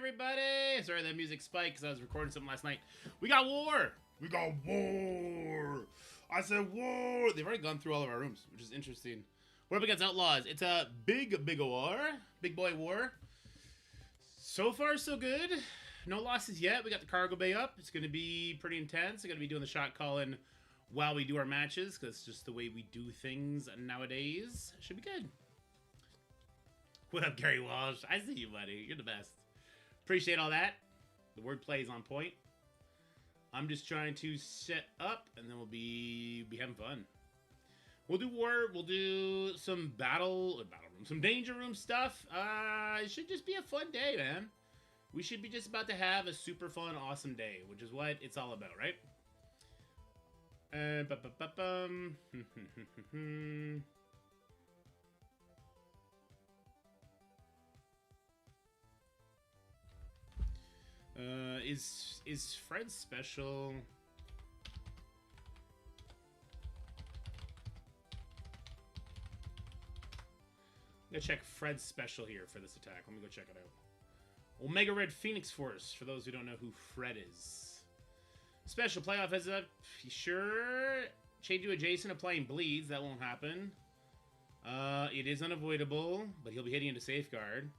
everybody! Sorry that music spiked because I was recording something last night. We got war! We got war! I said war! They've already gone through all of our rooms, which is interesting. We're up against Outlaws. It's a big war. Big boy war. So far, so good. No losses yet. We got the cargo bay up. It's going to be pretty intense. I'm going to be doing the shot calling while we do our matches, because it's just the way we do things nowadays. Should be good. What up, Gary Walsh? I see you, buddy. You're the best. Appreciate all that. The wordplay is on point. I'm just trying to set up, and then we'll be having fun. We'll do war. We'll do some battle room, some danger room stuff. It should just be a fun day, man. We should be just about to have a super fun, awesome day, which is what it's all about, right? Is Fred special? I'm gonna check Fred's special here for this attack. Let me go check it out. Omega Red Phoenix Force, for those who don't know who Fred is. Special playoff heads up. Sure. Change to adjacent, applying bleeds. That won't happen. It is unavoidable, but he'll be hitting into safeguard.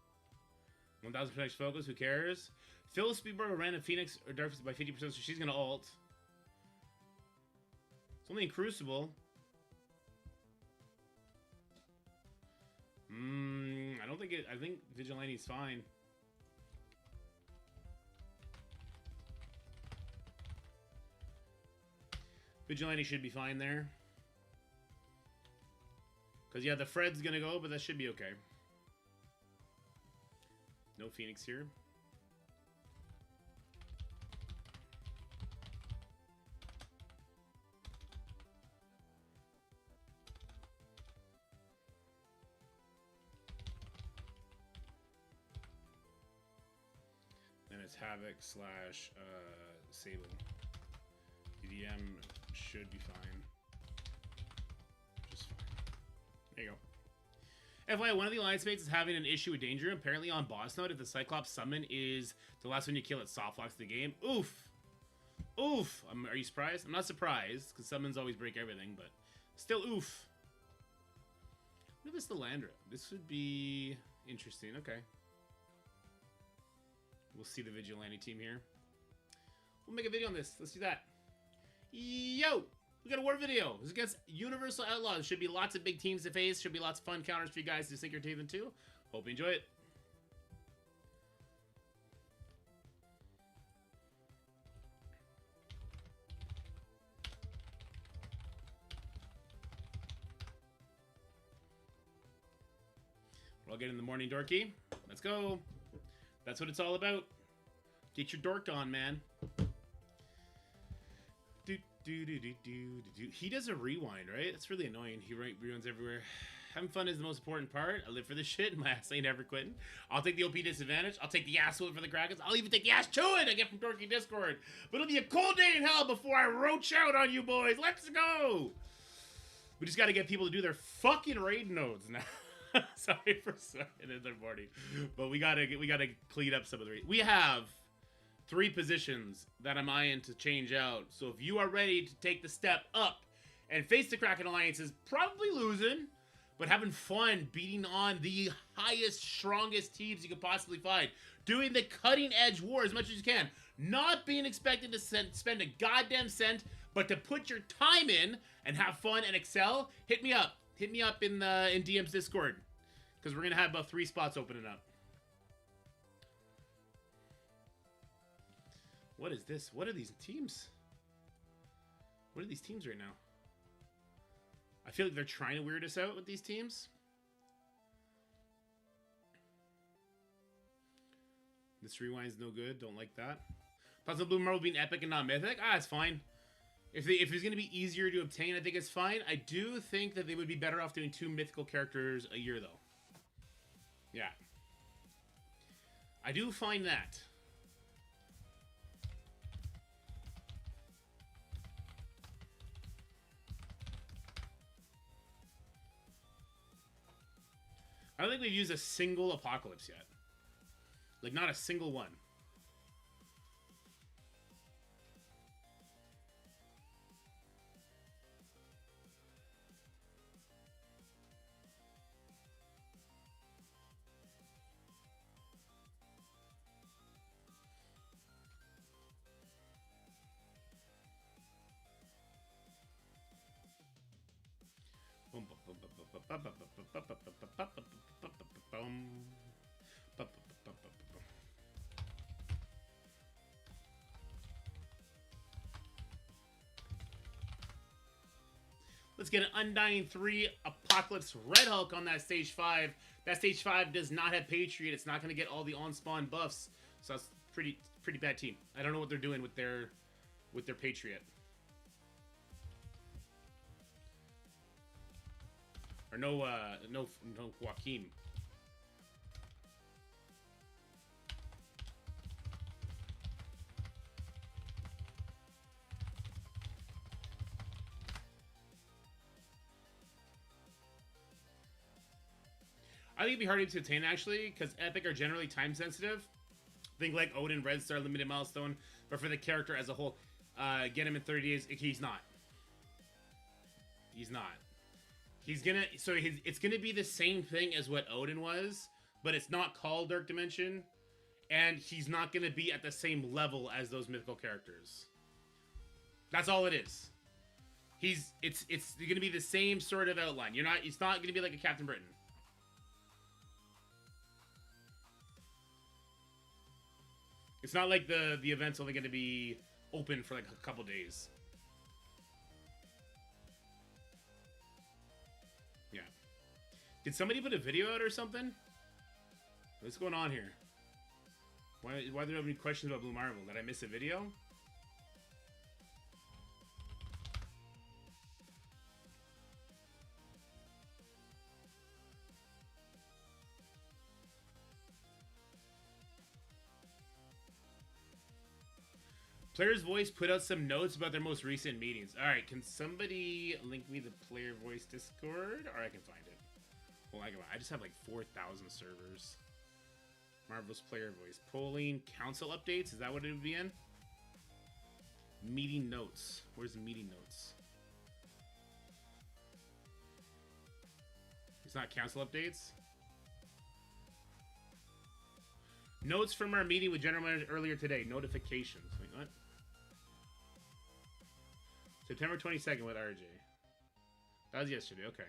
1000 Phoenix focus, who cares? Fill Speedboard with random Phoenix or Dark by 50%, so she's gonna ult. It's only in Crucible. I don't think it. I think Vigilante's fine. Vigilante should be fine there. Because, yeah, the Fred's gonna go, but that should be okay. No Phoenix here. Then it's Havoc slash Sable. EDM should be fine. Just fine. There you go. FYI, one of the Alliance mates is having an issue with danger. Apparently on boss node, if the Cyclops summon is the last one you kill, it soft locks the game. Oof! Oof! Are you surprised? I'm not surprised, because summons always break everything, but still oof. What if it's the Landra? This would be interesting. Okay. We'll see the Vigilante team here. We'll make a video on this. Let's do that. Yo! We got a war video. This is against Universal Outlaws. There should be lots of big teams to face. Should be lots of fun counters for you guys to sink your teeth into. Hope you enjoy it. We'll get in the morning dorky. Let's go. That's what it's all about. Get your dork on, man. He does a rewind, right? That's really annoying. He rewinds everywhere. Having fun is the most important part. I live for this shit. My ass ain't ever quitting. I'll take the OP disadvantage. I'll take the ass whooping for the Krakens. I'll even take the ass chewing I get from Dorky Discord. But it'll be a cold day in hell before I roach out on you boys. Let's go! We just gotta get people to do their fucking raid nodes now. Sorry for starting in the morning. But we gotta clean up some of the raids. We have 3 positions that I'm eyeing to change out. So if you are ready to take the step up and face the Kraken Alliances, probably losing, but having fun beating on the highest, strongest teams you could possibly find. Doing the cutting edge war as much as you can. Not being expected to spend a goddamn cent, but to put your time in and have fun and excel, hit me up. Hit me up in DM's Discord. Because we're going to have about 3 spots opening up. What is this? What are these teams? What are these teams right now? I feel like they're trying to weird us out with these teams. This rewind's no good. Don't like that. Puzzle Blue Marble being epic and not mythic. Ah, it's fine. If it's going to be easier to obtain, I think it's fine. I do think that they would be better off doing 2 mythical characters a year, though. Yeah. I do find that. I don't think we've used a single Apocalypse yet. Like, not a single one. Let's get an Undying 3 Apocalypse Red Hulk on that stage 5. That stage 5 does not have Patriot. It's not going to get all the on-spawn buffs. So that's pretty bad team. I don't know what they're doing with their Patriot. Or no Joaquin. I think it'd be harder to attain, actually, because Epic are generally time sensitive. Think like Odin, Red Star, Limited Milestone. But for the character as a whole, get him in 30 days. He's not. He's not. He's gonna... So it's gonna be the same thing as what Odin was, but it's not called Dark Dimension. And he's not gonna be at the same level as those mythical characters. That's all it is. It's gonna be the same sort of outline. It's not gonna be like a Captain Britain. It's not like the event's only going to be open for like a couple days. Yeah. Did somebody put a video out or something? What's going on here? Why do there have any questions about Blue Marvel? Did I miss a video? Player's Voice put out some notes about their most recent meetings. Alright, can somebody link me the Player Voice Discord? Or I can find it. Well, I just have like 4,000 servers. Marvel's Player Voice. Polling, council updates? Is that what it would be in? Meeting notes. Where's the meeting notes? It's not council updates? Notes from our meeting with General Manager earlier today. Notifications. Wait, what? September 22nd with RJ. That was yesterday, okay.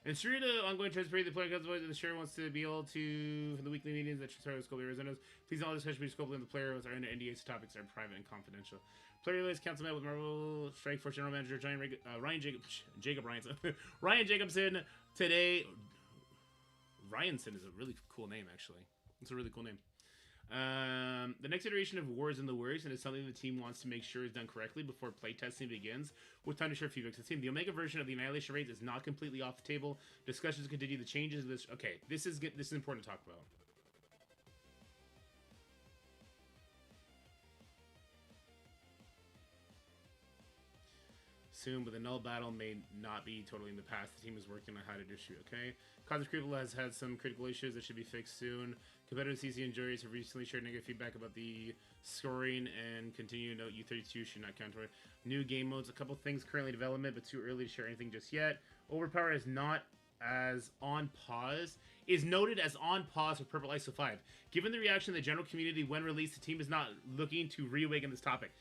And through the ongoing transparency, the player the share wants to be able to, for the weekly meetings that start with Scope Arizona's, please all discussion between Scope and the player are under NDAs, topics are private and confidential. Player list council met with Marvel Strike Force General Manager Ryan Jacobson today. Ryanson is a really cool name, actually. It's a really cool name. The next iteration of War is in the works, and it's something the team wants to make sure is done correctly before playtesting begins, with time to share feedback to the team. The Omega version of the Annihilation Raids is not completely off the table. Discussions continue. The changes of this... Okay, this is important to talk about. Soon, but the null battle may not be totally in the past. The team is working on how to distribute, okay? Cosmic Critical has had some critical issues that should be fixed soon. Competitive CC and juries have recently shared negative feedback about the scoring and continue to note U32 should not count toward new game modes. A couple things currently in development, but too early to share anything just yet. Overpower is not as on pause. Is noted as on pause with Purple ISO 5. Given the reaction of the general community when released, the team is not looking to reawaken this topic.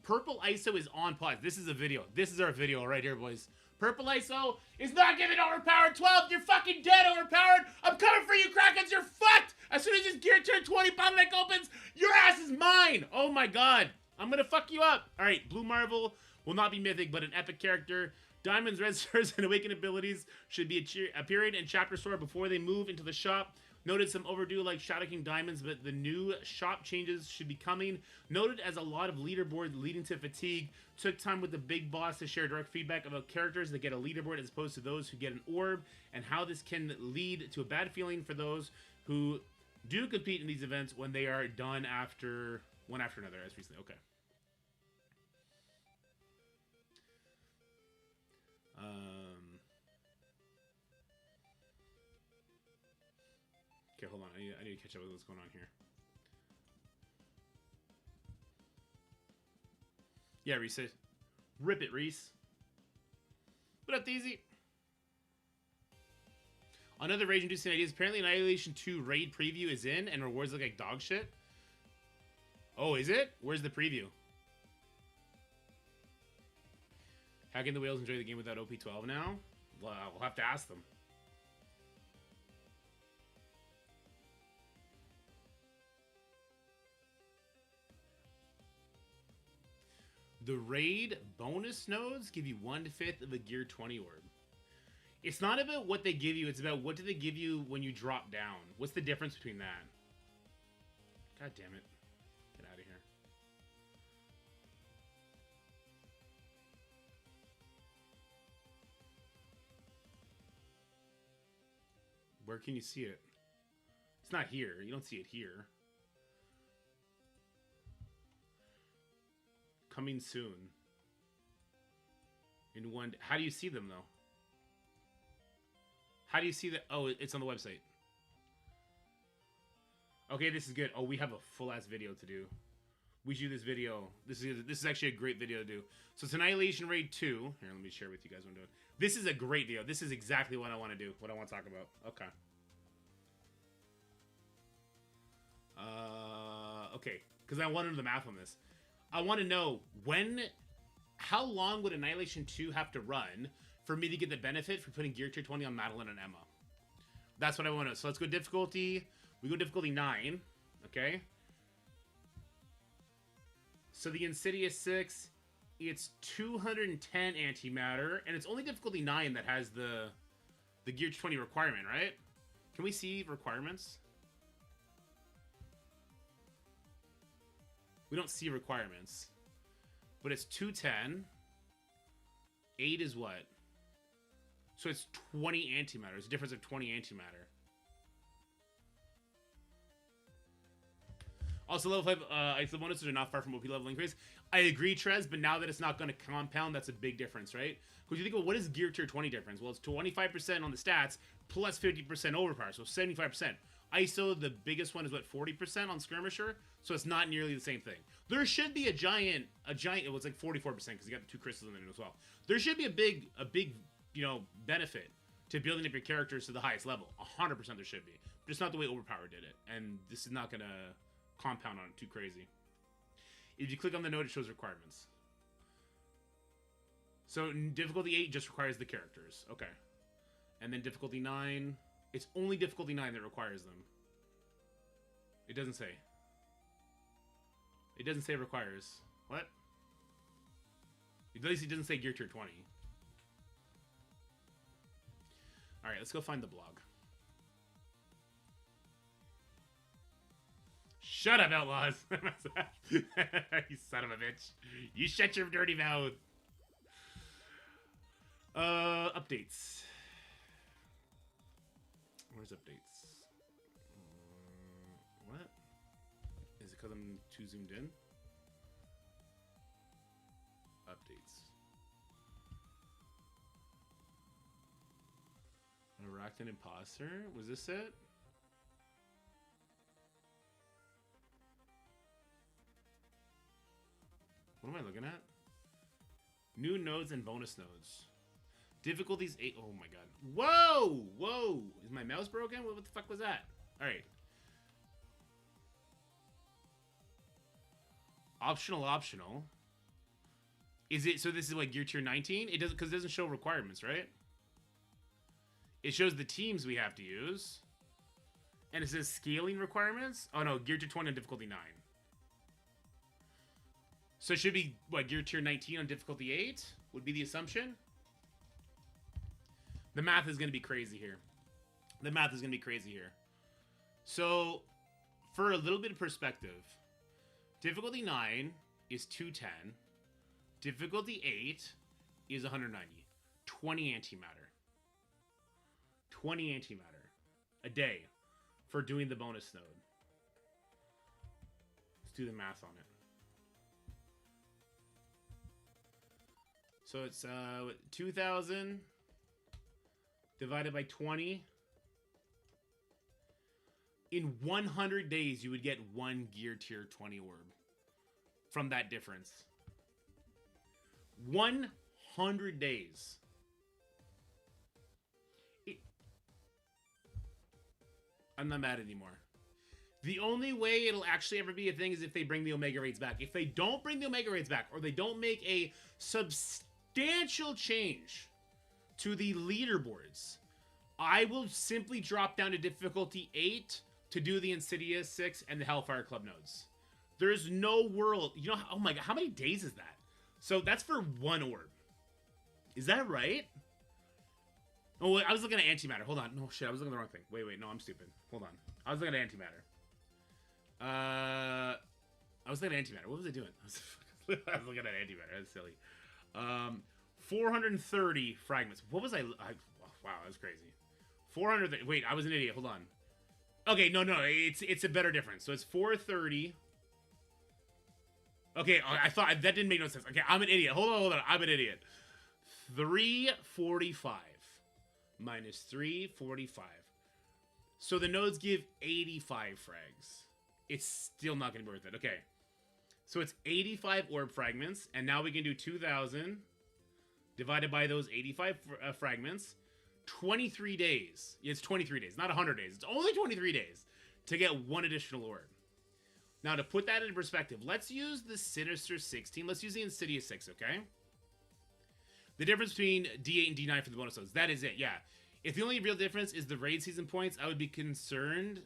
Purple ISO is on pause. This is a video. This is our video right here, boys. Purple ISO is not giving Overpowered 12. You're fucking dead, Overpowered. I'm coming for you, Krakens. You're fucked. As soon as this gear turn 20 bottleneck opens, your ass is mine. Oh my god. I'm gonna fuck you up. Alright, Blue Marvel will not be mythic, but an epic character. Diamond's Red Stars and Awakened abilities should be appearing in Chapter Store before they move into the shop. Noted some overdue like Shadow King Diamonds, but the new shop changes should be coming. Noted as a lot of leaderboard leading to fatigue. Took time with the big boss to share direct feedback about characters that get a leaderboard as opposed to those who get an orb, and how this can lead to a bad feeling for those who do compete in these events when they are done after one after another, as recently. Okay. Okay, hold on. I need to catch up with what's going on here. Yeah, Reese. Rip it, Reese. What up, Daisy? Another rage-inducing ideas. Apparently, Annihilation 2 raid preview is in, and rewards look like dog shit. Oh, is it? Where's the preview? How can the whales enjoy the game without OP12 now? Well, we'll have to ask them. The raid bonus nodes give you 1/5 of a Gear 20 orb. It's not about what they give you, it's about what do they give you when you drop down. What's the difference between that? God damn it. Get out of here. Where can you see it? It's not here. You don't see it here. Coming soon. In one... How do you see them, though? How do you see that? Oh, it's on the website. Okay, this is good. Oh, we have a full-ass video to do. We should do this video. This is actually a great video to do. So it's Annihilation Raid 2. Here, let me share with you guys what I'm doing. This is a great video. This is exactly what I want to do. What I want to talk about. Okay. Okay. Because I want to know the math on this. I want to know how long would Annihilation 2 have to run for me to get the benefit for putting Gear Tier 20 on Madeline and Emma? That's what I want to know. So let's go difficulty. We go difficulty 9. Okay. So the Insidious 6, it's 210 antimatter, and it's only difficulty 9 that has the Gear 20 requirement, right? Can we see requirements? We don't see requirements. But it's 210. 8 is what? So it's 20 antimatter. It's a difference of 20 antimatter. Also, level 5 iso bonuses are not far from OP level increase. I agree, Trez, but now that it's not going to compound, that's a big difference, right? Because you think, well, what is Gear Tier 20 difference? Well, it's 25% on the stats, plus 50% overpower, so 75%. ISO, the biggest one is, what, 40% on Skirmisher? So it's not nearly the same thing. There should be a giant, it was like 44% because you got the 2 crystals in it as well. There should be a big, you know, benefit to building up your characters to the highest level. 100% there should be. But it's not the way Overpower did it. And this is not going to compound on it too crazy. If you click on the node, it shows requirements. So difficulty 8 just requires the characters. Okay. And then difficulty 9, it's only difficulty 9 that requires them. It doesn't say. It doesn't say requires. What? At least it doesn't say Gear Tier 20. Alright, let's go find the blog. Shut up, Outlaws! You son of a bitch. You shut your dirty mouth. Updates. Where's updates? What? Is it because I'm too zoomed in? Updates. Arachnid Imposter? Was this it? What am I looking at? New nodes and bonus nodes. Difficulties 8. Oh my god. Whoa! Whoa! Is my mouse broken? What the fuck was that? Alright. Optional. Is it, so this is like Gear Tier 19? It doesn't, because it doesn't show requirements, right? It shows the teams we have to use. And it says scaling requirements. Oh no, Gear Tier 20 on difficulty 9. So it should be, what, Gear Tier 19 on difficulty 8? Would be the assumption? The math is going to be crazy here. The math is going to be crazy here. So, for a little bit of perspective, difficulty 9 is 210. Difficulty 8 is 190. 20 antimatter. 20 antimatter a day for doing the bonus node. Let's do the math on it. So it's 2,000 divided by 20. In 100 days, you would get 1 Gear Tier 20 orb from that difference. 100 days. I'm not mad anymore. The only way it'll actually ever be a thing is if they bring the Omega rates back. If they don't bring the Omega rates back, or they don't make a substantial change to the leaderboards, I will simply drop down to difficulty 8 to do the Insidious 6 and the Hellfire Club nodes. There's no world. You know, oh my god, how many days is that? So that's for one orb. Is that right? Oh, wait, I was looking at antimatter. Hold on. No, shit, I was looking at the wrong thing. Wait, no, I'm stupid. Hold on. I was looking at antimatter. I was looking at antimatter. What was I doing? I was looking at antimatter. That's silly. 430 fragments. What was I wow, that was crazy. 400. Wait, I was an idiot. Hold on. Okay, no, it's a better difference. So it's 430. Okay, I thought that didn't make no sense. Okay, I'm an idiot. Hold on. I'm an idiot. 345 minus 345. So the nodes give 85 frags. It's still not going to be worth it. Okay. So it's 85 orb fragments, and now we can do 2,000 divided by those 85 fragments. 23 days. It's 23 days, not 100 days. It's only 23 days to get one additional orb. Now, to put that into perspective, let's use the Sinister 16. Let's /use the Insidious 6, okay? The difference between D8 and D9 for the bonus nodes. That is it, yeah. If the only real difference is the raid season points, I would be concerned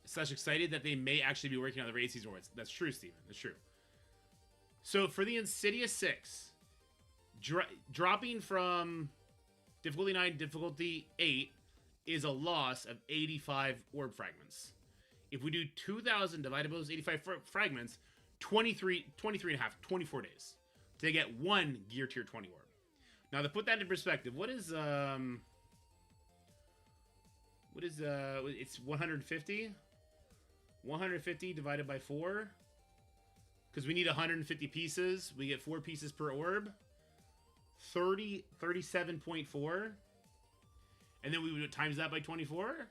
/ excited that they may actually be working on the raid season points. That's true, Steven. That's true. So for the Insidious 6, dropping from difficulty 9 to difficulty 8 is a loss of 85 orb fragments. If we do 2,000 divided by those 85 fragments, 23 and a half, 24 days to get one Gear Tier 20 orb. Now, to put that in perspective, it's 150? 150 divided by 4. Because we need 150 pieces. We get 4 pieces per orb. 37.4. And then we would times that by 24.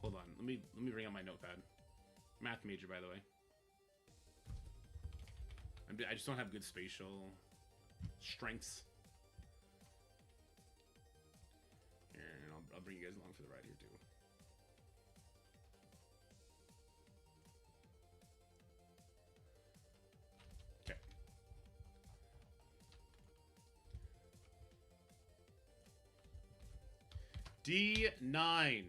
Hold on. Let me bring out my notepad. Math major, by the way. I just don't have good spatial strengths. Here, and I'll bring you guys along for the ride here too. Okay. D9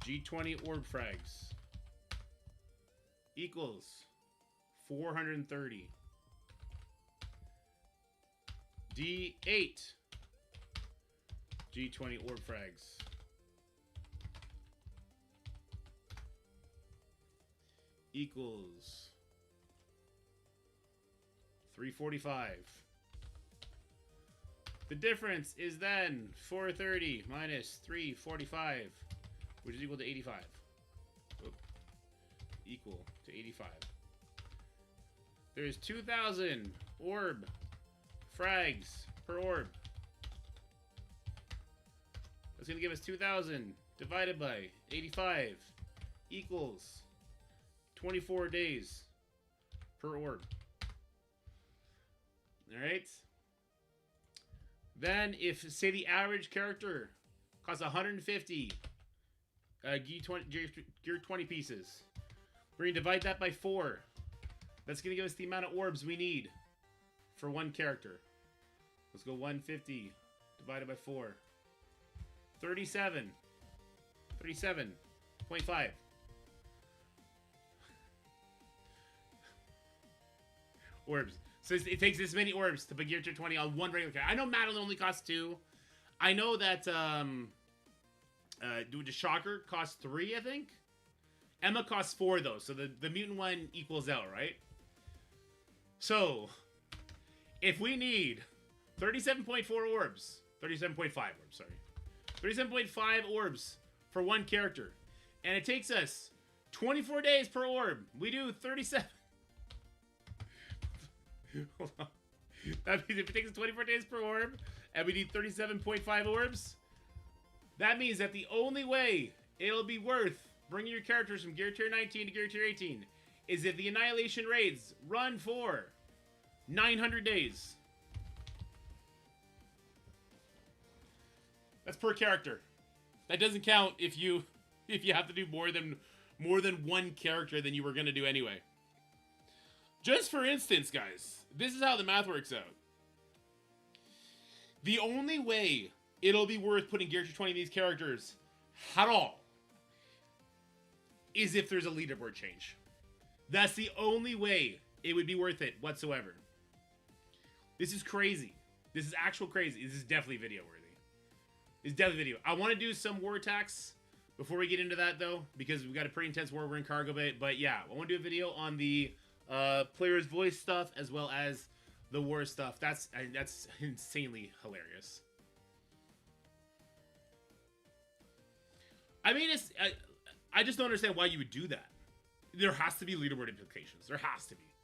G20 orb frags equals 430. D8 G20 orb frags equals 345. The difference is then 430 minus 345, which is equal to 85. Oop. Equal to 85. There's 2,000 orb frags per orb. That's going to give us 2,000 divided by 85 equals 24 days per orb. Alright? Then, if, say, the average character costs 150 Gear 20 pieces, we're going to divide that by 4. That's going to give us the amount of orbs we need for one character. Let's go 150 divided by 4. 37. 37.5. Orbs. So it takes this many orbs to put Gear Tier 20 on one regular character. I know Madeline only costs 2. I know that the Shocker costs 3, I think. Emma costs 4, though, so the mutant one equals out, right? So, if we need 37.4 orbs, 37.5 orbs, sorry. 37.5 orbs for one character, and it takes us 24 days per orb. We do 37. Hold on. That means if it takes us 24 days per orb, and we need 37.5 orbs, that means that the only way it'll be worth bringing your characters from Gear Tier 19 to Gear Tier 18 is if the Annihilation raids run for 900 days. That's per character. That doesn't count if you have to do more than one character than you were gonna do anyway. Just for instance, guys, this is how the math works out. The only way it'll be worth putting Gear 220 in these characters at all is if there's a leaderboard change. That's the only way it would be worth it whatsoever. This is crazy. This is actual crazy. This is definitely video worthy. It's definitely video. I want to do some war attacks before we get into that though, because we've got a pretty intense war. We're in Cargo Bay, but yeah, I want to do a video on the player's voice stuff as well as the war stuff. That's insanely hilarious. I mean, I just don't understand why you would do that. There has to be leaderboard implications. There has to be,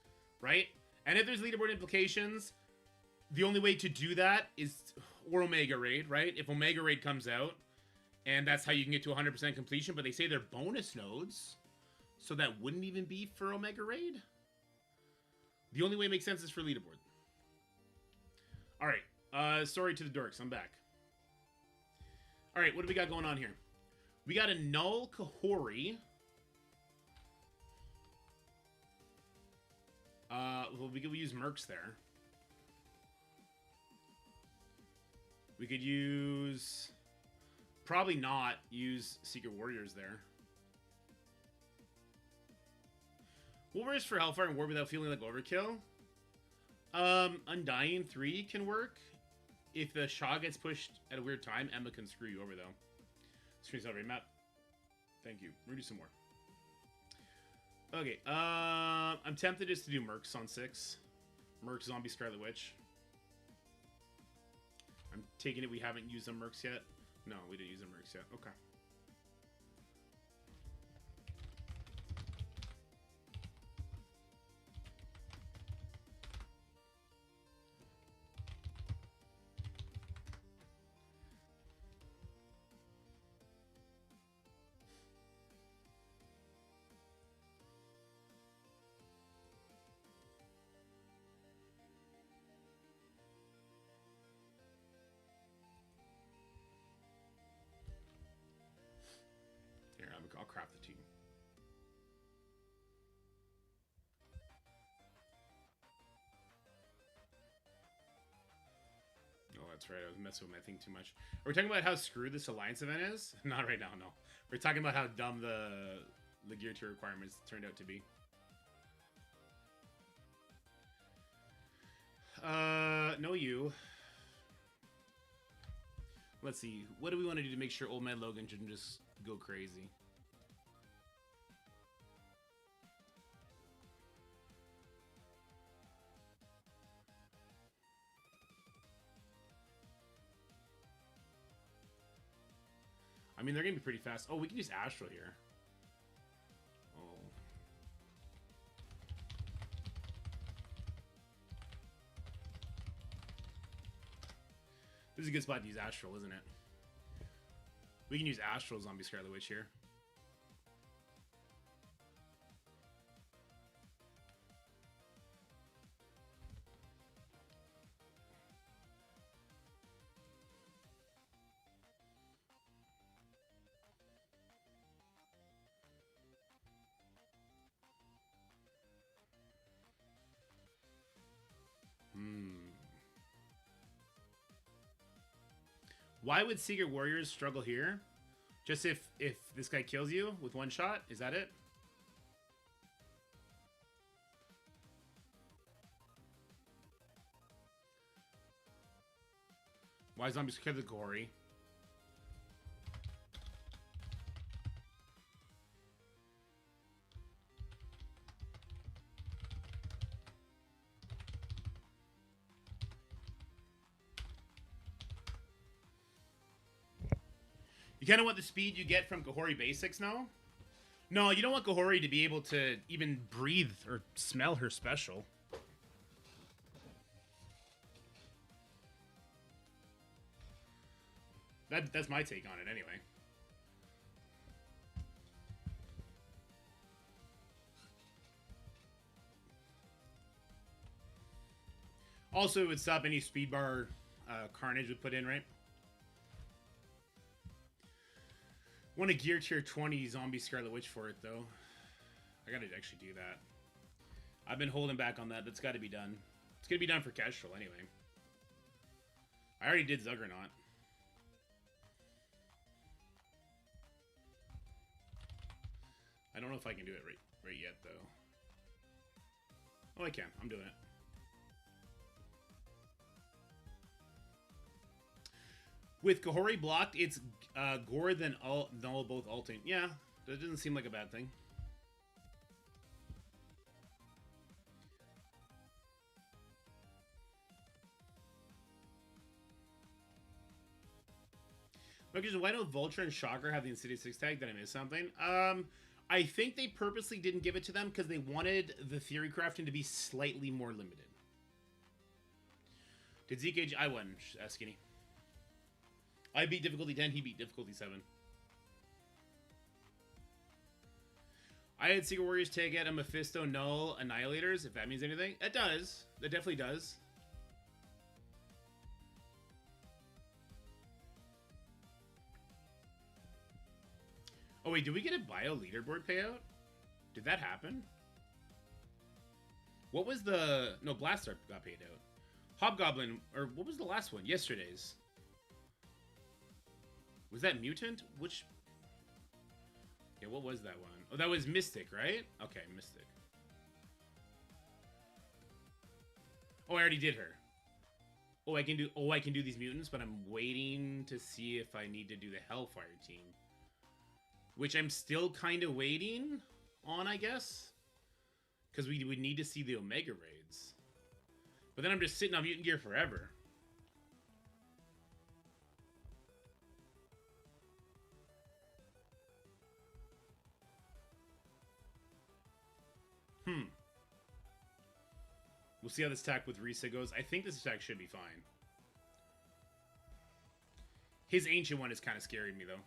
right? And if there's leaderboard implications, the only way to do that is or Omega Raid, right? If Omega Raid comes out, and that's how you can get to 100% completion, but they say they're bonus nodes, so that wouldn't even be for Omega Raid. The only way it makes sense is for leaderboard. All right, sorry to the dorks, I'm back. All right, what do we got going on here? We got a null Kahori. Well, we could use Mercs there. We could use... Probably not use Secret Warriors there. Warriors for Hellfire and War without feeling like overkill. Undying 3 can work. If the Shah gets pushed at a weird time, Emma can screw you over, though. Screen celebrate map. Thank you. We're gonna do some more. Okay, I'm tempted just to do Mercs on 6. Mercs, Zombie, Scarlet Witch. I'm taking it we haven't used the Mercs yet. No, we didn't use the Mercs yet. Okay. I'll craft the team. Oh, that's right. I was messing with my thing too much. Are we talking about how screwed this Alliance event is? Not right now, no. We're talking about how dumb the Gear 2 requirements turned out to be. No you. Let's see. What do we want to do to make sure Old Man Logan shouldn't just go crazy? I mean, they're going to be pretty fast. Oh, we can use Astral here. Oh. This is a good spot to use Astral, isn't it? We can use Astral Zombie Scarlet Witch here. Why would Secret Warriors struggle here? Just if this guy kills you with one shot? Is that it? Why zombies kill the gory? You kind of want the speed you get from Kahori Basics now? No, you don't want Kahori to be able to even breathe or smell her special. That's my take on it anyway. Also, it would stop any speed bar Carnage would put in, right? Want a gear tier 20 zombie Scarlet Witch for it, though. I gotta actually do that. I've been holding back on that. That's gotta be done. It's gonna be done for Kestrel, anyway. I already did Zuggernaut. I don't know if I can do it right yet, though. Oh, I can. I'm doing it. With Kahori blocked, it's Gore then null both ulting. Yeah, that doesn't seem like a bad thing. Okay, so why don't Vulture and Shocker have the Insidious 6 tag? Did I miss something? I think they purposely didn't give it to them because they wanted the theory crafting to be slightly more limited. Did ZK... I won, Skinny. I beat difficulty 10, he beat difficulty 7. I had Secret Warriors take out a Mephisto Null Annihilators, if that means anything. It does. It definitely does. Oh wait, did we get a bio leaderboard payout? Did that happen? What was the... No, Blastar got paid out. Hobgoblin, or what was the last one? Yesterday's. Was that Mutant? Which... Yeah, what was that one? Oh, that was Mystic, right? Okay, Mystic. Oh, I already did her. Oh, I can do these mutants, but I'm waiting to see if I need to do the Hellfire team. Which I'm still kind of waiting on, I guess. Because we would need to see the Omega raids. But then I'm just sitting on mutant gear forever. We'll see how this attack with Risa goes. I think this attack should be fine. His ancient one is kind of scaring me, though.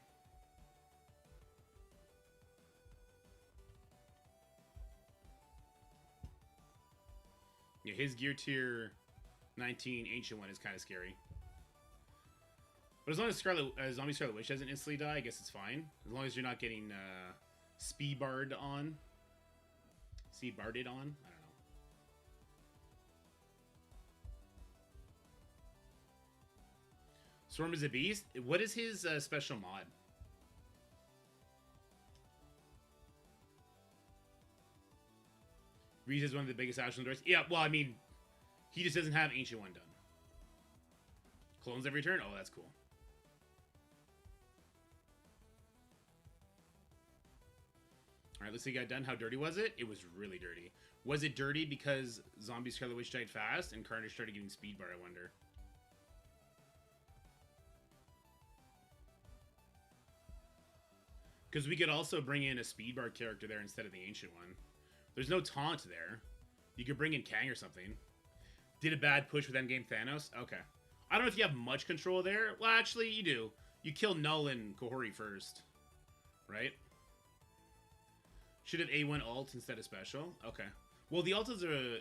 Yeah, his gear tier 19 ancient one is kind of scary. But as long as Zombie Scarlet Witch doesn't instantly die, I guess it's fine. As long as you're not getting Speed Bard on. Speed Barded on? I don't know. Storm is a beast? What is his special mod? Reese is one of the biggest Ashland doors. Yeah, well, I mean, he just doesn't have Ancient One done. Clones every turn? Oh, that's cool. Alright, let's see what got done. How dirty was it? It was really dirty. Was it dirty because Zombie Scarlet Witch died fast and Carnage started getting speed bar, I wonder? Because we could also bring in a speed bar character there instead of the Ancient One. There's no taunt there. You could bring in Kang or something. Did a bad push with Endgame Thanos? Okay. I don't know if you have much control there. Well, actually, you do. You kill Null and Kahori first. Right? Should have A1 ult instead of special? Okay. Well, the ult is a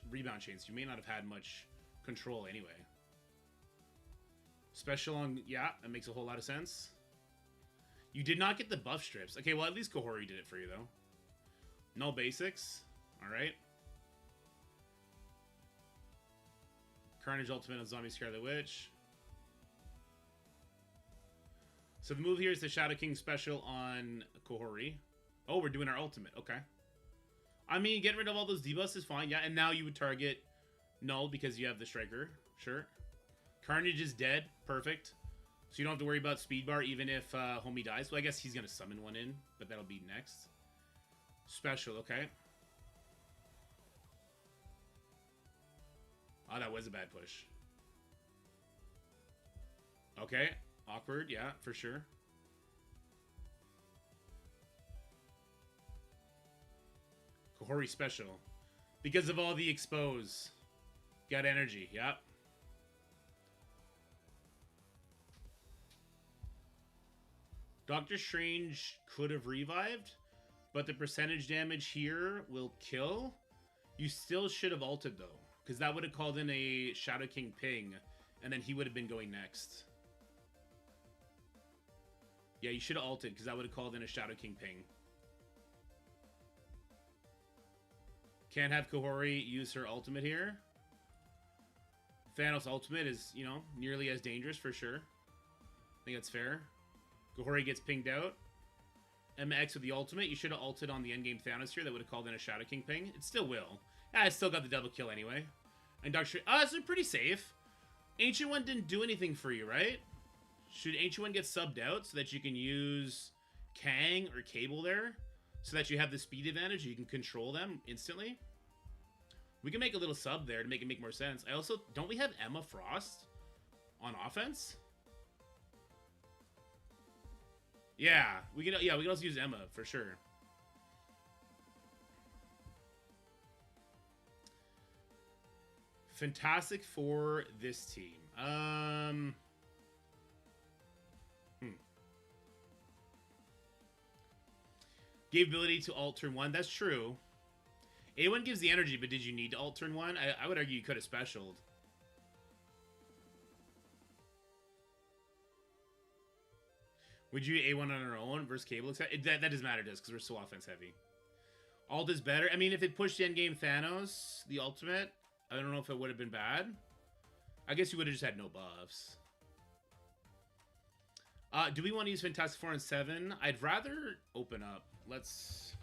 rebound chain, so you may not have had much control anyway. Special on... Yeah, that makes a whole lot of sense. You did not get the buff strips. Okay, well, at least Kahori did it for you, though. No basics. Alright. Carnage Ultimate on Zombie Scarlet Witch. So the move here is the Shadow King special on Kahori. Oh, we're doing our ultimate. Okay. I mean, getting rid of all those debuffs is fine. Yeah, and now you would target Null because you have the Striker. Sure. Carnage is dead. Perfect. So you don't have to worry about speed bar even if homie dies. Well, I guess he's going to summon one in, but that'll be next. Special, okay. Oh, that was a bad push. Okay. Awkward, yeah, for sure. Kahori special. Because of all the expose. Got energy, yep. Doctor Strange could have revived, but the percentage damage here will kill. You still should have ulted, though. because that would have called in a Shadow King ping, and then he would have been going next. Yeah, you should have ulted, because that would have called in a Shadow King ping. Can't have Kahori use her ultimate here. Thanos' ultimate is, you know, nearly as dangerous for sure. I think that's fair. Kahori gets pinged out. MX with the ultimate. You should have ulted on the endgame Thanos here. That would have called in a Shadow King ping. It still will. Yeah, it still got the double kill anyway. And Dr. So they're pretty safe. Ancient One didn't do anything for you, right? Should Ancient One get subbed out so that you can use Kang or Cable there? So that you have the speed advantage, you can control them instantly. We can make a little sub there to make it make more sense. I also, don't we have Emma Frost on offense? Yeah, we can also use Emma for sure. Fantastic for this team. Gave ability to alt turn 1. That's true. A1 gives the energy, but did you need to alt turn 1? I would argue you could have specialed. Would you A1 on our own versus Cable? That doesn't matter, does, because we're so offense heavy. Alt is better. I mean, if it pushed endgame Thanos, the ultimate, I don't know if it would have been bad. I guess you would have just had no buffs. Do we want to use Fantastic Four and 7? I'd rather open up. Let's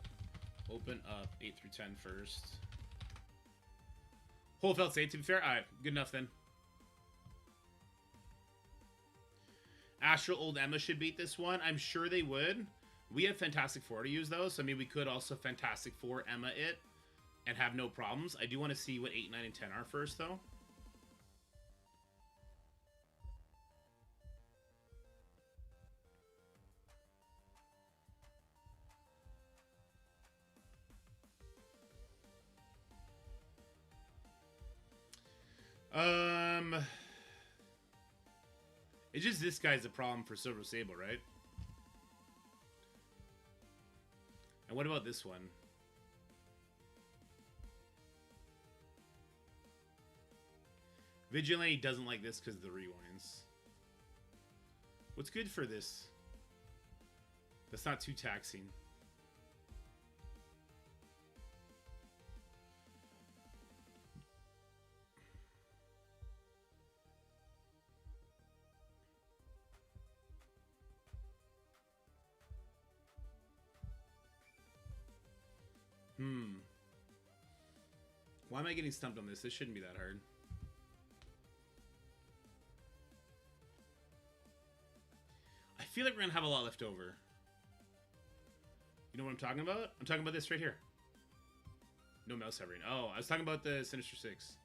open up 8 through 10 first. Whole felt safe, to be fair. Alright, good enough then. Astral Old Emma should beat this one. I'm sure they would. We have Fantastic Four to use, though, so I mean, we could also Fantastic Four Emma it and have no problems. I do want to see what 8, 9, and 10 are first, though. It's just this guy's a problem for Silver Sable, right? And what about this one? Vigilante doesn't like this because of the rewinds. What's good for this? That's not too taxing. Why am I getting stumped on this? This shouldn't be that hard. I feel like we're going to have a lot left over. You know what I'm talking about? I'm talking about this right here. No mouse hovering. Oh, I was talking about the Sinister Six.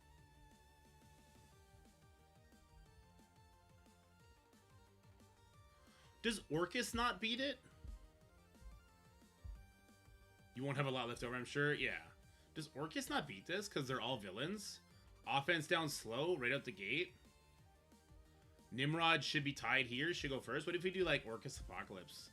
Does Orcus not beat it? You won't have a lot left over, I'm sure. Yeah. Does Orcus not beat this? Because they're all villains. Offense down slow, right out the gate. Nimrod should be tied here. Should go first. What if we do, like, Orcus Apocalypse?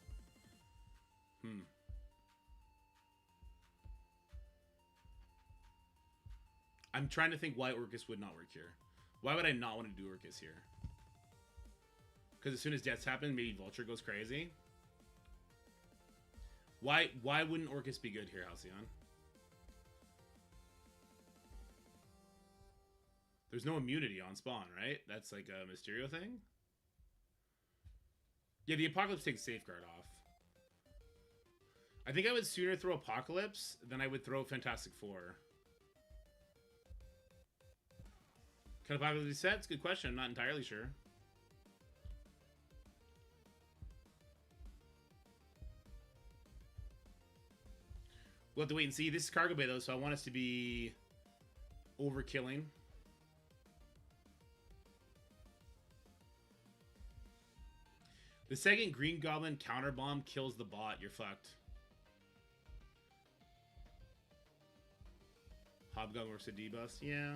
I'm trying to think why Orcus would not work here. Why would I not want to do Orcus here? Because as soon as deaths happen, maybe Vulture goes crazy. Why wouldn't Orcus be good here, Halcyon? There's no immunity on spawn, right? That's like a Mysterio thing? Yeah, the Apocalypse takes Safeguard off. I think I would sooner throw Apocalypse than I would throw Fantastic Four. Can Apocalypse be set? It's a good question. I'm not entirely sure. We'll have to wait and see. This is Cargo Bay, though, so I want us to be overkilling. The second Green Goblin counter bomb kills the bot, you're fucked. Hobgoblin works a debuff. Yeah.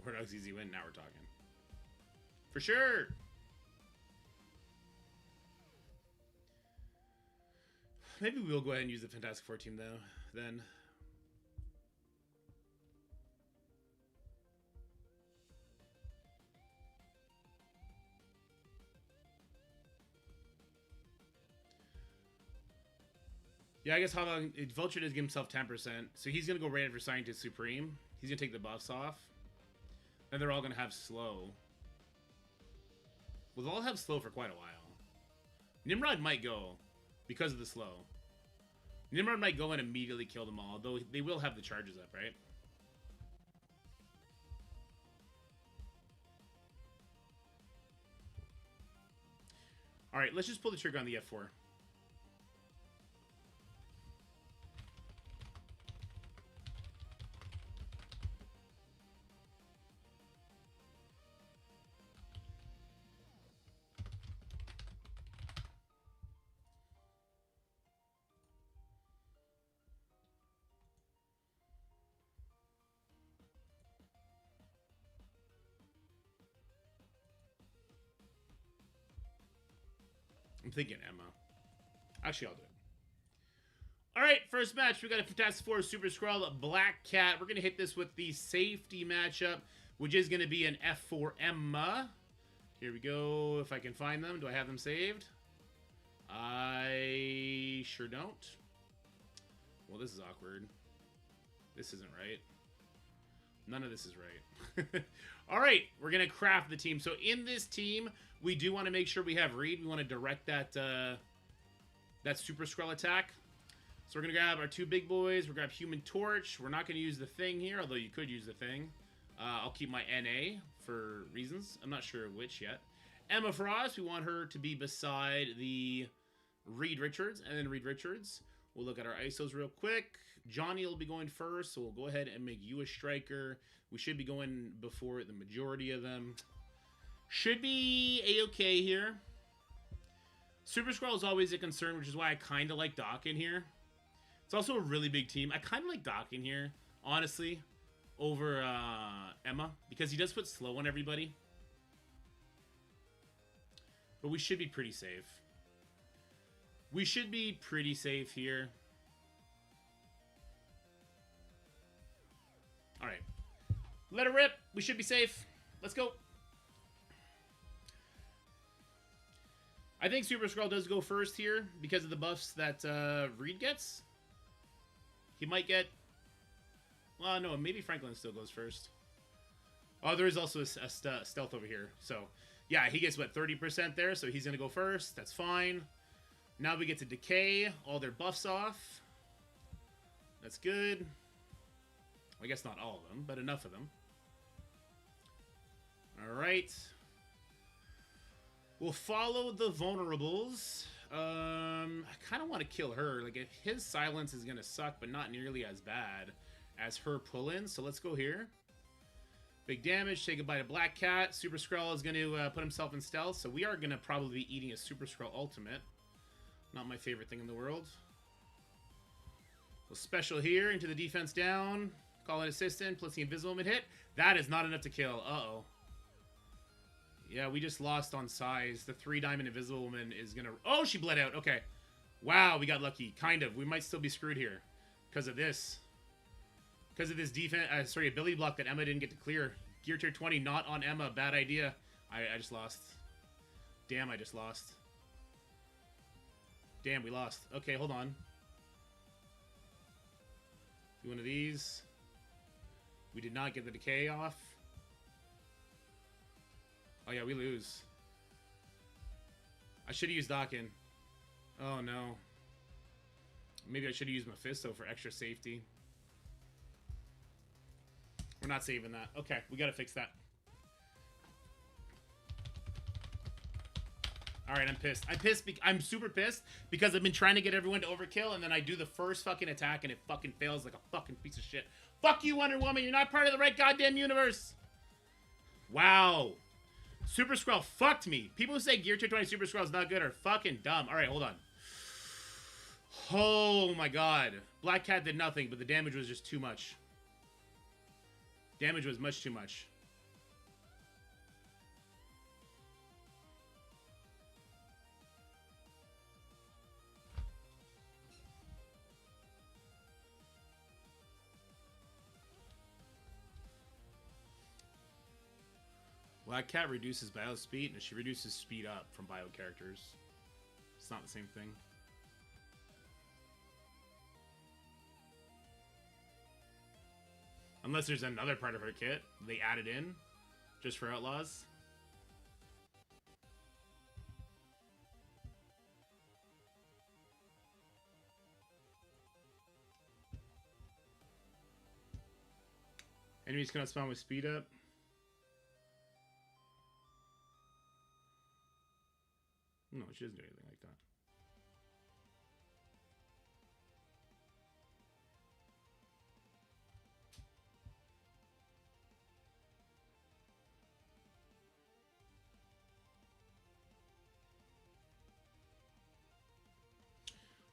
War Dog's easy win. Now we're talking. For sure. Maybe we'll go ahead and use the Fantastic Four team, though, then. Yeah, I guess how long... Vulture does give himself 10%, so he's going to go right for Scientist Supreme. He's going to take the buffs off. And they're all going to have slow. Well, they'll all have slow for quite a while. Nimrod might go because of the slow. Nimrod might go and immediately kill them all, though they will have the charges up, right? Alright, let's just pull the trigger on the F4. I'm thinking Emma. Actually, I'll do it. Alright, first match. We got a Fantastic Four Super Skrull Black Cat. We're going to hit this with the safety matchup, which is going to be an F4 Emma. Here we go. If I can find them. Do I have them saved? I sure don't. Well, this is awkward. This isn't right. None of this is right. Alright, we're going to craft the team. So in this team, we do want to make sure we have Reed. We want to direct that that Super Skrull attack. So we're going to grab our two big boys. We'll grab Human Torch. We're not going to use the Thing here, although you could use the Thing. I'll keep my NA for reasons. I'm not sure which yet. Emma Frost, we want her to be beside the Reed Richards. And then Reed Richards. We'll look at our ISOs real quick. Johnny will be going first, so we'll go ahead and make you a striker. We should be going before the majority of them. Should be A-okay here. Super Skrull is always a concern, which is why I kind of like Doc in here. It's also a really big team. I kind of like Doc in here, honestly, over Emma, because he does put slow on everybody. But we should be pretty safe. We should be pretty safe here. Alright. Let it rip. We should be safe. Let's go. I think Super Skrull does go first here because of the buffs that Reed gets. He might get... Well, no, maybe Franklin still goes first. Oh, there is also a stealth over here. So, yeah, he gets, what, 30% there? So he's going to go first. That's fine. Now we get to decay all their buffs off. That's good. I guess not all of them, but enough of them. Alright. We'll follow the vulnerables. I kind of want to kill her. Like, if his silence is going to suck, but not nearly as bad as her pull-in. So let's go here. Big damage. Say goodbye to Black Cat. Super Skrull is going to put himself in stealth. So we are going to probably be eating a Super Skrull ultimate. Not my favorite thing in the world. We'll special here into the defense down. Call an assistant, plus the Invisible Woman hit. That is not enough to kill. Uh-oh. Yeah, we just lost on size. The 3-diamond Invisible Woman is going to... Oh, she bled out. Okay. Wow, we got lucky. Kind of. We might still be screwed here. Because of this. Because of this defense... sorry, ability block that Emma didn't get to clear. Gear tier 20, not on Emma. Bad idea. I just lost. Damn, I just lost. Damn, we lost. Okay, hold on. Do one of these. We did not get the decay off. Oh yeah, we lose. I should have used Dawkin. Oh no. Maybe I should have used Mephisto for extra safety. We're not saving that. Okay, we gotta fix that. Alright, I'm pissed. I'm super pissed because I've been trying to get everyone to overkill and then I do the first fucking attack and it fucking fails like a fucking piece of shit. Fuck you, Wonder Woman. You're not part of the right goddamn universe. Wow. Super Skrull fucked me. People who say Gear Tier 20 Super Skrull is not good are fucking dumb. Alright, hold on. Oh my god. Black Cat did nothing, but the damage was just too much. Damage was much too much. Black Cat reduces bio speed, and she reduces speed up from bio characters. It's not the same thing. Unless there's another part of her kit they added in just for Outlaws. Enemies cannot spawn with speed up. No, she doesn't do anything like that.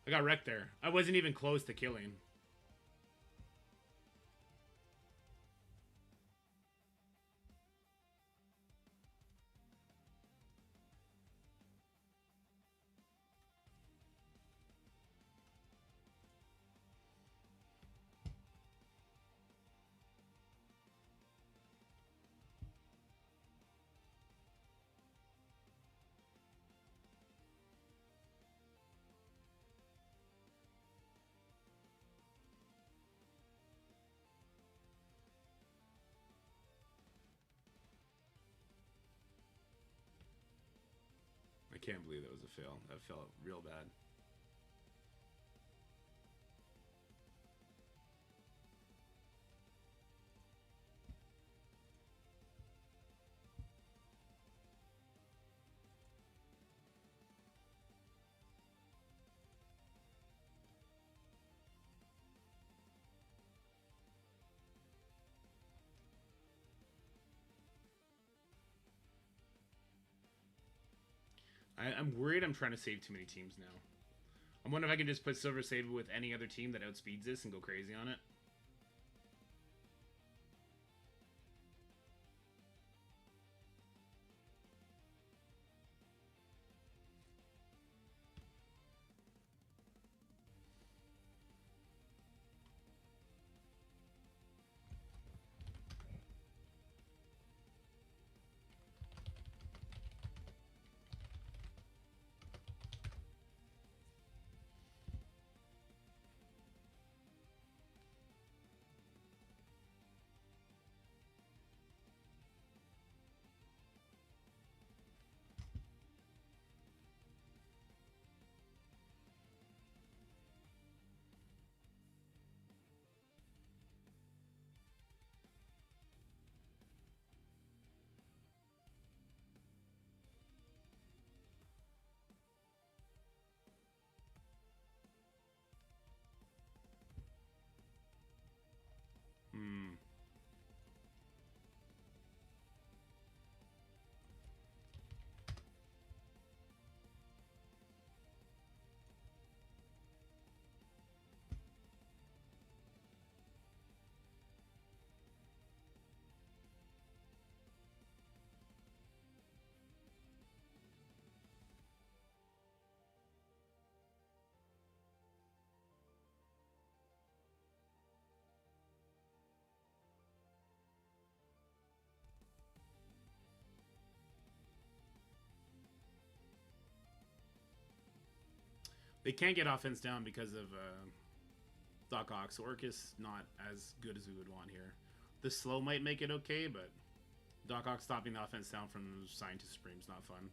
I got wrecked there. I wasn't even close to killing. I can't believe that was a fail. That felt real bad. I'm worried I'm trying to save too many teams now. I'm wondering if I can just put Silver Sable with any other team that outspeeds this and go crazy on it. Hmm. They can't get offense down because of Doc Ock. So Orcus not as good as we would want here. The slow might make it okay, but Doc Ock stopping the offense down from Scientist Supreme's not fun.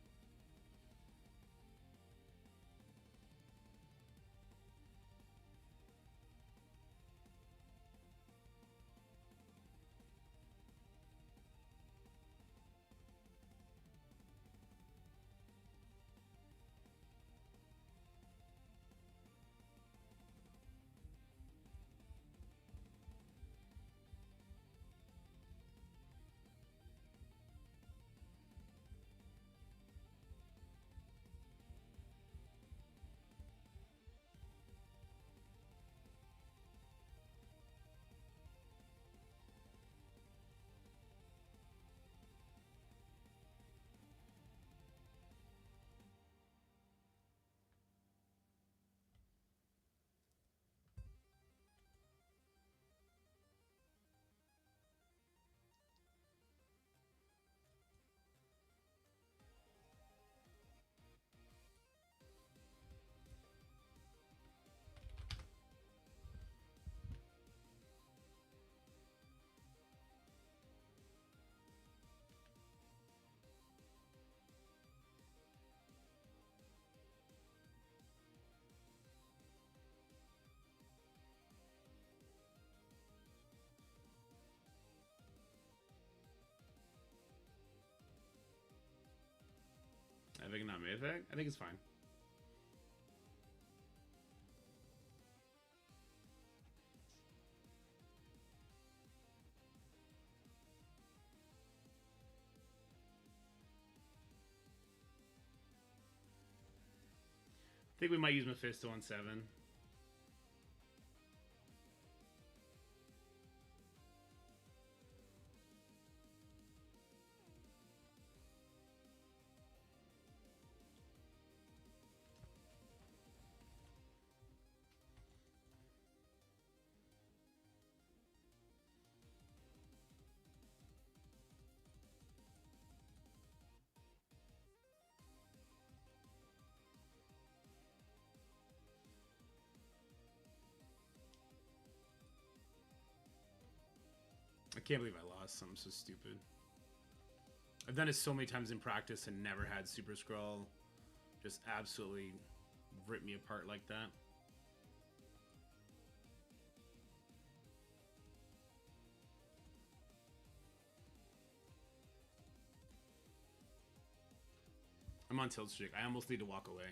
Epic, not mythic? I think it's fine. I think we might use Mephisto on 7. I can't believe I lost something so stupid. I've done it so many times in practice and never had Super Scroll just absolutely rip me apart like that. I'm on tilt streak. I almost need to walk away.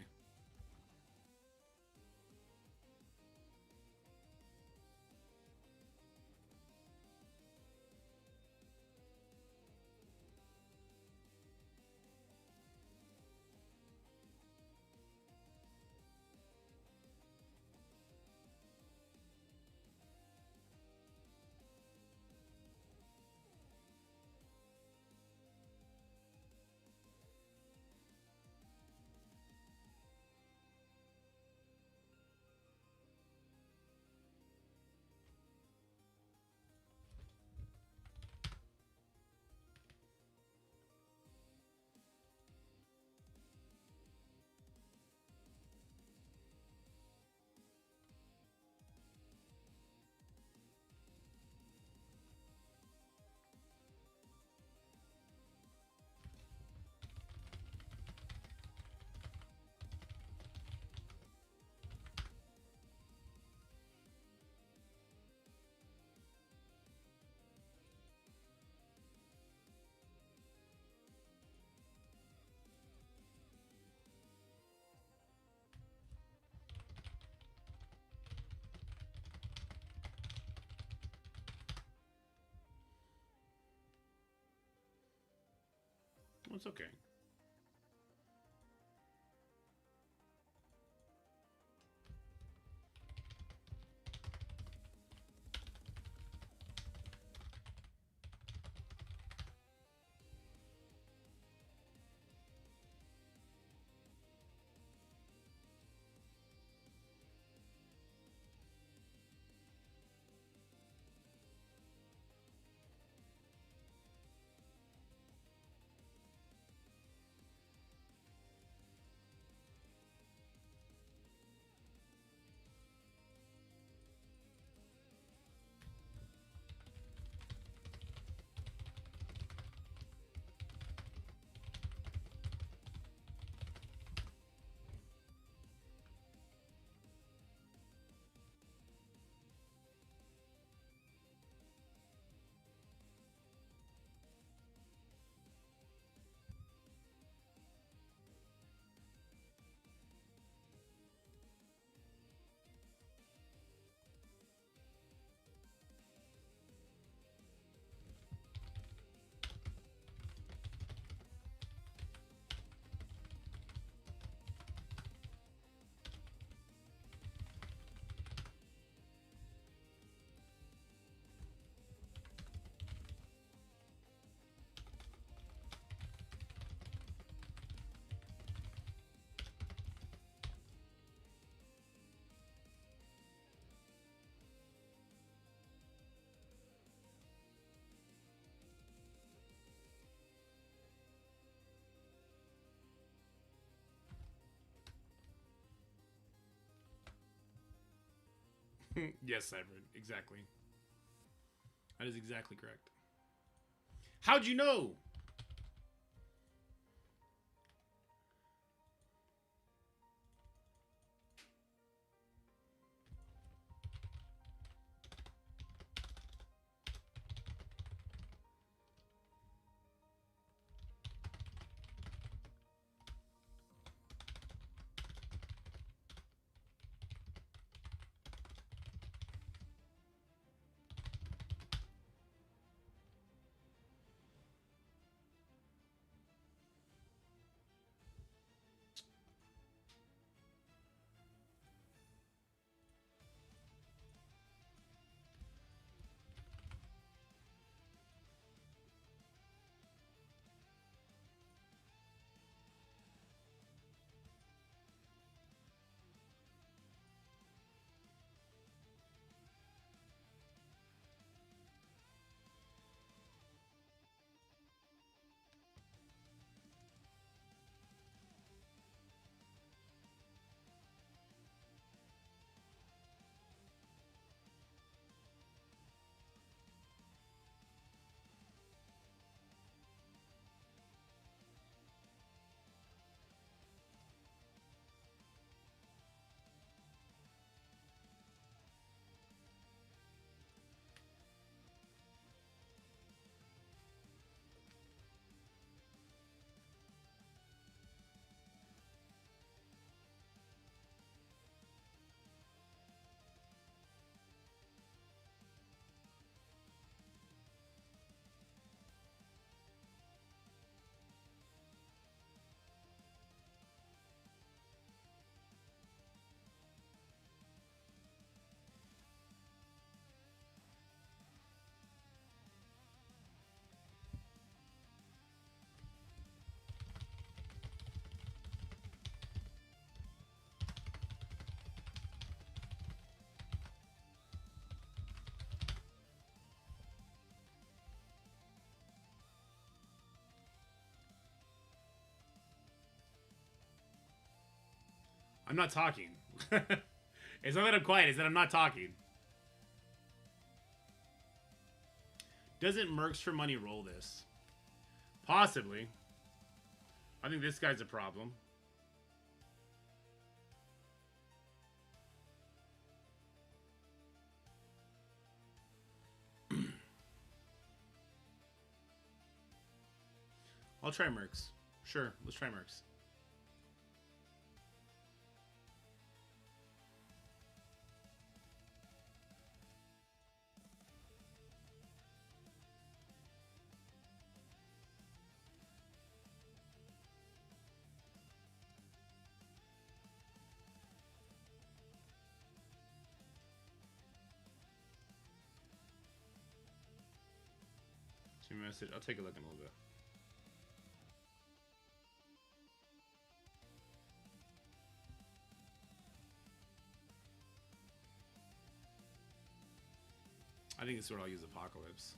Well, it's okay. Yes, Hybrid. Exactly. That is exactly correct. How'd you know? I'm not talking. It's not that I'm quiet, it's that I'm not talking. Doesn't Mercs for Money roll this? Possibly. I think this guy's a problem. I'll try Mercs. Sure, let's try Mercs. Team message. I'll take a look in a little bit. I think this is where I'll use Apocalypse.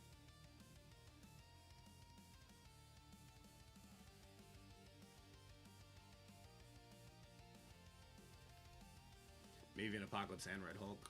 Maybe an Apocalypse and Red Hulk.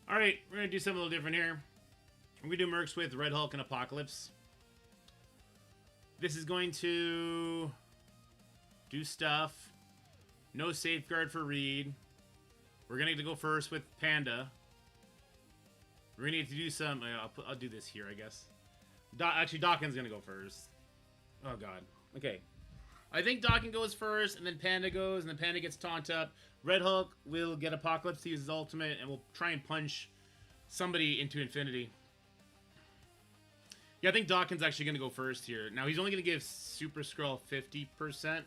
Alright, we're going to do something a little different here. We're going to do Mercs with Red Hulk and Apocalypse. This is going to do stuff. No safeguard for Reed. We're going to go first with Panda. We're going to need to do some... I'll do this here, I guess. Actually, Dawkins going to go first. Oh, God. Okay. I think Dawkins goes first, and then Panda goes, and then Panda gets taunt up. Red Hulk will get Apocalypse to use his ultimate, and we'll try and punch somebody into infinity. Yeah, I think Dawkins actually going to go first here. Now, he's only going to give Super Skrull 50%.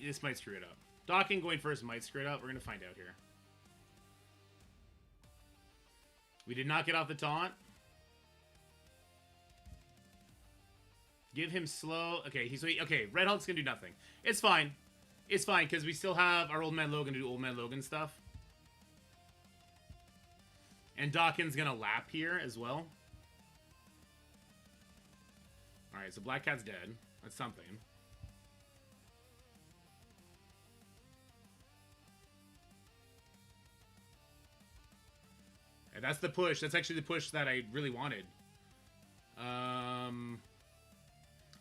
This might screw it up. Dawkins going first might screw it up. We're going to find out here. We did not get off the taunt. Give him slow. Okay, okay. Red Hulk's gonna do nothing. It's fine. It's fine because we still have our Old Man Logan to do Old Man Logan stuff. And Dawkins gonna lap here as well. All right, so Black Cat's dead. That's something. And that's the push. That's actually the push that I really wanted.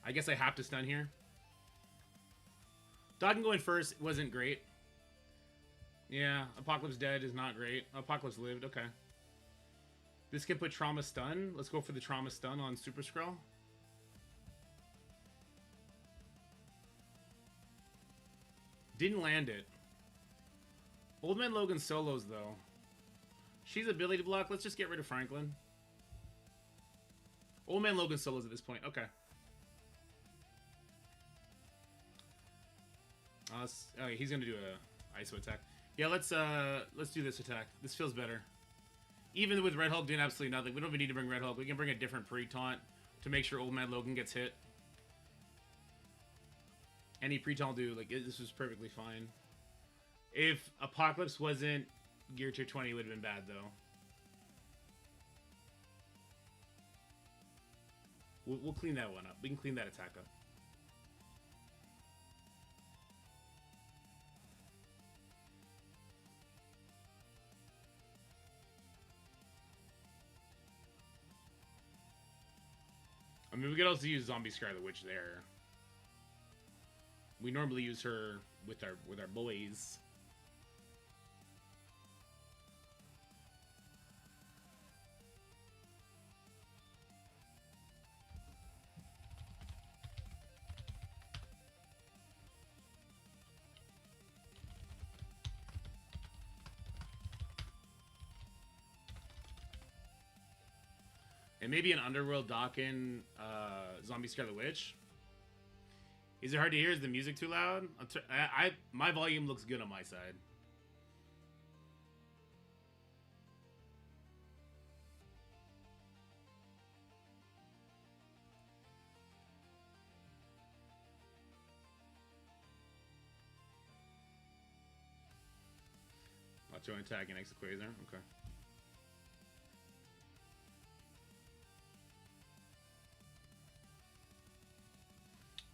I guess I have to stun here. Dawkins going first wasn't great. Yeah, Apocalypse dead is not great. Apocalypse lived, okay. This can put Trauma Stun. Let's go for the Trauma Stun on Super Skrull. Didn't land it. Old Man Logan solos, though. She's ability block. Let's just get rid of Franklin. Old Man Logan solos at this point. Okay. Okay, he's gonna do a ISO attack. Yeah, let's do this attack. This feels better. Even with Red Hulk doing absolutely nothing, we don't even need to bring Red Hulk. We can bring a different pre-taunt to make sure Old Man Logan gets hit. Any pre-taunt will do. Like, this was perfectly fine. If Apocalypse wasn't Gear Tier 20, it would have been bad, though. We'll clean that one up. We can clean that attack up. I mean, we could also use Zombie Scry the Witch there. We normally use her with our boys. And maybe an Underworld Dawkin Zombie Scarlet Witch. Is it hard to hear? Is the music too loud? My volume looks good on my side. Macho attack and X Quasar. Okay.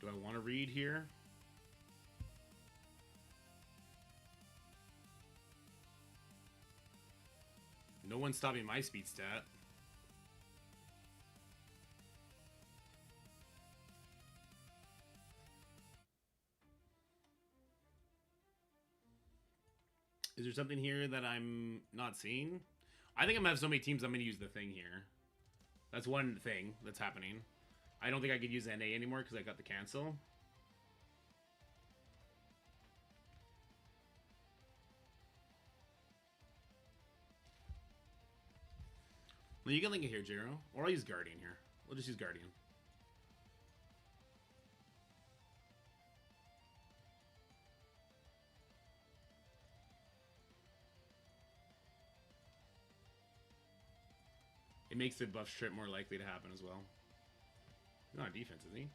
Do I want to read here? No one's stopping my speed stat. Is there something here that I'm not seeing? I think I'm gonna have so many teams I'm gonna use the thing here. That's one thing that's happening. I don't think I could use NA anymore because I got the cancel. Well, you can link it here, Jiro. Or I'll use Guardian here. We'll just use Guardian. It makes the buff strip more likely to happen as well. He's not on defense, is he?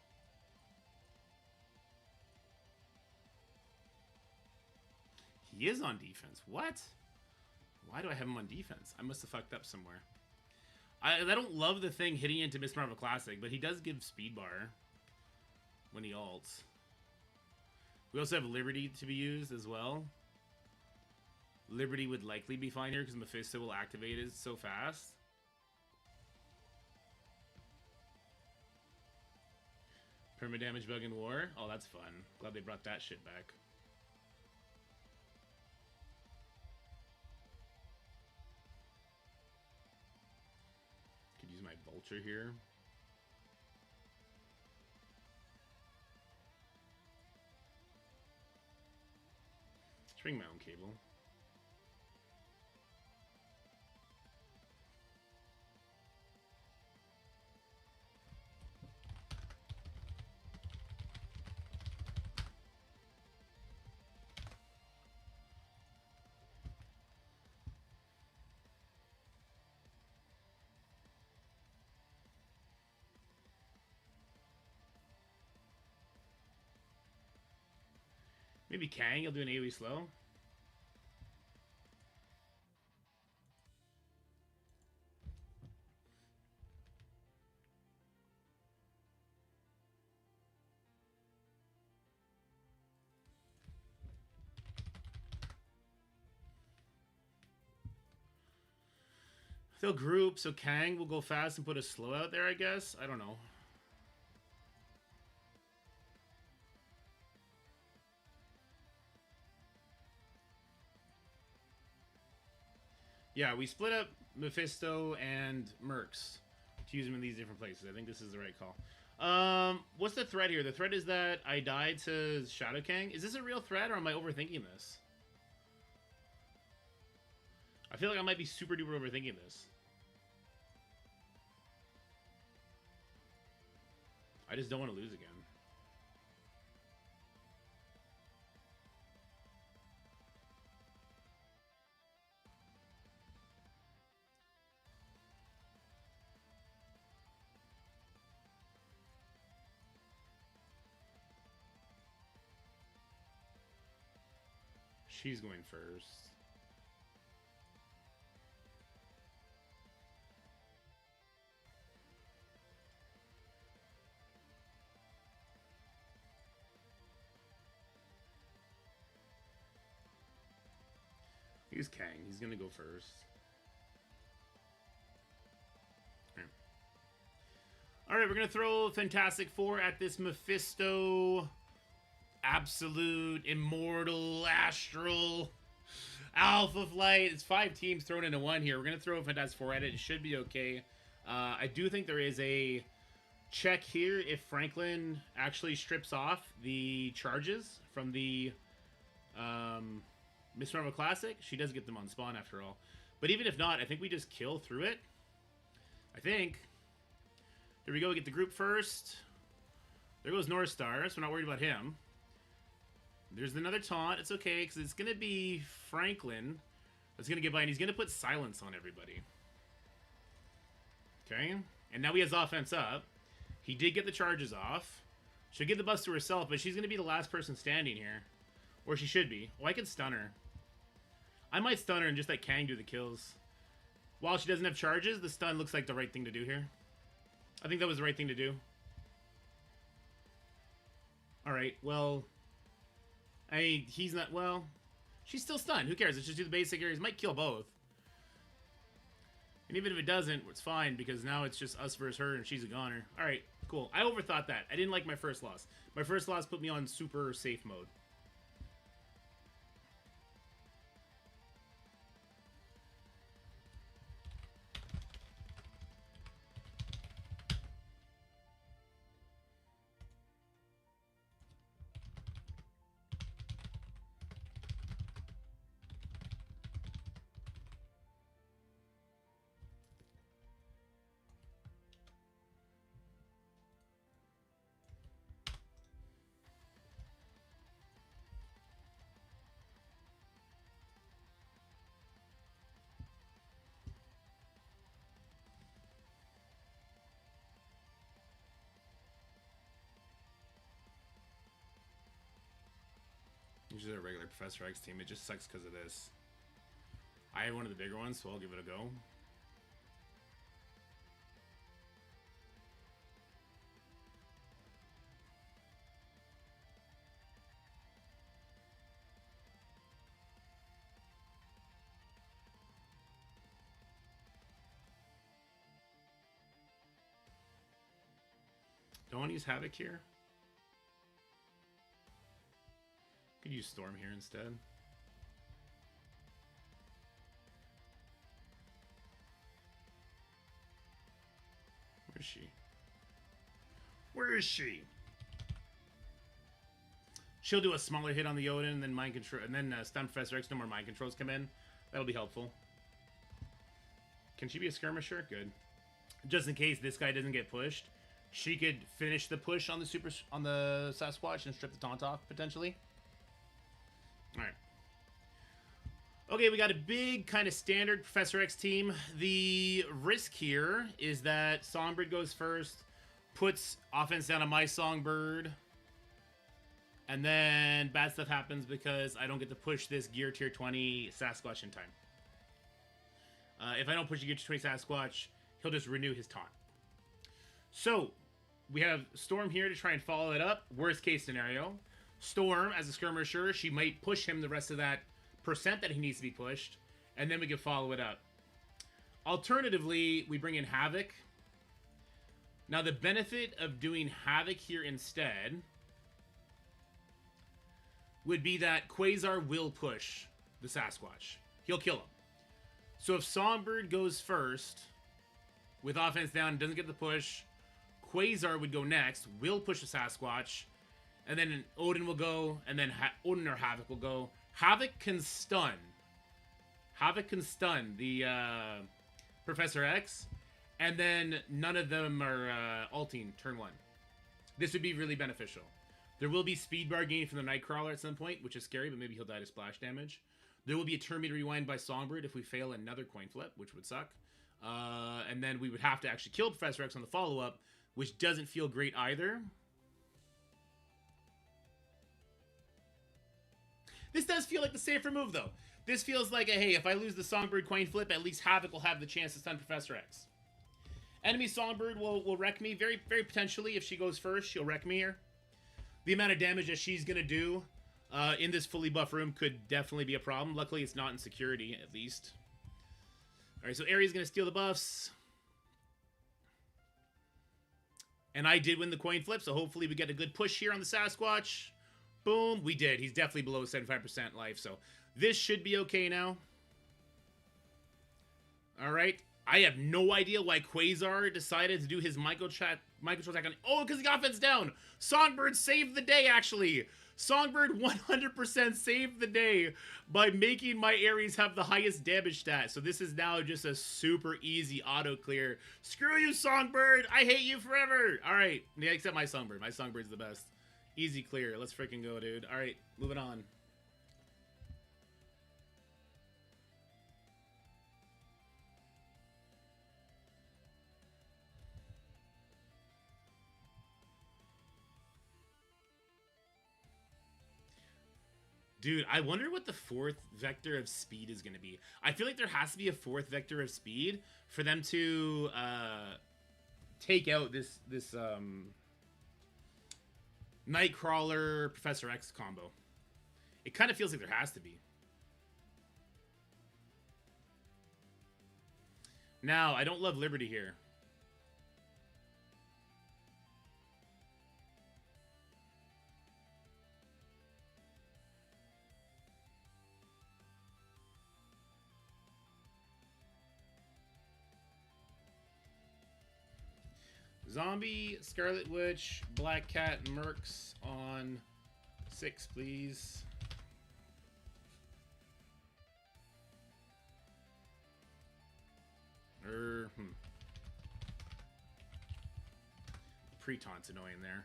He is on defense. What? Why do I have him on defense? I must have fucked up somewhere. I don't love the thing hitting into Miss Marvel Classic, but he does give speed bar when he ults. We also have Liberty to be used as well. Liberty would likely be fine here because Mephisto will activate it so fast. Perma-damage bug in war. Oh, that's fun. Glad they brought that shit back. Could use my Vulture here. Let's bring my own cable. Maybe Kang, he'll do an AoE slow. They'll group, so Kang will go fast and put a slow out there, I guess? I don't know. Yeah, we split up Mephisto and Mercs to use them in these different places. I think this is the right call. What's the threat here? The threat is that I died to Shadow Kang. Is this a real threat, or am I overthinking this? I feel like I might be super duper overthinking this. I just don't want to lose again. She's going first. Here's Kang. He's gonna go first. Alright, we're gonna throw Fantastic Four at this Mephisto. Absolute, immortal, astral, alpha flight. It's 5 teams thrown into one here. We're going to throw a Fantastic Four at it. It should be okay. I do think there is a check here if Franklin actually strips off the charges from the Miss Marvel Classic. She does get them on spawn after all. But even if not, I think we just kill through it. I think. Here we go. We get the group first. There goes North Star, so we're not worried about him. There's another taunt. It's okay, because it's going to be Franklin that's going to get by, and he's going to put silence on everybody. Okay. And now he has offense up. He did get the charges off. She'll get the bus to herself, but she's going to be the last person standing here. Or she should be. Oh, I could stun her. I might stun her and just let Kang do the kills. While she doesn't have charges, the stun looks like the right thing to do here. I think that was the right thing to do. Alright, well... he's not... Well... She's still stunned. Who cares? Let's just do the basic areas. Might kill both. And even if it doesn't, it's fine, because now it's just us versus her, and she's a goner. Alright, cool. I overthought that. I didn't like my first loss. My first loss put me on super safe mode. Usually a regular Professor X team. It just sucks because of this. I have one of the bigger ones, so I'll give it a go. Don't want to use Havoc here. Could use Storm here instead. Where is she? Where is she? She'll do a smaller hit on the Odin, and then mind control, and then stun Professor X. No more mind controls come in. That'll be helpful. Can she be a skirmisher? Good. Just in case this guy doesn't get pushed, she could finish the push on the Sasquatch and strip the taunt off potentially. Alright. Okay, we got a big kind of standard Professor X team. The risk here is that Songbird goes first, puts offense down on my Songbird, and then bad stuff happens because I don't get to push this Gear Tier 20 Sasquatch in time. If I don't push the Gear Tier 20 Sasquatch, he'll just renew his taunt. So, we have Storm here to try and follow it up. Worst case scenario. Storm, as a skirmisher, she might push him the rest of that percent that he needs to be pushed, and then we can follow it up. Alternatively, we bring in Havoc. Now, the benefit of doing Havoc here instead would be that Quasar will push the Sasquatch. He'll kill him. So if Songbird goes first, with offense down and doesn't get the push, Quasar would go next, will push the Sasquatch, and then Odin will go, and then Odin or Havoc will go. Havoc can stun. Havoc can stun the Professor X, and then none of them are ulting turn 1. This would be really beneficial. There will be speed bar gain from the Nightcrawler at some point, which is scary, but maybe he'll die to splash damage. There will be a turn meter rewind by Songbird if we fail another coin flip, which would suck. And then we would have to actually kill Professor X on the follow-up, which doesn't feel great either. This does feel like the safer move, though. This feels like, hey, if I lose the Songbird coin flip, at least Havoc will have the chance to stun Professor X. Enemy Songbird will wreck me. Very, very potentially, if she goes first, she'll wreck me here. The amount of damage that she's going to do in this fully buff room could definitely be a problem. Luckily, it's not in security, at least. Alright, so Ares going to steal the buffs. And I did win the coin flip, so hopefully we get a good push here on the Sasquatch. Boom, we did. He's definitely below 75% life, so this should be okay now. Alright, I have no idea why Quasar decided to do his microtransaction on. Oh, because he got offense down. Songbird saved the day, actually. Songbird 100% saved the day by making my Ares have the highest damage stat. So this is now just a super easy auto clear. Screw you, Songbird. I hate you forever. All right. Yeah, except my Songbird. My Songbird's the best. Easy clear. Let's freaking go, dude. All right. Moving on. Dude, I wonder what the fourth vector of speed is going to be. I feel like there has to be a fourth vector of speed for them to take out this Nightcrawler Professor X combo. It kind of feels like there has to be. Now, I don't love Liberty here. Zombie, Scarlet Witch, Black Cat, Mercs on 6, please. Pre-taunt's annoying there.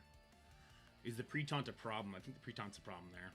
Is the pre-taunt a problem? I think the pre-taunt's a problem there.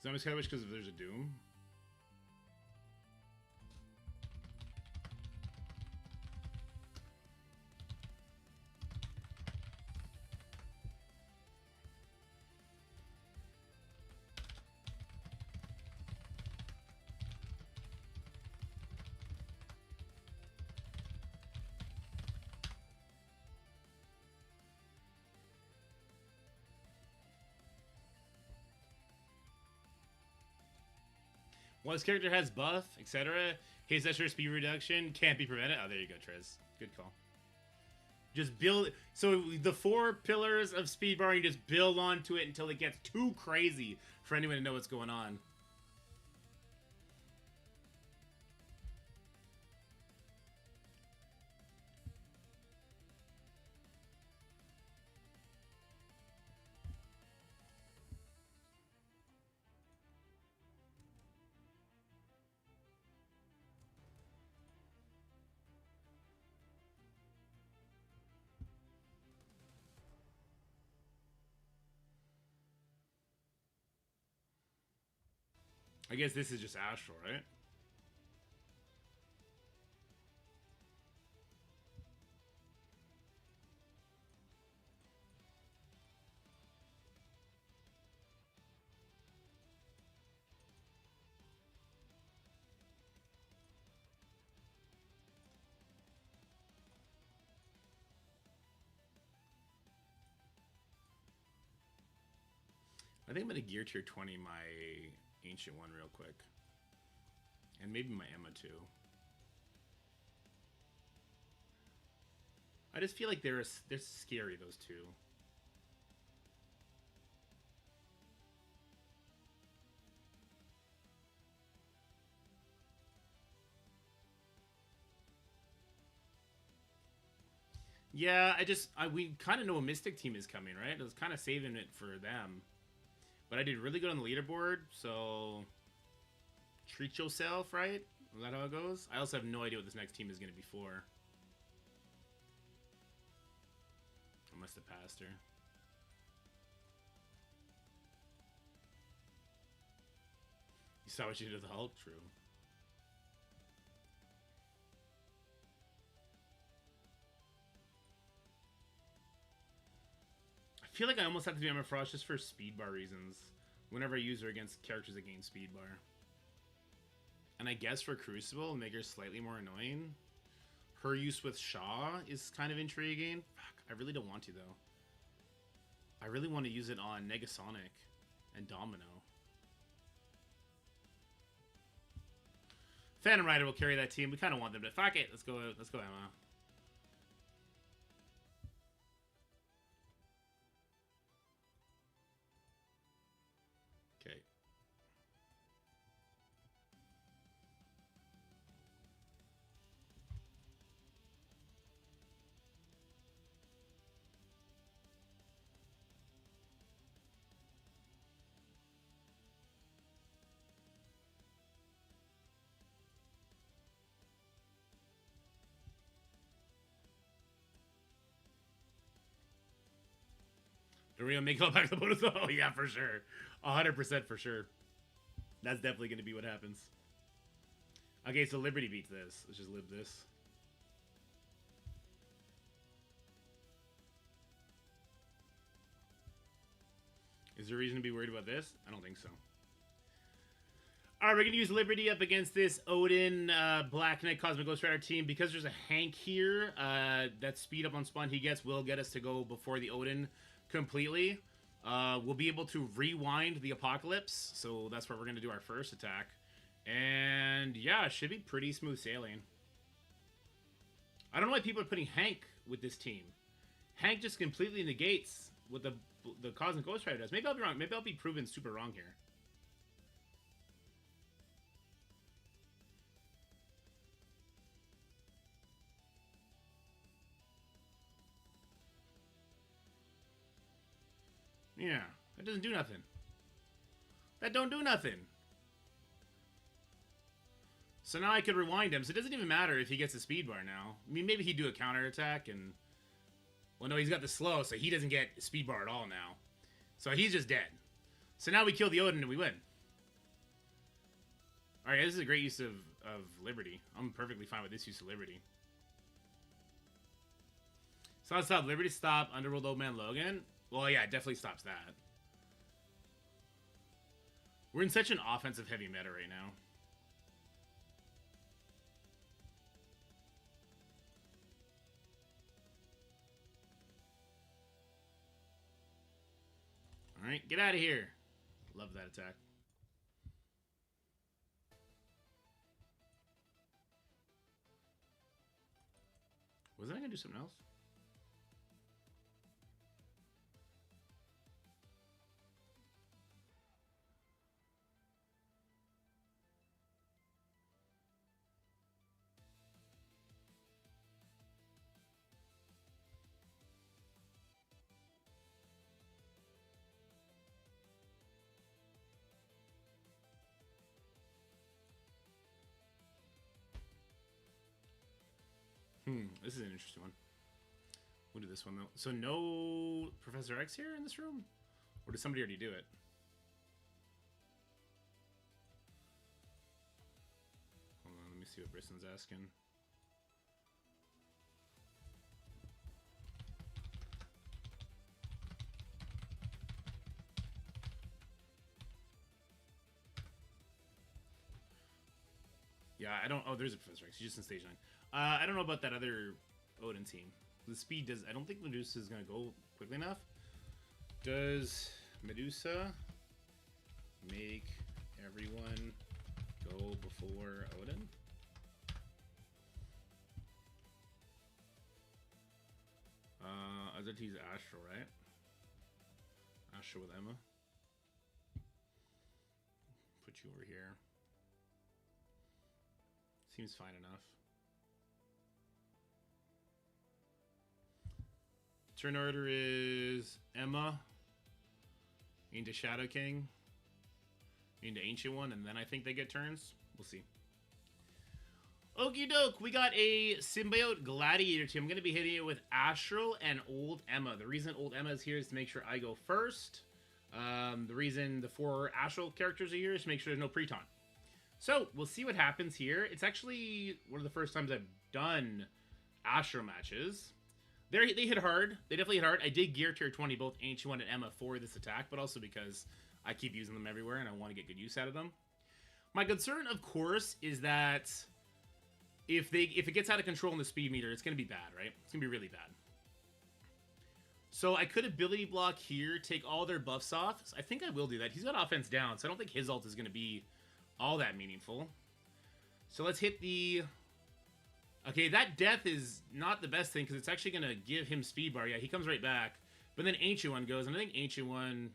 Zombie Sky Witch because there's a Doom. While his character has buff, etc., his extra speed reduction can't be prevented. Oh, there you go, Trez. Good call. Just build. So the 4 pillars of speed bar, you just build onto it until it gets too crazy for anyone to know what's going on. I guess this is just Astral, right? I think I'm going to gear tier 20 my Ancient one real quick. And maybe my Emma too. I just feel like they're scary, those two. Yeah, we kind of know a Mystic team is coming, right? I was kind of saving it for them. But I did really good on the leaderboard, so treat yourself, right? Is that how it goes? I also have no idea what this next team is going to be for. I must have passed her. You saw what she did with the Hulk? True. I feel like I almost have to be Emma Frost just for speed bar reasons. Whenever I use her against characters that gain speed bar. And I guess for Crucible, make her slightly more annoying. Her use with Shaw is kind of intriguing. Fuck, I really don't want to, though. I really want to use it on Negasonic and Domino. Phantom Rider will carry that team. We kind of want them to. Fuck it. Let's go, Emma. Okay. Do we make it back to the bonus? Oh, yeah, for sure. 100% for sure. That's definitely going to be what happens. Okay, so Liberty beats this. Let's just live this. Is there a reason to be worried about this? I don't think so. Alright, we're going to use Liberty up against this Odin Black Knight Cosmic Ghost Rider team. Because there's a Hank here, that speed up on spawn he gets will get us to go before the Odin completely. We'll be able to rewind the Apocalypse, so that's where we're going to do our first attack. And yeah, it should be pretty smooth sailing. I don't know why people are putting Hank with this team. Hank just completely negates what the Cosmic Ghost Rider does. Maybe I'll be wrong. Maybe I'll be proven super wrong here. Yeah, that doesn't do nothing. That don't do nothing. So now I could rewind him, so it doesn't even matter if he gets a speed bar now. I mean, maybe he'd do a counterattack and... Well, no, he's got the slow, so he doesn't get speed bar at all now. So he's just dead. So now we kill the Odin and we win. Alright, this is a great use of Liberty. I'm perfectly fine with this use of Liberty. So let's stop Liberty, stop Underworld Old Man Logan. Well, yeah, it definitely stops that. We're in such an offensive heavy meta right now. Alright, get out of here. Love that attack. Wasn't I gonna do something else? This is an interesting one. We'll do this one, though. So no Professor X here in this room? Or did somebody already do it? Hold on, let me see what Brisson's asking. Yeah, I don't... Oh, there's a Professor X. He's just in stage 9. I don't know about that other Odin team. The speed does... I don't think Medusa is going to go quickly enough. Does Medusa Make everyone go before Odin. Azati's Astral, right? Astral with Emma. Put you over here. Seems fine enough. Turn order is Emma into Shadow King into Ancient One, and then I think they get turns. We'll see. Okie doke, we got a Symbiote Gladiator team. I'm going to be hitting it with Astral and Old Emma. The reason Old Emma is here is to make sure I go first. The reason the 4 Astral characters are here is to make sure there's no pre-taunt. So, we'll see what happens here. It's actually one of the first times I've done Astral matches. They hit hard. They definitely hit hard. I did gear tier 20 both Ancient One and Emma for this attack, but also because I keep using them everywhere and I want to get good use out of them. My concern, of course, is that if it gets out of control in the speed meter, it's going to be bad, right? It's going to be really bad. So I could ability block here, take all their buffs off. So I think I will do that. He's got offense down, so I don't think his ult is going to be all that meaningful. So let's hit the... Okay, that death is not the best thing because it's actually going to give him speed bar. Yeah, he comes right back. But then Ancient One goes, and I think Ancient One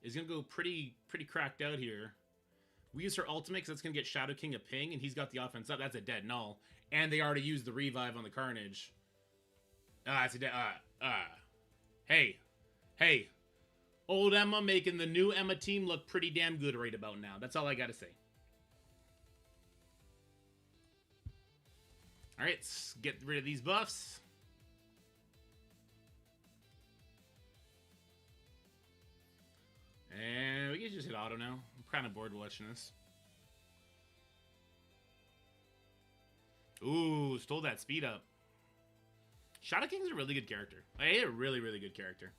is going to go pretty cracked out here. We use her ultimate because that's going to get Shadow King a ping, and he's got the offense up. That's a dead null. And they already used the revive on the Carnage. It's a dead... Hey. Old Emma making the new Emma team look pretty damn good right about now. That's all I got to say. Alright, let's get rid of these buffs. And we can just hit auto now. I'm kind of bored watching this. Ooh, stole that speed up. Shadow King's a really good character. A really good character.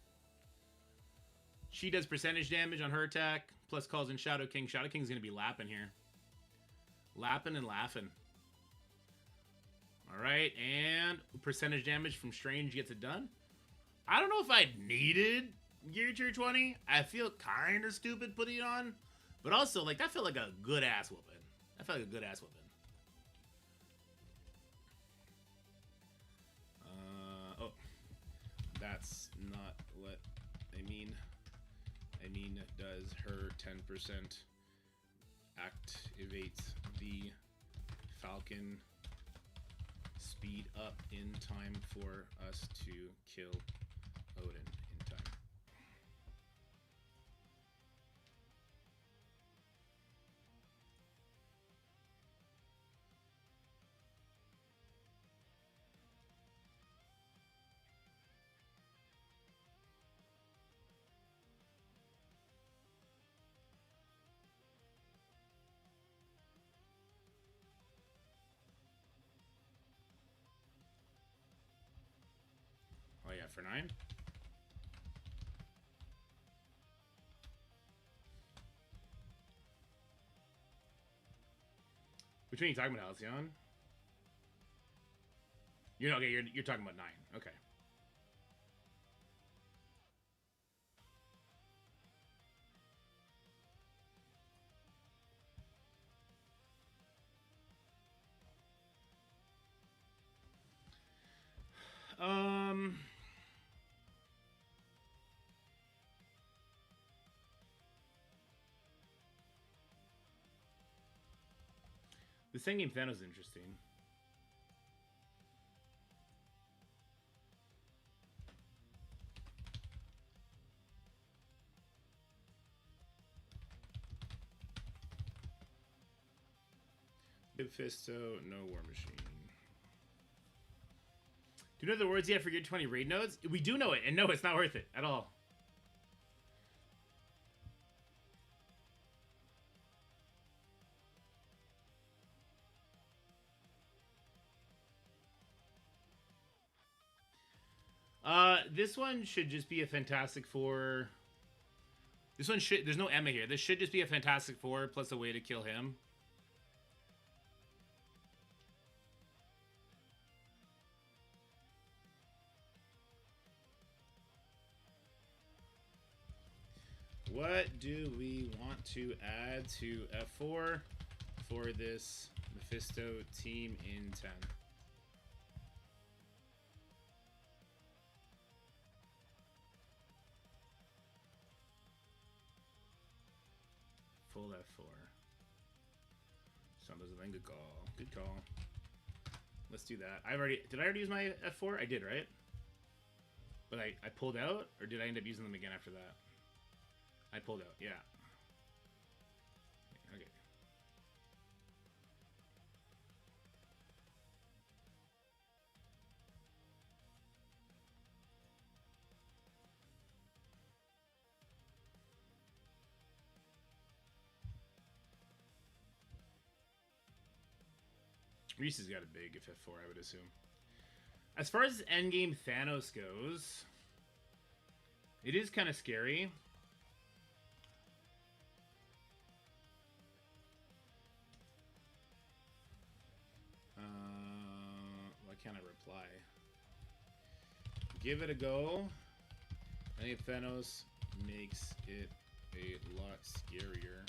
She does percentage damage on her attack, plus calls in Shadow King. Shadow King's going to be lapping here. Lapping and laughing. Alright, and percentage damage from Strange gets it done. I don't know if I needed Gear Tier 20. I feel kind of stupid putting it on. But also, like, that felt like a good-ass whooping. That felt like a good-ass whooping. Oh. That's not what I mean. I mean, does her 10% activate the Falcon speed up in time for us to kill Odin in time? Oh yeah, for 9? Which one are you talking about, Halcyon? You're okay. You're talking about 9. Okay. The second game Thanos is interesting. Mephisto, no War Machine. Do you know the words yet for Gear 20 raid nodes? We do know it, and no, it's not worth it at all. This one should just be a Fantastic Four. This one should... There's no Emma here. This should just be a Fantastic Four plus a way to kill him. What do we want to add to F4 for this Mephisto team in 10? Full F4. Some doesn't think. Good call. Good call. Let's do that. Did I already use my F4? I did, right? But I pulled out, or did I end up using them again after that? I pulled out, yeah. Okay. Reese has got a big if F4, I would assume. As far as endgame Thanos goes, it is kind of scary. Why can't I reply? Give it a go. I think Thanos makes it a lot scarier.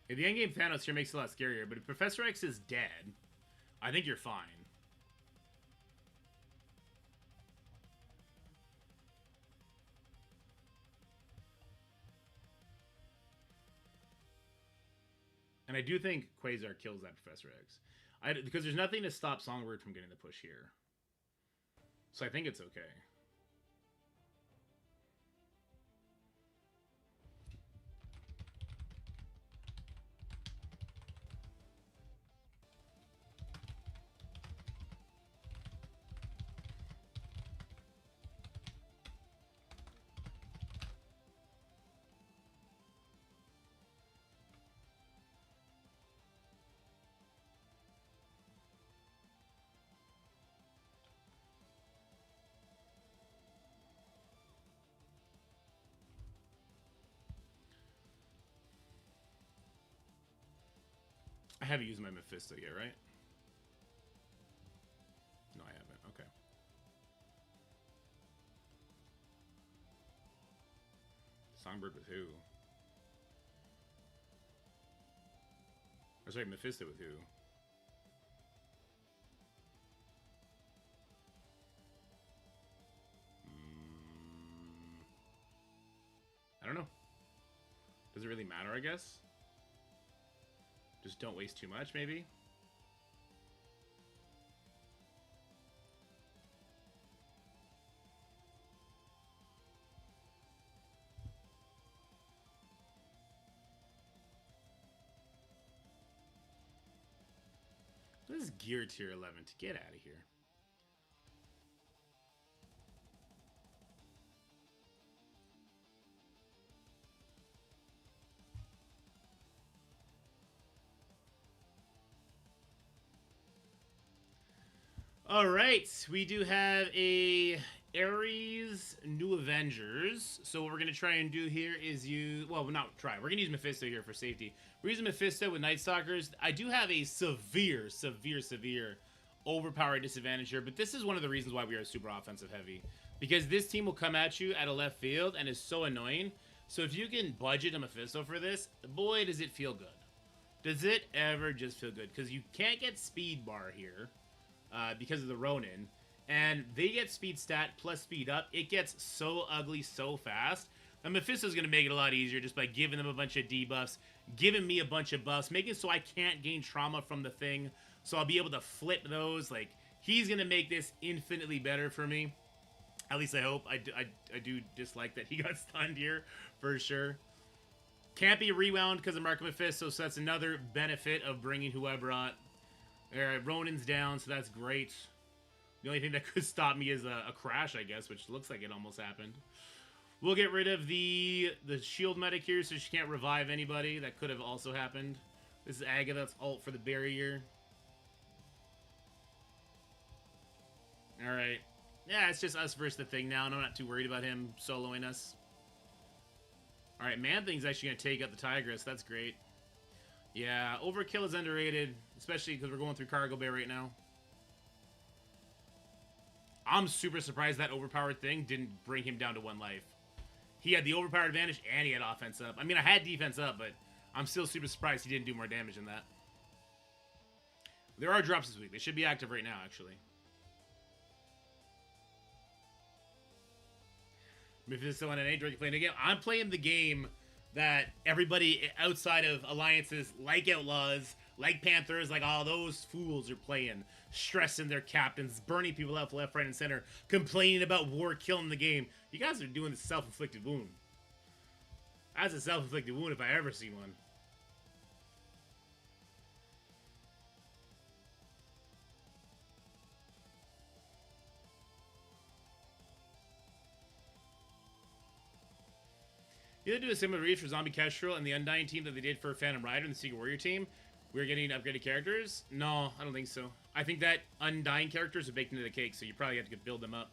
The endgame Thanos here makes it a lot scarier, but if Professor X is dead, I think you're fine. And I do think Quasar kills that Professor X. Because there's nothing to stop Songbird from getting the push here. So I think it's okay. I haven't used my Mephisto yet, right? No, I haven't. Okay. Songbird with who? Or sorry, Mephisto with who? I don't know. Does it really matter, I guess? Just don't waste too much, maybe? This is gear tier 11 to get out of here. All right, we do have a Ares New Avengers. So what we're gonna try and do here is not try. We're gonna use Mephisto here for safety. We're using Mephisto with Night Stalkers. I do have a severe overpowered disadvantage here, but this is one of the reasons why we are super offensive heavy, because this team will come at you at a left field and is so annoying. So if you can budget a Mephisto for this, boy, does it feel good. Does it ever just feel good? Because you can't get speed bar here. Because of the Ronin, and they get speed stat plus speed up. It gets so ugly so fast. And Mephisto's going to make it a lot easier just by giving them a bunch of debuffs, giving me a bunch of buffs, making it so I can't gain trauma from the thing, so I'll be able to flip those. Like, he's going to make this infinitely better for me. At least I hope. I do dislike that he got stunned here, for sure. Can't be rewound because of Mark Mephisto, so that's another benefit of bringing who I brought. Alright, Ronin's down, so that's great. The only thing that could stop me is a crash, I guess, which looks like it almost happened. We'll get rid of the shield medic here, so she can't revive anybody. That could have also happened. This is Agatha's ult for the barrier. Alright. Yeah, it's just us versus the thing now, and I'm not too worried about him soloing us. Alright, Man-Thing's actually going to take out the Tigress. That's great. Yeah, Overkill is underrated, especially because we're going through Cargo Bay right now. I'm super surprised that overpowered thing didn't bring him down to 1 life. He had the overpowered advantage, and he had offense up. I mean, I had defense up, but I'm still super surprised he didn't do more damage than that. There are drops this week. They should be active right now, actually. Mephisto and an 8 Drake playing the game. I'm playing the game that everybody outside of alliances, like Outlaws, like Panthers, like all those fools are playing. Stressing their captains, burning people out left, right, and center, complaining about war killing the game. You guys are doing the self-inflicted wound. That's a self-inflicted wound if I ever see one. You do a similar reach for Zombie Kestrel and the Undying team that they did for Phantom Rider and the Secret Warrior team. We're getting upgraded characters? No, I don't think so. I think that Undying characters are baked into the cake, so you probably have to build them up.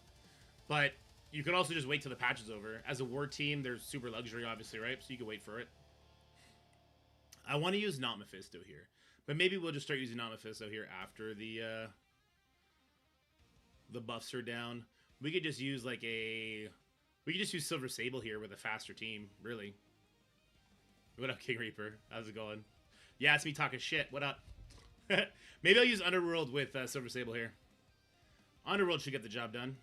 But you can also just wait till the patch is over. As a war team, there's super luxury, obviously, right? So you can wait for it. I want to use Not Mephisto here. But maybe we'll just start using Not Mephisto here after the buffs are down. We could just use like a... We could just use Silver Sable here with a faster team, really. What up, King Reaper? How's it going? Yeah, it's me talking shit. What up? Maybe I'll use Underworld with Silver Sable here. Underworld should get the job done.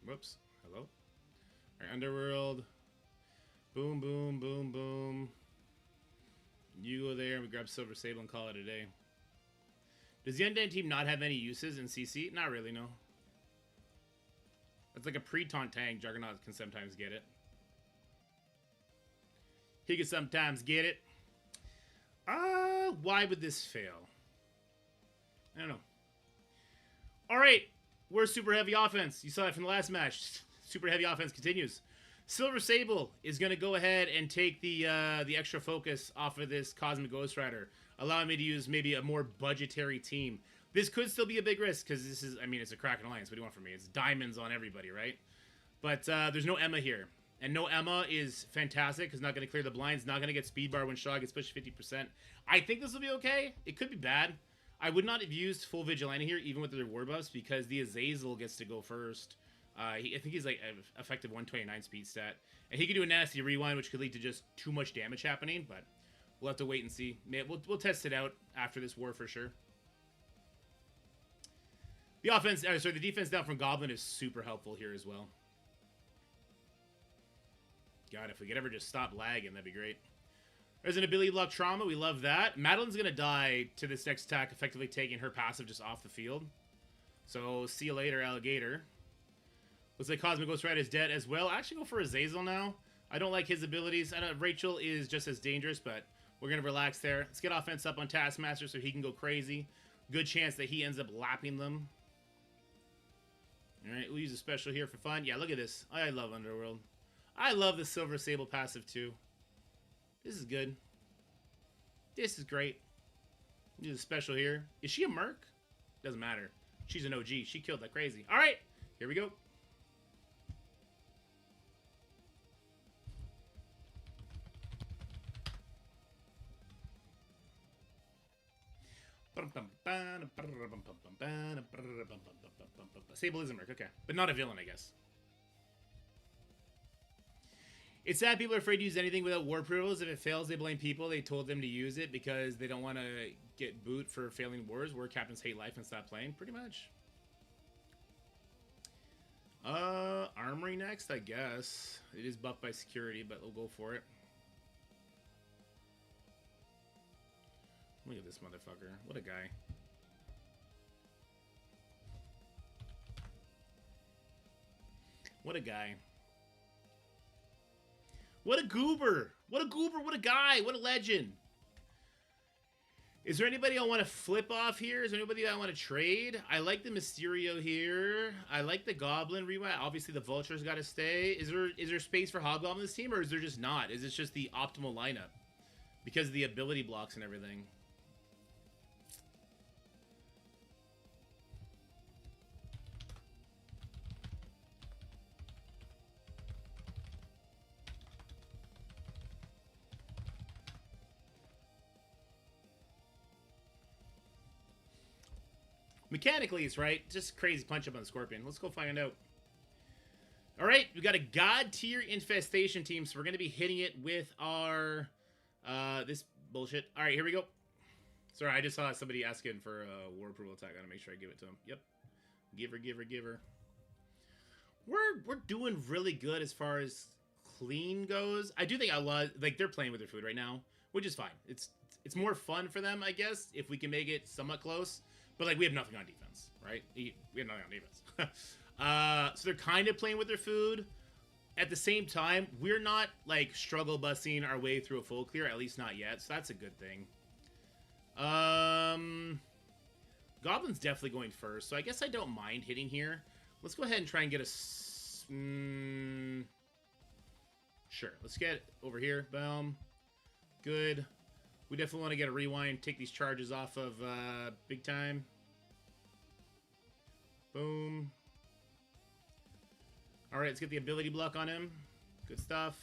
Whoops. Hello? Alright, Underworld. Boom, boom, boom, boom. You go there and we grab Silver Sable and call it a day. Does the Undead team not have any uses in CC? Not really, no. It's like a pre-taunt tank. Juggernaut can sometimes get it. He can sometimes get it. Why would this fail? I don't know. Alright. We're super heavy offense. You saw it from the last match. Super heavy offense continues. Silver Sable is going to go ahead and take the extra focus off of this Cosmic Ghost Rider, allowing me to use maybe a more budgetary team. This could still be a big risk, because this is, I mean, it's a Kraken Alliance. What do you want from me? It's diamonds on everybody, right? But there's no Emma here. And no Emma is fantastic, because not going to clear the blinds, not going to get speed bar when Shaw gets pushed 50%. I think this will be okay. It could be bad. I would not have used full Vigilante here, even with the reward buffs, because the Azazel gets to go first. I think he's like effective 129 speed stat. And he could do a nasty rewind, which could lead to just too much damage happening, but we'll have to wait and see. We'll test it out after this war for sure. The offense, sorry, the defense down from Goblin is super helpful here as well. God, if we could ever just stop lagging, that'd be great. There's an ability block trauma. We love that. Madeline's going to die to this next attack, effectively taking her passive just off the field. So, see you later, Alligator. Looks like Cosmic Ghost Rider is dead as well. I actually go for Azazel now. I don't like his abilities. I know Rachel is just as dangerous, but we're going to relax there. Let's get offense up on Taskmaster so he can go crazy. Good chance that he ends up lapping them. Alright, we'll use a special here for fun. Yeah, look at this. I love Underworld. I love the Silver Sable passive too. This is good. This is great. Use a special here. Is she a merc? Doesn't matter. She's an OG. She killed like crazy. Alright, here we go. Sable is a merc, okay. But not a villain, I guess. It's sad people are afraid to use anything without war approvals. If it fails, they blame people. They told them to use it because they don't want to get boot for failing wars. War captains hate life and stop playing, pretty much. Armory next, I guess. It is buffed by security, but we'll go for it. Look at this motherfucker. What a guy. What a guy. What a goober. What a goober. What a guy. What a legend. Is there anybody I want to flip off here? Is there anybody I want to trade? I like the Mysterio here. I like the Goblin rewind. Obviously, the Vulture's got to stay. Is there space for Hobgoblin in this team, or is there just not? Is this just the optimal lineup? Because of the ability blocks and everything. Mechanically, it's right. Just crazy punch up on the Scorpion. Let's go find out. All right, we got a God tier infestation team, so we're going to be hitting it with our this bullshit. All right, here we go. Sorry, I just saw somebody asking for a war approval attack. I gotta make sure I give it to him. Yep, give her. We're doing really good as far as clean goes. I do think a lot, like, they're playing with their food right now, which is fine. It's more fun for them, I guess, if we can make it somewhat close. But like, we have nothing on defense, right? We have nothing on defense. So they're kind of playing with their food. At the same time, we're not like struggle busting our way through a full clear, at least not yet. So that's a good thing. Goblin's definitely going first, so I guess I don't mind hitting here. Let's go ahead and try and get a... sure, let's get over here. Boom. Good. We definitely want to get a rewind, take these charges off of big time. Boom. Alright, let's get the ability block on him. Good stuff.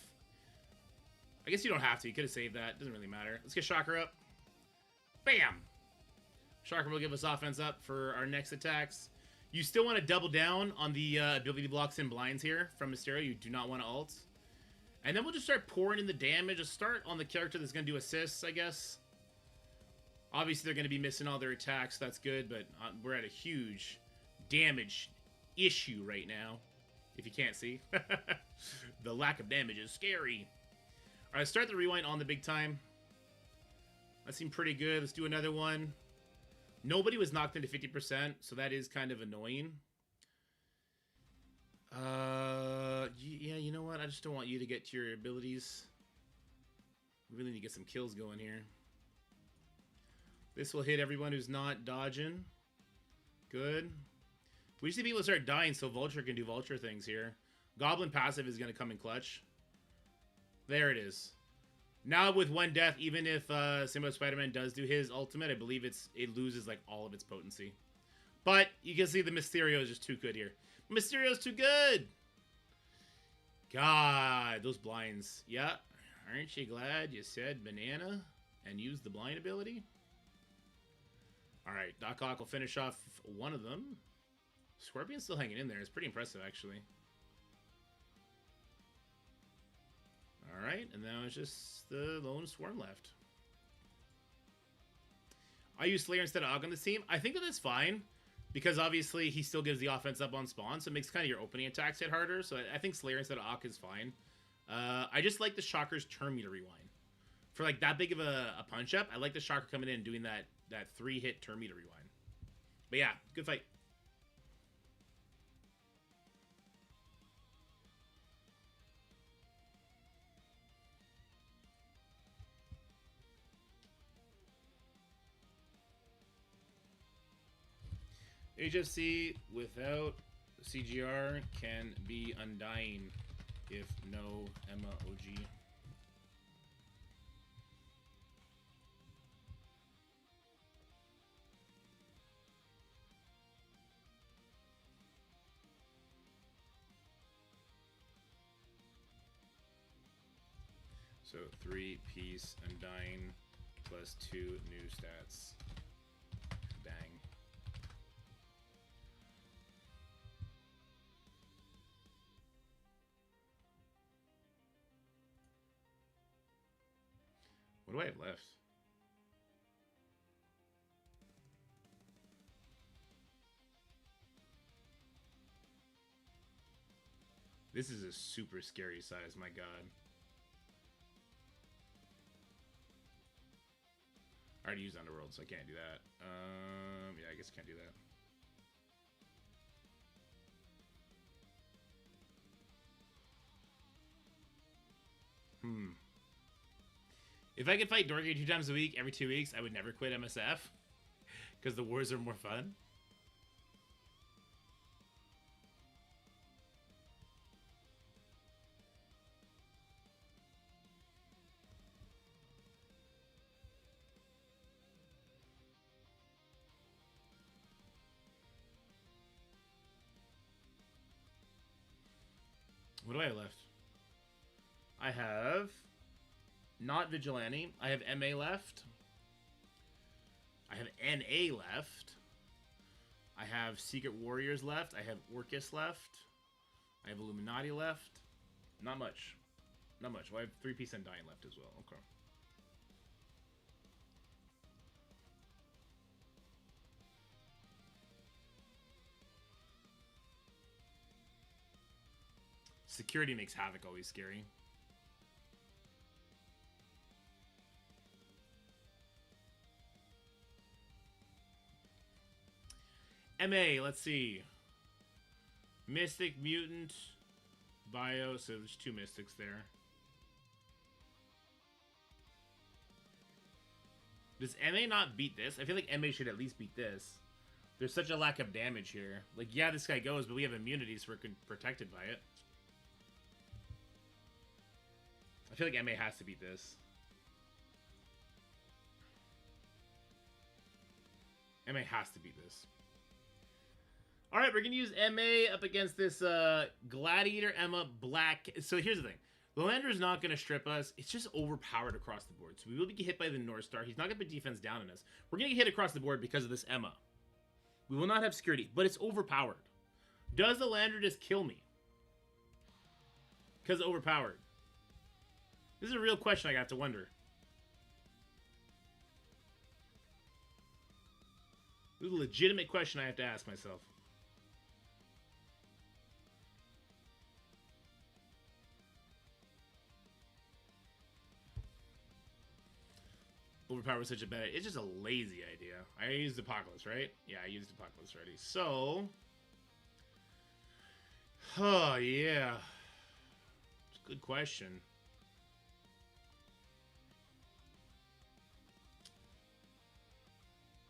I guess you don't have to. You could have saved that. Doesn't really matter. Let's get Shocker up. Bam! Shocker will give us offense up for our next attacks. You still want to double down on the ability blocks and blinds here from Mysterio. You do not want to ult. And then we'll just start pouring in the damage. Just start on the character that's going to do assists, I guess. Obviously, they're going to be missing all their attacks. That's good, but we're at a huge damage issue right now. If you can't see. The lack of damage is scary. Alright, start the rewind on the big time. That seemed pretty good. Let's do another one. Nobody was knocked into 50%, so that is kind of annoying. Yeah, you know what? I just don't want you to get to your abilities. We really need to get some kills going here. This will hit everyone who's not dodging. Good. We just need people to start dying so Vulture can do Vulture things here. Goblin passive is going to come in clutch. There it is. Now with one death, even if Symbiote Spider-Man does do his ultimate, I believe it loses like all of its potency. But you can see the Mysterio is just too good here. Mysterio's too good! God, those blinds. Yeah, aren't you glad you said banana and used the blind ability? Alright, Doc Ock will finish off one of them. Scorpion's still hanging in there. It's pretty impressive, actually. Alright, and now it's just the lone swarm left. I use Slayer instead of Ogg on this team. I think that that's fine, because obviously he still gives the offense up on spawn, so it makes kind of your opening attacks hit harder, so I think Slayer instead of Ogg is fine. I just like the Shocker's turn meter rewind. For like that big of a punch-up, I like the Shocker coming in and doing that 3-hit turn meter rewind. But yeah, good fight. HFC without CGR can be undying if no Emma OG. So 3-piece undying plus 2 new stats. Bang. What do I have left? This is a super scary size, my god. I already used Underworld, so I can't do that. Yeah, I guess I can't do that. If I could fight Dorky 2 times a week, every 2 weeks, I would never quit MSF. Because the wars are more fun. What do I have left? I have not Vigilante. I have MA left. I have NA left. I have Secret Warriors left. I have Orcus left. I have Illuminati left. Not much. Not much. Well, I have 3-piece Undying left as well. Okay. Security makes Havoc always scary. MA, let's see. Mystic, Mutant, Bio, so there's 2 Mystics there. Does MA not beat this? I feel like MA should at least beat this. There's such a lack of damage here. Like, yeah, this guy goes, but we have immunity, so we're protected by it. I feel like MA has to beat this. MA has to beat this. Alright, we're going to use MA up against this Gladiator Emma Black. So here's the thing. Lilandra's not going to strip us. It's just overpowered across the board. So we will be hit by the North Star. He's not going to put defense down on us. We're going to get hit across the board because of this Emma. We will not have security, but it's overpowered. Does the Lilandra just kill me? Because it's overpowered. This is a real question I got to wonder. This is a legitimate question I have to ask myself. Overpower was such a bad... It's just a lazy idea. I used Apocalypse, right? Yeah, I used Apocalypse already. So... Oh, yeah. It's a good question.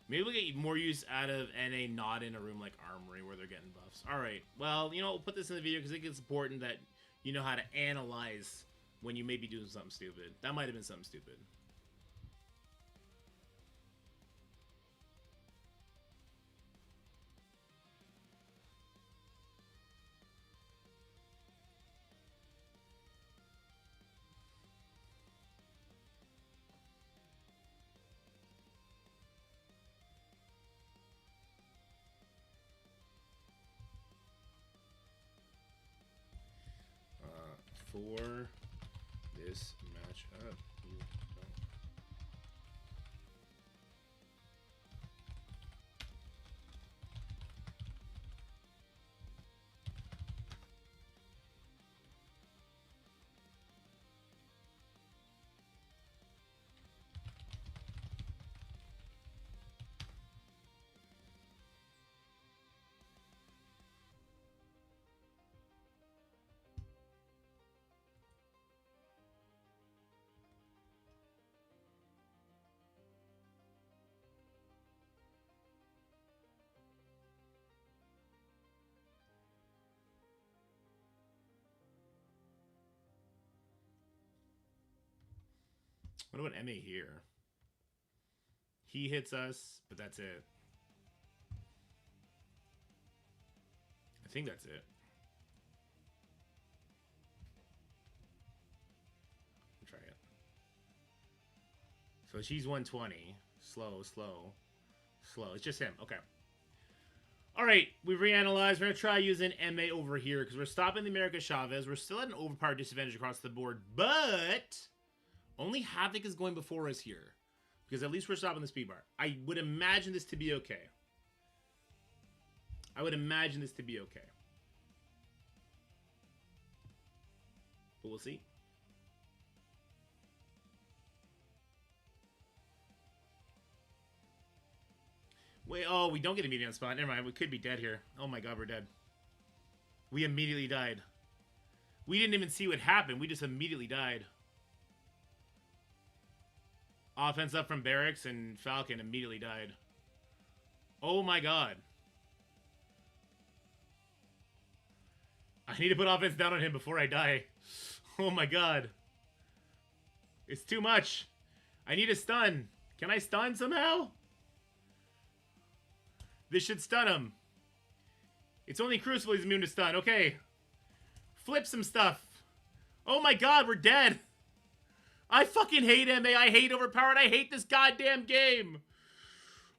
Maybe we'll get more use out of NA not in a room like Armory where they're getting buffs. Alright, well, you know, we'll put this in the video because I think it's important that you know how to analyze when you may be doing something stupid. That might have been something stupid. For this matchup, you don't. What about MA here? He hits us, but that's it. I think that's it. I'll try it. So she's 120. Slow, slow, slow. It's just him. Okay. Alright, we've reanalyzed. We're going to try using MA over here because we're stopping the America Chavez. We're still at an overpowered disadvantage across the board, but only Havoc is going before us here because at least we're stopping the speed bar. I would imagine this to be okay. I would imagine this to be okay. But we'll see. Wait, oh, we don't get immediate on spot. Never mind, we could be dead here. Oh my god, we're dead. We immediately died. We didn't even see what happened. We just immediately died. Offense up from Barracks and Falcon immediately died. Oh my god. I need to put offense down on him before I die. Oh my god. It's too much. I need a stun. Can I stun somehow? This should stun him. It's only Crucible he's immune to stun. Okay. Flip some stuff. Oh my god, we're dead. I fucking hate MA. I hate overpowered. I hate this goddamn game.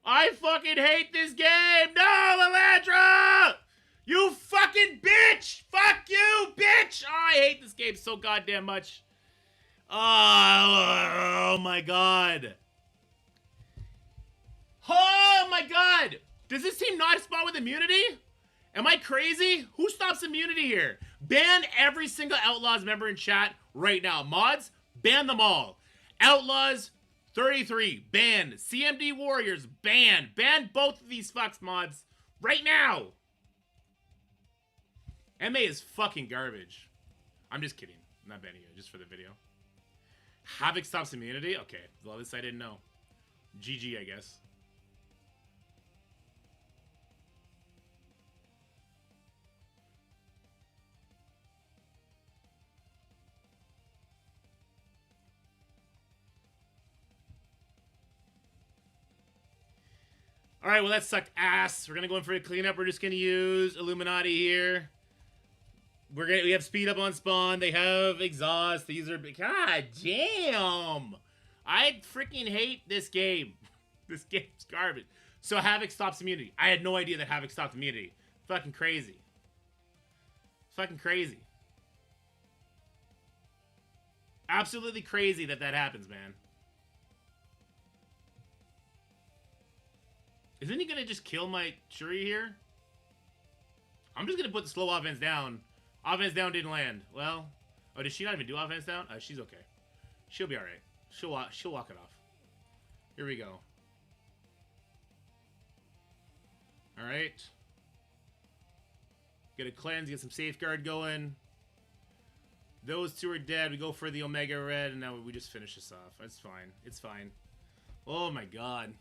I fucking hate this game. No, Elandra! You fucking bitch! Fuck you, bitch! Oh, I hate this game so goddamn much. Oh my god. Oh my god! Does this team not spawn with immunity? Am I crazy? Who stops immunity here? Ban every single Outlaws member in chat right now. Mods, ban them all. Outlaws, 33, ban. CMD Warriors, ban. Ban both of these fucks, mods. Right now. MA is fucking garbage. I'm just kidding. I'm not banning you, just for the video. Havoc stops immunity? Okay. Well, this I didn't know. GG, I guess. Alright, well that sucked ass. We're gonna go in for a cleanup. We're just gonna use Illuminati here. We have speed up on spawn. They have exhaust. These are... God damn! I freaking hate this game. This game's garbage. So Havoc stops immunity. I had no idea that Havoc stopped immunity. Fucking crazy. Fucking crazy. Absolutely crazy that that happens, man. Isn't he gonna just kill my Shuri here? I'm just gonna put the slow offense down. Offense down didn't land. Well, oh, did she not even do offense down? She's okay. She'll be all right. She'll walk it off. Here we go. All right. Get a cleanse. Get some safeguard going. Those two are dead. We go for the Omega Red, and now we just finish this off. It's fine. It's fine. Oh my god.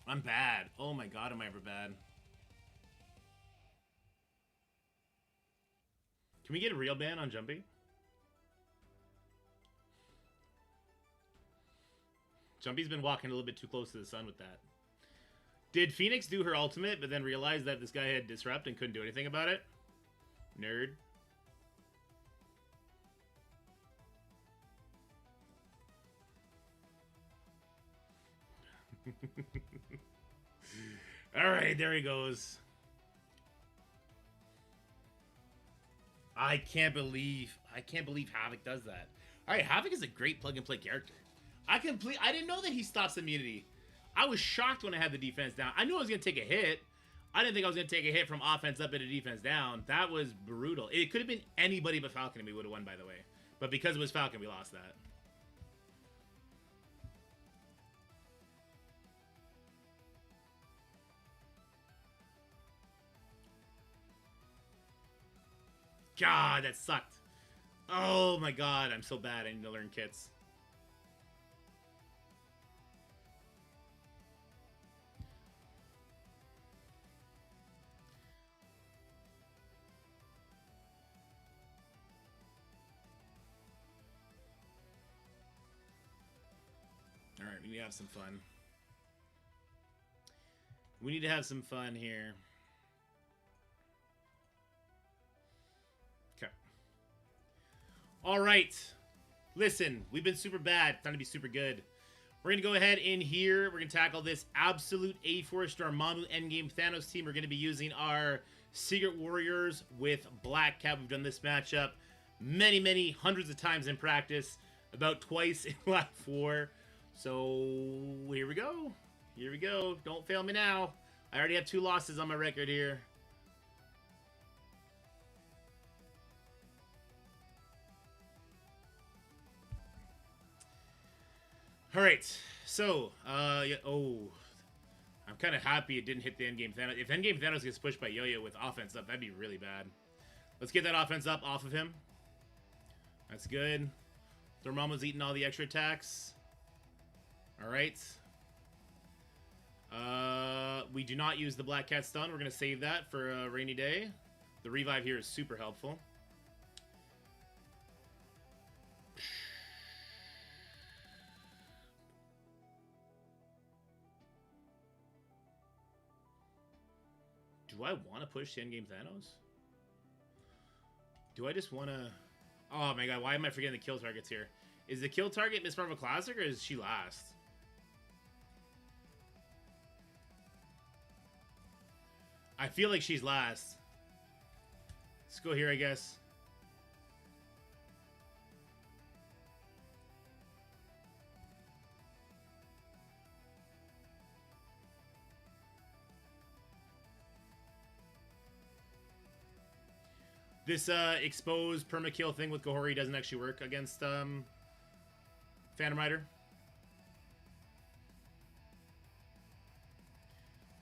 I'm bad. Oh my god, am I ever bad? Can we get a real ban on Jumpy? Jumpy's been walking a little bit too close to the sun with that. Did Phoenix do her ultimate, but then realized that this guy had Disrupt and couldn't do anything about it? Nerd. Alright, there he goes. I can't believe Havoc does that. Alright, Havoc is a great plug-and-play character. I didn't know that he stops immunity. I was shocked when I had the defense down. I knew I was going to take a hit. I didn't think I was going to take a hit from offense up into defense down. That was brutal. It could have been anybody but Falcon and we would have won, by the way. But because it was Falcon, we lost that. God, that sucked. Oh my god, I'm so bad. I need to learn kits. Alright, we need to have some fun. We need to have some fun here. All right. Listen, we've been super bad. Time to be super good. We're going to go ahead in here. We're going to tackle this absolute A4 Dormammu endgame Thanos team. We're going to be using our Secret Warriors with Black Cat. We've done this matchup many, hundreds of times in practice. About twice in Lab 4. So, here we go. Here we go. Don't fail me now. I already have 2 losses on my record here. Alright, so, yeah, oh, I'm kind of happy it didn't hit the endgame Thanos. If endgame Thanos gets pushed by Yo-Yo with offense up, that'd be really bad. Let's get that offense up off of him. That's good. Dormammu's eating all the extra attacks. Alright. We do not use the Black Cat stun. We're going to save that for a rainy day. The revive here is super helpful. Do I want to push the endgame Thanos? Do I just want to... Oh my god, why am I forgetting the kill targets here? Is the kill target Miss Marvel Classic or is she last? I feel like she's last. Let's go here, I guess. This exposed permakill thing with Gohori doesn't actually work against Phantom Rider.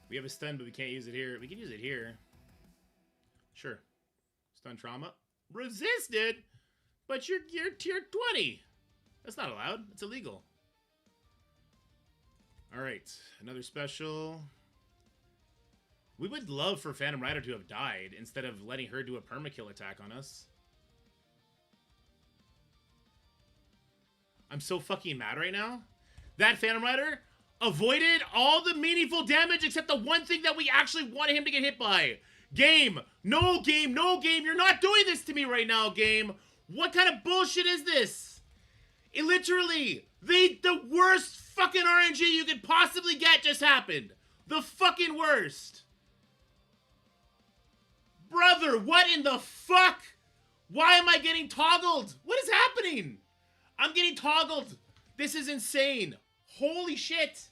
We have a stun, but we can't use it here. We can use it here. Sure. Stun trauma. Resisted? But you're tier 20. That's not allowed. It's illegal. Alright. Another special. We would love for Phantom Rider to have died instead of letting her do a permakill attack on us. I'm so fucking mad right now. That Phantom Rider avoided all the meaningful damage except the one thing that we actually wanted him to get hit by. Game. No game. No game. You're not doing this to me right now, game. What kind of bullshit is this? It literally, the worst fucking RNG you could possibly get just happened. The fucking worst. Brother, what in the fuck? Why am I getting toggled? What is happening? I'm getting toggled. This is insane. Holy shit.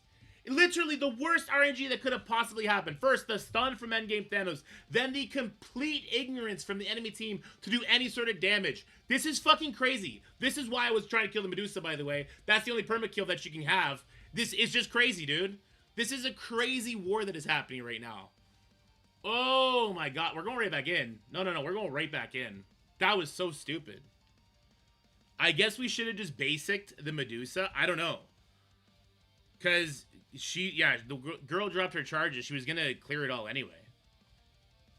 Literally the worst RNG that could have possibly happened. First, the stun from endgame Thanos. Then the complete ignorance from the enemy team to do any sort of damage. This is fucking crazy. This is why I was trying to kill the Medusa, by the way. That's the only permakill that you can have. This is just crazy, dude. This is a crazy war that is happening right now. Oh my god. We're going right back in. No. We're going right back in. That was so stupid. I guess we should have just basicked the Medusa. I don't know. Because the girl dropped her charges. She was going to clear it all anyway.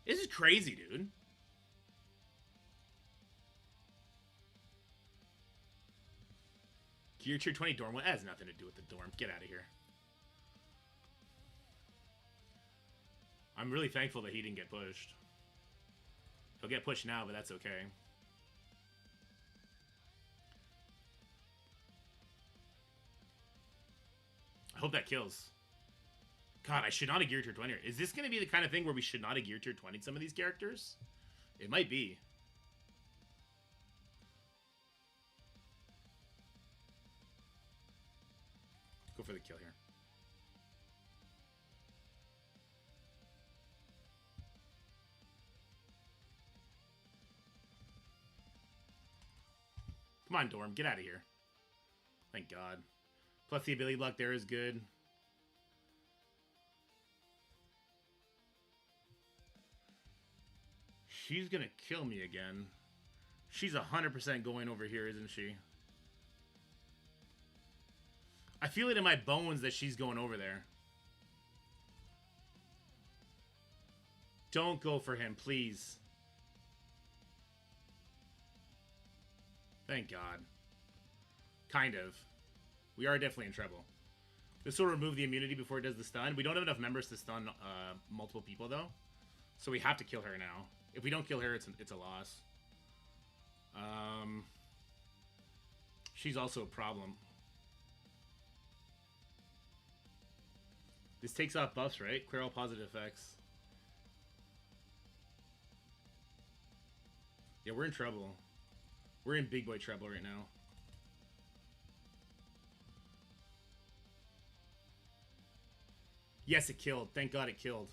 This is crazy, dude. Gear tier 20 dorm. Well, that has nothing to do with the dorm. Get out of here. I'm really thankful that he didn't get pushed. He'll get pushed now, but that's okay. I hope that kills. God, I should not have gear tier 20. Is this going to be the kind of thing where we should not have gear tier 20 some of these characters? It might be. Go for the kill here. Come on, Dorm. Get out of here. Thank God. Plus the ability block there is good. She's gonna kill me again. She's 100% going over here, isn't she? I feel it in my bones that she's going over there. Don't go for him, please. Thank God. Kind of. We are definitely in trouble. This will remove the immunity before it does the stun. We don't have enough members to stun multiple people, though. So we have to kill her now. If we don't kill her, it's a loss. She's also a problem. This takes off buffs, right? Clear all positive effects. Yeah, we're in trouble. We're in big boy trouble right now. Yes, it killed. Thank God it killed.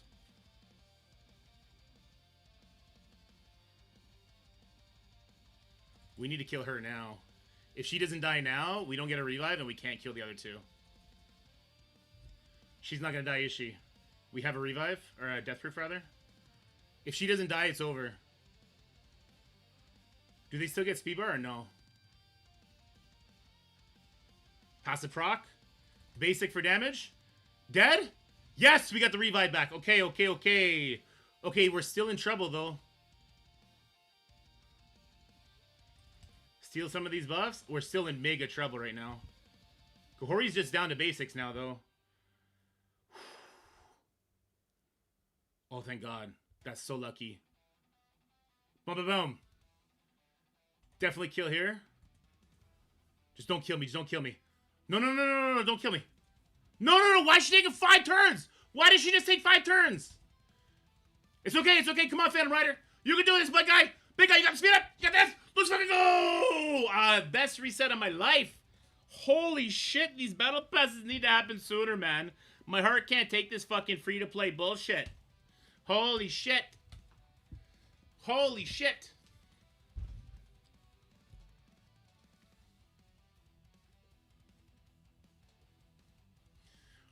We need to kill her now. If she doesn't die now, we don't get a revive and we can't kill the other two. She's not going to die, is she? We have a revive? Or a death proof, rather? If she doesn't die, it's over. Do they still get speed bar or no? Passive proc? Basic for damage? Dead? Yes, we got the revive back. Okay. Okay, we're still in trouble, though. Steal some of these buffs? We're still in mega trouble right now. Gohori's just down to basics now, though. Oh, thank God. That's so lucky. Boom, boom, boom. Definitely kill here. Just don't kill me. Just don't kill me. No. Don't kill me. No. Why is she taking 5 turns? Why did she just take 5 turns? It's okay. It's okay. Come on, Phantom Rider. You can do this, big guy. Big guy, you got to speed up. You got this. Let's fucking go. Best reset of my life. Holy shit. These battle passes need to happen sooner, man. My heart can't take this fucking free-to-play bullshit. Holy shit. Holy shit.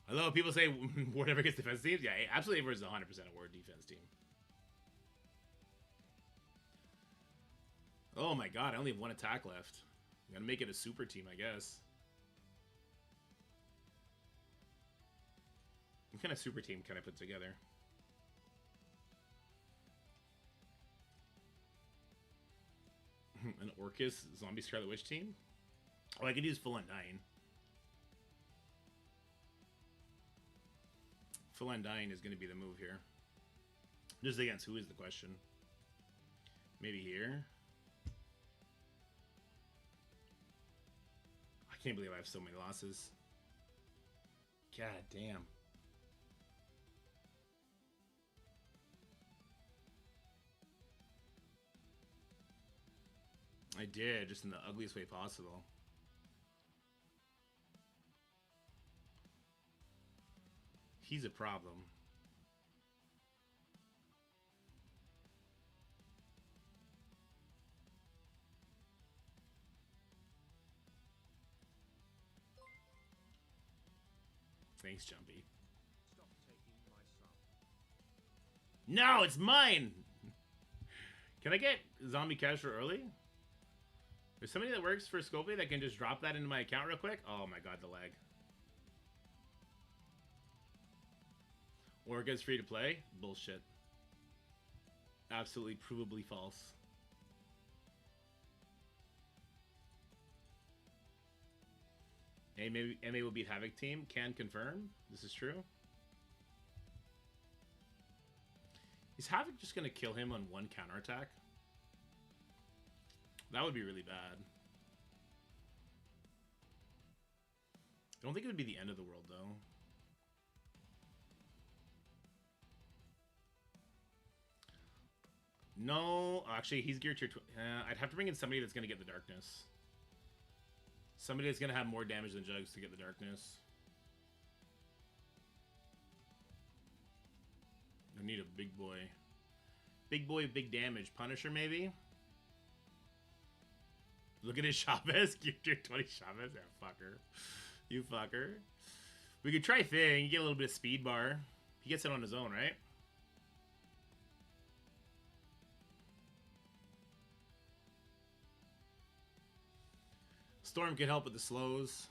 I love people say War never gets defense teams. Yeah, absolutely versus 100% a War defense team. Oh my god, I only have one attack left. I'm gonna make it a super team, I guess. What kind of super team can I put together? An Orcus Zombie Scarlet Witch team? Oh, I could use Full Undying. Full Undying is going to be the move here. Just against who is the question? Maybe here? I can't believe I have so many losses. God damn. I did, just in the ugliest way possible. He's a problem. Thanks, Jumpy. Stop taking my son. No, it's mine! Can I get Zombie Casher early? There's somebody that works for Scopely that can just drop that into my account real quick? Oh my god, the lag. Or it gets free to play? Bullshit. Absolutely provably false. MA will beat Havoc team. Can confirm. This is true. Is Havoc just going to kill him on one counterattack? That would be really bad. I don't think it would be the end of the world, though. No, actually, he's geared to... I'd have to bring in somebody that's going to get the darkness. Somebody that's going to have more damage than Jugs to get the darkness. I need a big boy. Big boy, big damage. Punisher, maybe? Look at his Chavez. Geared to 20 Chavez. Yeah, fucker. You fucker. We could try Thing. You get a little bit of speed bar. He gets it on his own, right? Storm can help with the slows.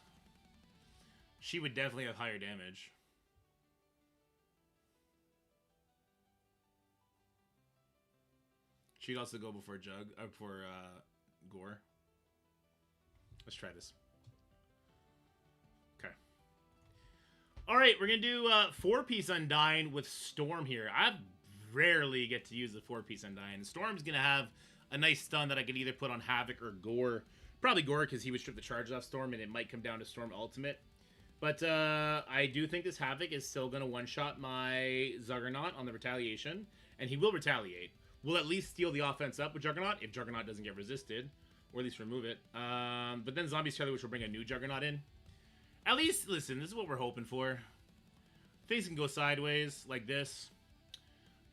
She would definitely have higher damage. She'd also go before Gore. Let's try this. Okay. Alright, we're going to do 4-piece Undying with Storm here. I rarely get to use the 4-piece Undying. Storm's going to have a nice stun that I could either put on Havoc or Gore. Probably Gore because he would strip the charge off Storm and it might come down to Storm Ultimate. But I do think this Havoc is still going to one-shot my Juggernaut on the Retaliation. And he will retaliate. We'll at least steal the offense up with Juggernaut if Juggernaut doesn't get resisted. Or at least remove it. But then Zombie Scarlet Witch will bring a new Juggernaut in. At least, listen, this is what we're hoping for. Things can go sideways like this.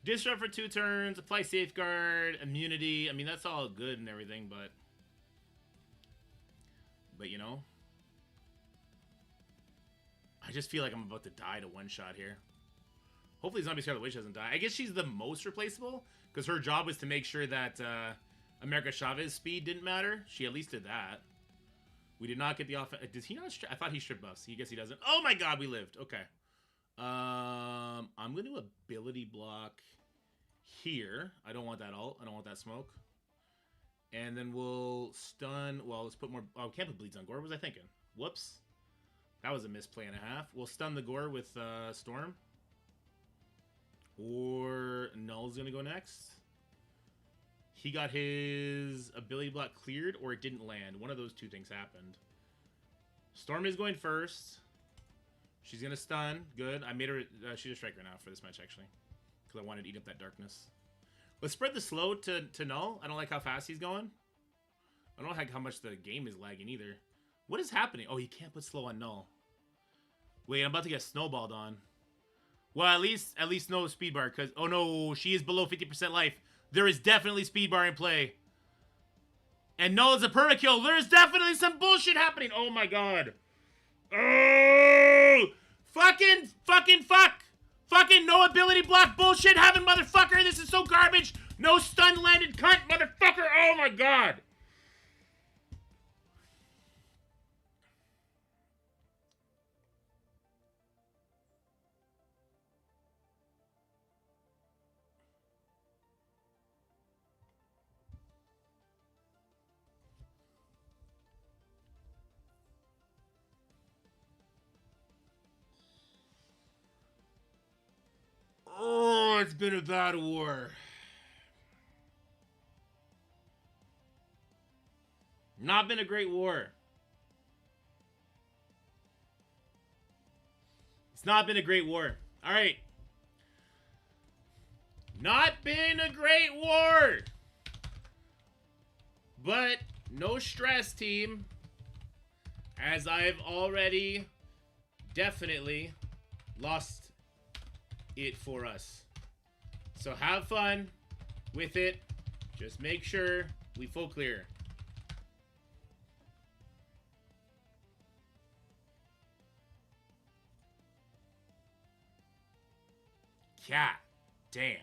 Disrupt for 2 turns, apply Safeguard, immunity. I mean, that's all good and everything, but you know, I just feel like I'm about to die to one-shot here. Hopefully Zombie Scarlet Witch doesn't die. I guess she's the most replaceable, because her job was to make sure that America Chavez speed didn't matter. She at least did that. We did not get the offense. Does he not? I thought he strip buffs. He guess he doesn't. Oh my god, we lived. Okay. I'm going to ability block here. I don't want that ult. I don't want that smoke. And then we'll stun... Well, let's put more... Oh, can't put bleeds on Gore. What was I thinking? Whoops. That was a misplay and a half. We'll stun the Gore with Storm. Or Null's going to go next. He got his ability block cleared or it didn't land. One of those two things happened. Storm is going first. She's going to stun. Good. I made her... she's a striker now for this match, actually. Because I wanted to eat up that darkness. Let's spread the slow to null. I don't like how fast he's going. I don't like how much the game is lagging either. What is happening? Oh, he can't put slow on null. Wait, I'm about to get snowballed on. Well, at least no speed bar, because... Oh, no, she is below 50% life. There is definitely speed bar in play. And null is a permakill. There is definitely some bullshit happening. Oh, my God. Oh! Fucking fuck! Fucking no ability block bullshit having motherfucker! This is so garbage! No stun landed cunt motherfucker! Oh, my God! Oh, it's been a bad war. Not been a great war. It's not been a great war. Alright. Not been a great war. But no stress, team. As I've already definitely lost it for us. So have fun with it. Just make sure we full clear. God damn.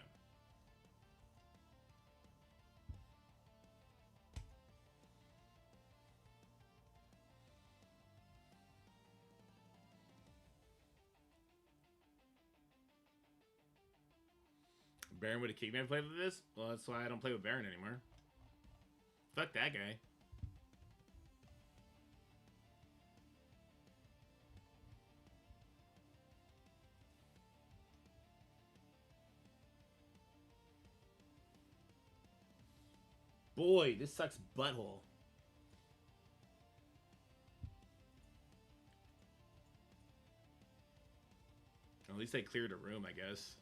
Baron would have kicked me if I played with this? Well, that's why I don't play with Baron anymore. Fuck that guy. Boy, this sucks butthole. At least I cleared a room, I guess.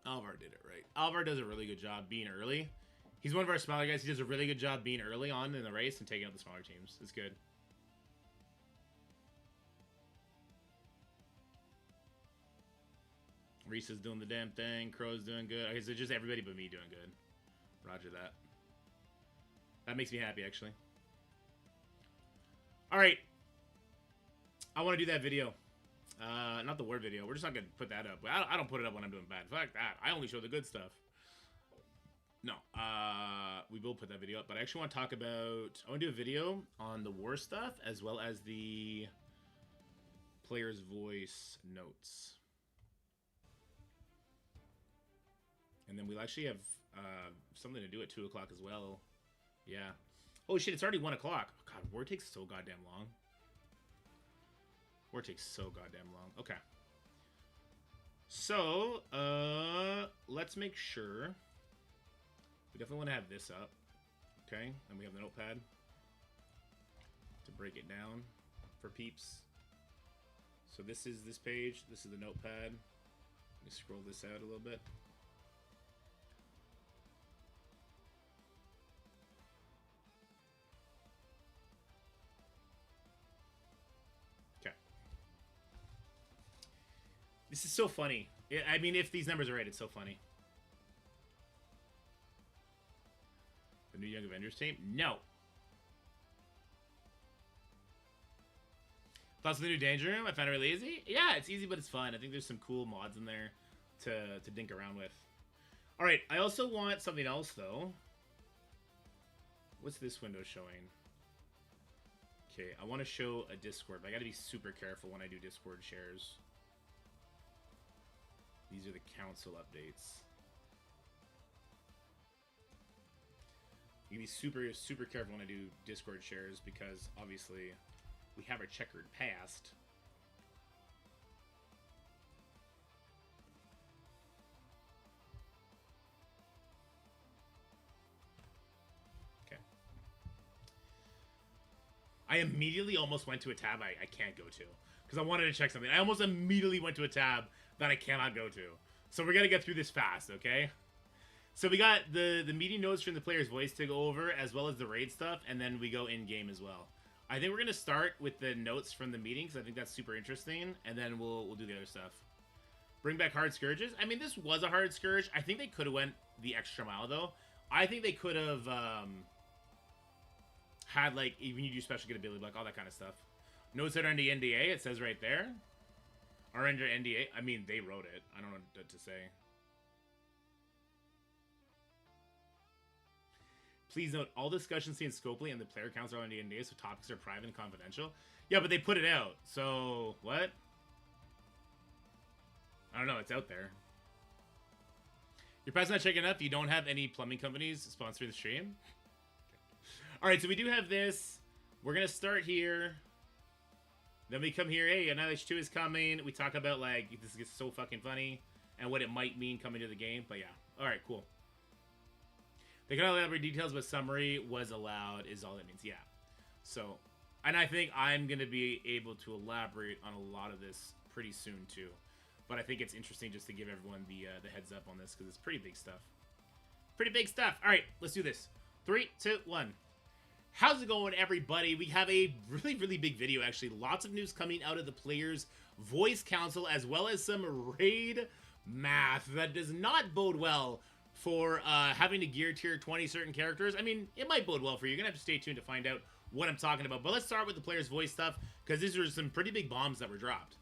Alvar did it right. Alvar does a really good job being early. He's one of our smaller guys. He does a really good job being early on in the race and taking out the smaller teams. It's good. Reese is doing the damn thing. Crow's doing good. Okay, so just everybody but me doing good. Roger that. That makes me happy, actually. Alright. I want to do that video. Not the word video. We're just not going to put that up. I don't put it up when I'm doing bad. Fuck that. I only show the good stuff. No. We will put that video up. But I actually want to talk about... I want to do a video on the war stuff as well as the player's voice notes. And then we'll actually have something to do at 2 o'clock as well. Yeah. Oh shit, it's already 1 o'clock. Oh, God, war takes so goddamn long. War takes so goddamn long. Okay. So, let's make sure. We definitely want to have this up. Okay, and we have the notepad to break it down for peeps. So this is this page. This is the notepad. Let me scroll this out a little bit. This is so funny. I mean, if these numbers are right, it's so funny. The new Young Avengers team? No. Thoughts of the new Danger Room? I found it really easy. Yeah, it's easy, but it's fun. I think there's some cool mods in there to dink around with. All right, I also want something else, though. What's this window showing? Okay, I want to show a Discord, but I got to be super careful when I do Discord shares. These are the council updates. You can be super, super careful when I do Discord shares because obviously we have our checkered past. I immediately almost went to a tab I can't go to because I wanted to check something. I almost immediately went to a tab that I cannot go to. So we're gonna get through this fast, okay? So we got the meeting notes from the player's voice to go over, as well as the raid stuff, and then we go in game as well. I think we're gonna start with the notes from the meetings. I think that's super interesting, and then we'll do the other stuff. Bring back hard scourges. I mean, this was a hard scourge. I think they could have went the extra mile though. I think they could have had like even you do special get ability block, all that kind of stuff. Notes that are under NDA. It says right there. Are under NDA. I mean, they wrote it. I don't know what to say. Please note, all discussions seen Scopely and the player counts are on the NDA, so topics are private and confidential. Yeah, but they put it out. So, what? I don't know. It's out there. Your pet's not checking up. You don't have any plumbing companies sponsoring the stream? All right, so we do have this. We're going to start here. Then we come here. Hey, Annihilation 2 is coming. We talk about, like, this gets so fucking funny and what it might mean coming to the game. But, yeah. All right, cool. They cannot elaborate details, but summary was allowed is all that means. Yeah. So, and I think I'm going to be able to elaborate on a lot of this pretty soon, too. But I think it's interesting just to give everyone the heads up on this because it's pretty big stuff. Pretty big stuff. All right, let's do this. 3, 2, 1. How's it going, everybody? We have a really, really big video, actually. Lots of news coming out of the Players' Voice Council, as well as some raid math that does not bode well for having to gear tier 20 certain characters. I mean, it might bode well for you. You're going to have to stay tuned to find out what I'm talking about. But let's start with the Players' Voice stuff, because these are some pretty big bombs that were dropped.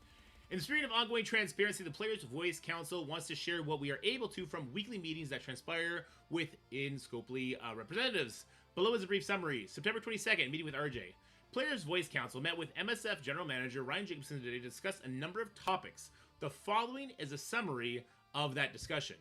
In the spirit of ongoing transparency, the Players' Voice Council wants to share what we are able to from weekly meetings that transpire within Scopely representatives. Below is a brief summary. September 22nd, meeting with RJ. Players' Voice Council met with MSF General Manager Ryan Jacobson today to discuss a number of topics. The following is a summary of that discussion.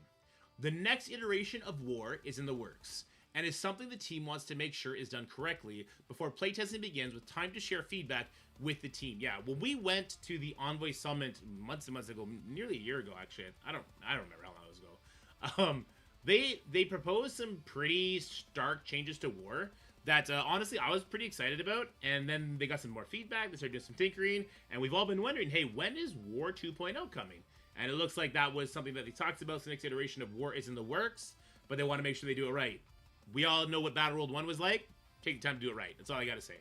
The next iteration of War is in the works, and is something the team wants to make sure is done correctly before playtesting begins, with time to share feedback with the team. Yeah, when we went to the Envoy Summit months and months ago, nearly a year ago actually, I don't remember how long it was ago, they proposed some pretty stark changes to War that honestly I was pretty excited about, and then they got some more feedback, they started doing some tinkering, and we've all been wondering, hey, when is War 2.0 coming? And it looks like that was something that they talked about, so the next iteration of War is in the works, but they want to make sure they do it right. We all know what Battle World 1 was like. Take the time to do it right. That's all I gotta say.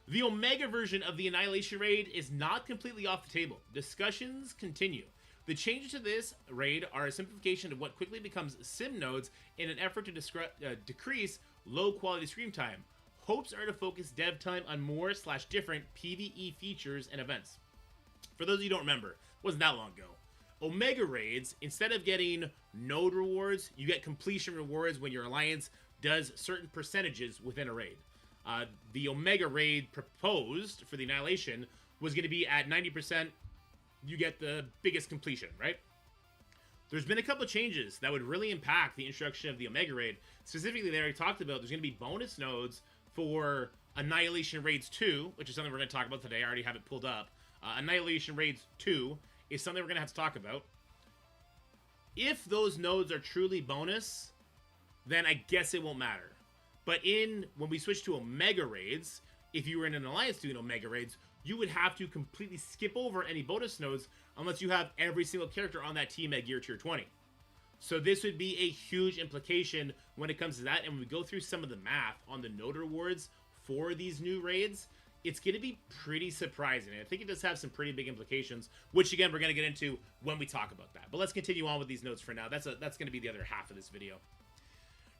The Omega version of the Annihilation Raid is not completely off the table. Discussions continue. The changes to this raid are a simplification of what quickly becomes sim nodes in an effort to decrease low-quality screen time. Hopes are to focus dev time on more/different PvE features and events. For those of you who don't remember, it wasn't that long ago. Omega raids, instead of getting node rewards, you get completion rewards when your alliance does certain percentages within a raid. The Omega raid proposed for the Annihilation was going to be at 90%. You get the biggest completion, right? There's been a couple of changes that would really impact the introduction of the Omega raid. Specifically, they already talked about there's going to be bonus nodes for Annihilation Raids 2, which is something we're going to talk about today. I already have it pulled up. Annihilation Raids 2 is something we're going to have to talk about. If those nodes are truly bonus, then I guess it won't matter. But when we switch to Omega Raids, if you were in an alliance doing Omega Raids, you would have to completely skip over any bonus nodes unless you have every single character on that team at gear tier 20. So this would be a huge implication when it comes to that. And when we go through some of the math on the node rewards for these new raids, it's going to be pretty surprising. And I think it does have some pretty big implications, which again, we're going to get into when we talk about that. But let's continue on with these notes for now. That's going to be the other half of this video.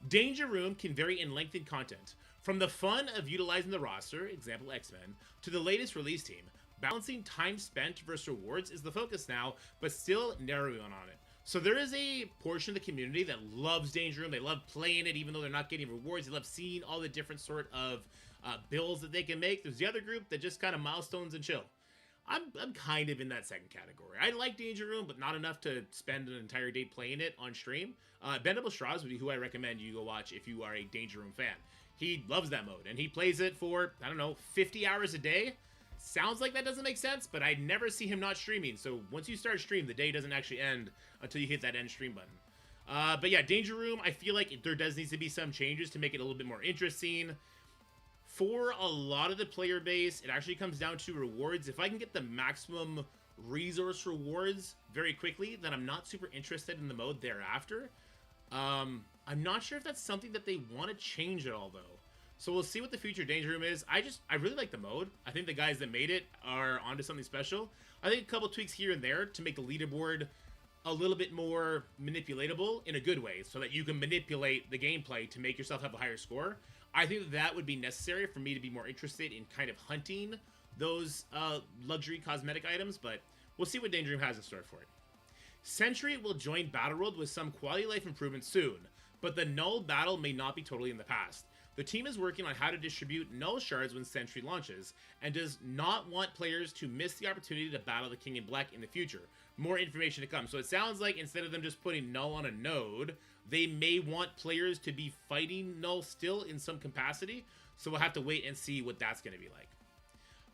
Danger Room can vary in length and content. From the fun of utilizing the roster, example X-Men, to the latest release team, balancing time spent versus rewards is the focus now, but still narrowing on it. So there is a portion of the community that loves Danger Room. They love playing it even though they're not getting rewards. They love seeing all the different sort of builds that they can make. There's the other group that just kind of milestones and chill. I'm kind of in that second category. I like Danger Room, but not enough to spend an entire day playing it on stream. Bendable Straws would be who I recommend you go watch if you are a Danger Room fan. He loves that mode, and he plays it for, I don't know, 50 hours a day. Sounds like that doesn't make sense, but I never see him not streaming. So once you start stream, the day doesn't actually end until you hit that end stream button. But yeah, Danger Room, I feel like there does need to be some changes to make it a little bit more interesting. For a lot of the player base, it actually comes down to rewards. If I can get the maximum resource rewards very quickly, then I'm not super interested in the mode thereafter. I'm not sure if that's something that they want to change at all, though. So we'll see what the future Danger Room is. I really like the mode. I think the guys that made it are onto something special. I think a couple tweaks here and there to make the leaderboard a little bit more manipulatable in a good way, so that you can manipulate the gameplay to make yourself have a higher score. I think that would be necessary for me to be more interested in kind of hunting those luxury cosmetic items, but we'll see what Danger Room has in store for it. Sentry will join Battleworld with some quality of life improvements soon, but the Null battle may not be totally in the past. The team is working on how to distribute Null shards when Sentry launches, and does not want players to miss the opportunity to battle the King in Black in the future. More information to come. So it sounds like instead of them just putting Null on a node, they may want players to be fighting Null still in some capacity, so we'll have to wait and see what that's going to be like.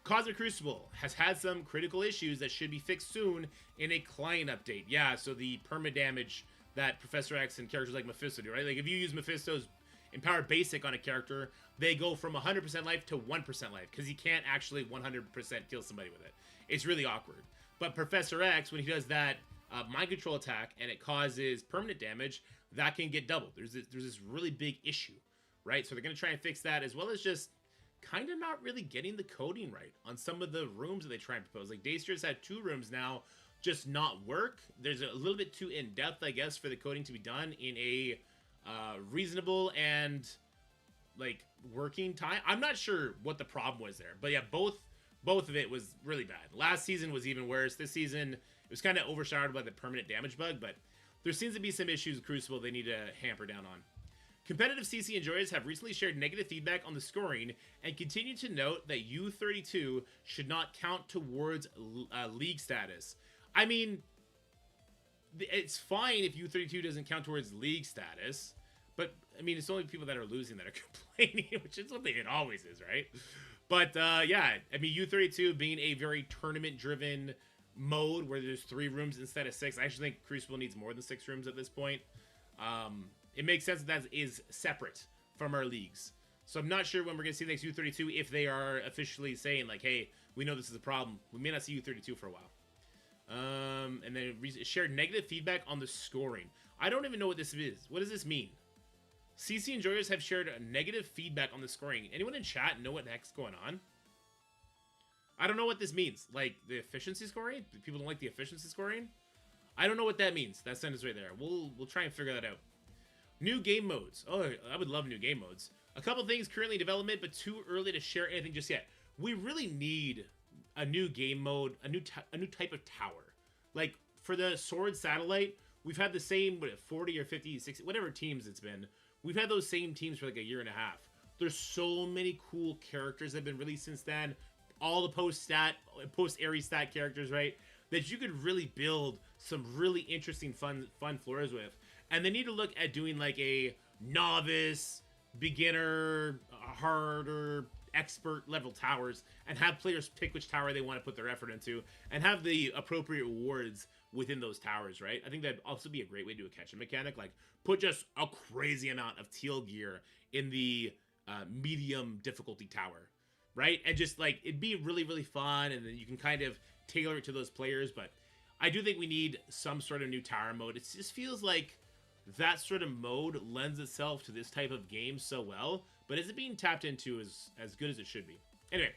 Cosmic Crucible has had some critical issues that should be fixed soon in a client update. Yeah, so the perma-damage that Professor X and characters like Mephisto do, right? Like, if you use Mephisto's Empower Basic on a character, they go from 100% life to 1% life, because he can't actually 100% kill somebody with it. It's really awkward. But Professor X, when he does that mind control attack and it causes permanent damage, that can get doubled. There's this really big issue, right? So they're going to try and fix that, as well as just kind of not really getting the coding right on some of the rooms that they try and propose. Like, Dayster's had 2 rooms now just not work. There's a little bit too in-depth, I guess, for the coding to be done in a reasonable and, like, working time. I'm not sure what the problem was there. But yeah, both of it was really bad. Last season was even worse. This season, it was kind of overshadowed by the permanent damage bug, but there seems to be some issues with Crucible they need to hamper down on. Competitive CC enjoyers have recently shared negative feedback on the scoring and continue to note that U32 should not count towards league status. I mean, it's fine if U32 doesn't count towards league status, but I mean, it's only people that are losing that are complaining, which is something it always is, right? But yeah, I mean, U32 being a very tournament-driven mode where there's 3 rooms instead of 6, I actually think Crucible needs more than 6 rooms at this point. It makes sense that is separate from our leagues. So I'm not sure when we're going to see the next U32 if they are officially saying, like, hey, we know this is a problem. We may not see U32 for a while. And then shared negative feedback on the scoring. I don't even know what this is. What does this mean? CC enjoyers have shared a negative feedback on the scoring. Anyone in chat know what the heck's going on? I don't know what this means. Like, the efficiency scoring? People don't like the efficiency scoring? I don't know what that means. That sentence right there. We'll try and figure that out. New game modes. Oh, I would love new game modes. A couple things currently in development, but too early to share anything just yet. We really need a new game mode, a new type of tower. Like, for the Sword Satellite, we've had the same, 40 or 50, 60, whatever teams it's been. We've had those same teams for like a year and a half. There's so many cool characters that have been released since then. All the post-Ares stat characters, right? That you could really build some really interesting, fun floors with. And they need to look at doing like a novice, beginner, harder, expert level towers, and have players pick which tower they want to put their effort into, and have the appropriate rewards within those towers, right? I think that'd also be a great way to do a catch-up mechanic. Like, put just a crazy amount of teal gear in the medium difficulty tower, right? And just, like, it'd be really, really fun, and then you can kind of tailor it to those players. But I do think we need some sort of new tower mode. It just feels like that sort of mode lends itself to this type of game so well, but is it being tapped into as good as it should be? Anyway,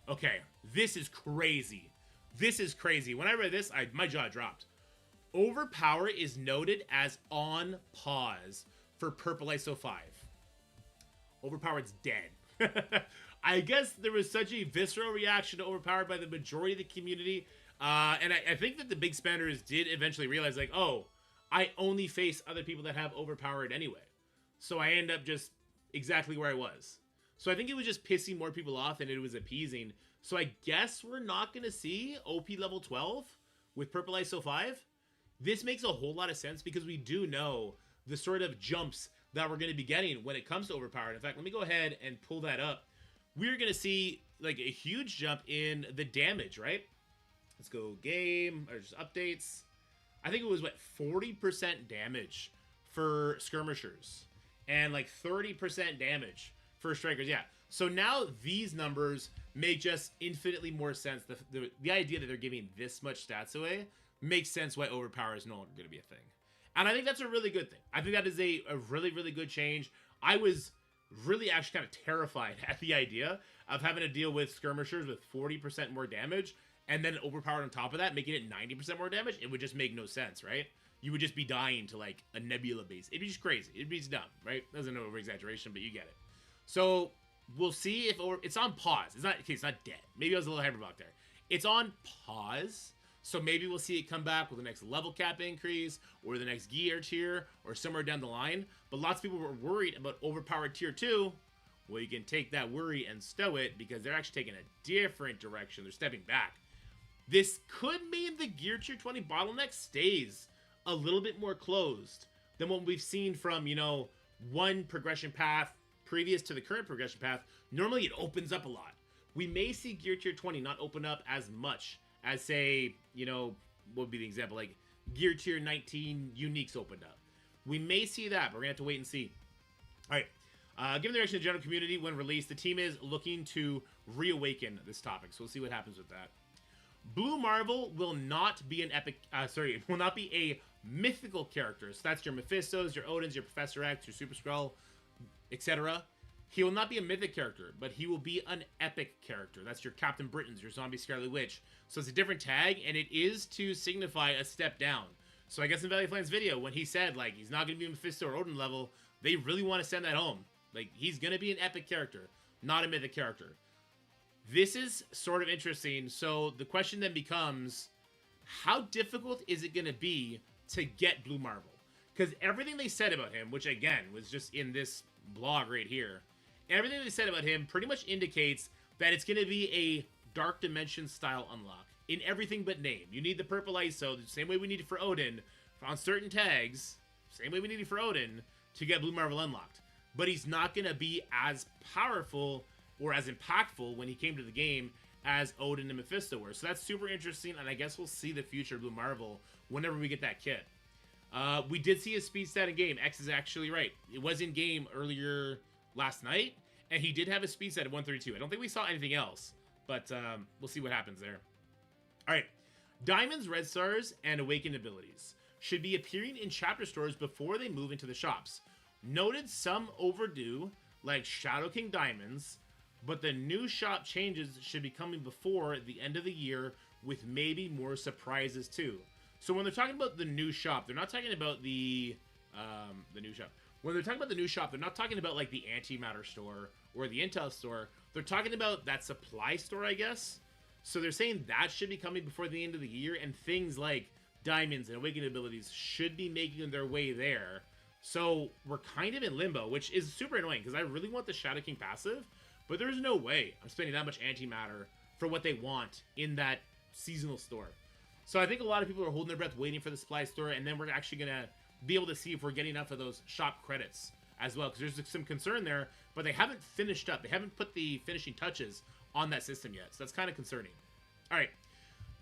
okay, this is crazy. This is crazy. When I read this, my jaw dropped. Overpower is noted as on pause for Purple ISO 5. Overpowered's dead. I guess there was such a visceral reaction to Overpowered by the majority of the community, and I think that the big spenders did eventually realize, like, oh, I only face other people that have Overpowered anyway. So I end up just exactly where I was. So I think it was just pissing more people off than it was appeasing. So I guess we're not going to see OP level 12 with Purple ISO 5. This makes a whole lot of sense because we do know the sort of jumps that we're going to be getting when it comes to Overpowered. In fact, let me go ahead and pull that up. We're going to see like a huge jump in the damage, right? Let's go game, or just updates. I think it was, what, 40% damage for skirmishers. And like 30% damage For strikers, yeah. So now these numbers make just infinitely more sense. The idea that they're giving this much stats away makes sense why overpower is no longer going to be a thing. And I think that's a really good thing. I think that is a really, really good change. I was really actually kind of terrified at the idea of having to deal with skirmishers with 40% more damage and then overpowered on top of that, making it 90% more damage. It would just make no sense, right? You would just be dying to like a nebula base. It'd be just crazy. It'd be just dumb, right? That's an over exaggeration, but you get it. So we'll see if it's on pause. It's not okay. It's not dead. Maybe I was a little hyperbolic there. It's on pause. So maybe we'll see it come back with the next level cap increase or the next gear tier or somewhere down the line. But lots of people were worried about overpowered tier 2. Well, you can take that worry and stow it because they're actually taking a different direction. They're stepping back. This could mean the gear tier 20 bottleneck stays a little bit more closed than what we've seen from, you know, one progression path previous to the current progression path. Normally it opens up a lot. We may see gear tier 20 not open up as much as, say, you know, what would be the example, like gear tier 19 uniques opened up. We may see that, but we're gonna have to wait and see. All right, given the direction of the general community when released, the team is looking to reawaken this topic, so we'll see what happens with that. Blue Marvel will not be an epic, will not be a mythical character. So that's your Mephistos, your Odins, your Professor X, your Super Skrull, etc. He will not be a mythic character, but he will be an epic character. That's your Captain Britons, your Zombie Scarlet Witch. So it's a different tag, and it is to signify a step down. So I guess in Valley Flame's video, when he said, like, he's not going to be Mephisto or Odin level, they really want to send that home. Like, he's going to be an epic character, not a mythic character. This is sort of interesting. So the question then becomes, how difficult is it going to be to get Blue Marvel? Because everything they said about him, which again was just in this blog right here, everything they said about him pretty much indicates that it's going to be a Dark Dimension style unlock in everything but name. You need the purple ISO, the same way we need it for Odin, on certain tags, same way we need it for Odin to get Blue Marvel unlocked. But he's not going to be as powerful or as impactful when he came to the game as Odin and Mephisto were. So that's super interesting, and I guess we'll see the future of Blue Marvel whenever we get that kit. We did see his speed stat in game. X is actually right. It was in game earlier last night, and he did have a speed stat at 132. I don't think we saw anything else, but we'll see what happens there. All right, Diamonds, Red Stars, and Awakened abilities should be appearing in chapter stores before they move into the shops. Noted some overdue, like Shadow King Diamonds, but the new shop changes should be coming before the end of the year with maybe more surprises too. So when they're talking about the new shop, they're not talking about the new shop. When they're talking about the new shop, they're not talking about like the antimatter store or the intel store. They're talking about that supply store, I guess. So they're saying that should be coming before the end of the year, and things like diamonds and awakened abilities should be making their way there. So we're kind of in limbo, which is super annoying because I really want the Shadow King passive, but there's no way I'm spending that much antimatter for what they want in that seasonal store. So I think a lot of people are holding their breath waiting for the supply store, and then we're actually going to be able to see if we're getting enough of those shop credits as well, because there's some concern there, but they haven't finished up. They haven't put the finishing touches on that system yet, so that's kind of concerning. All right.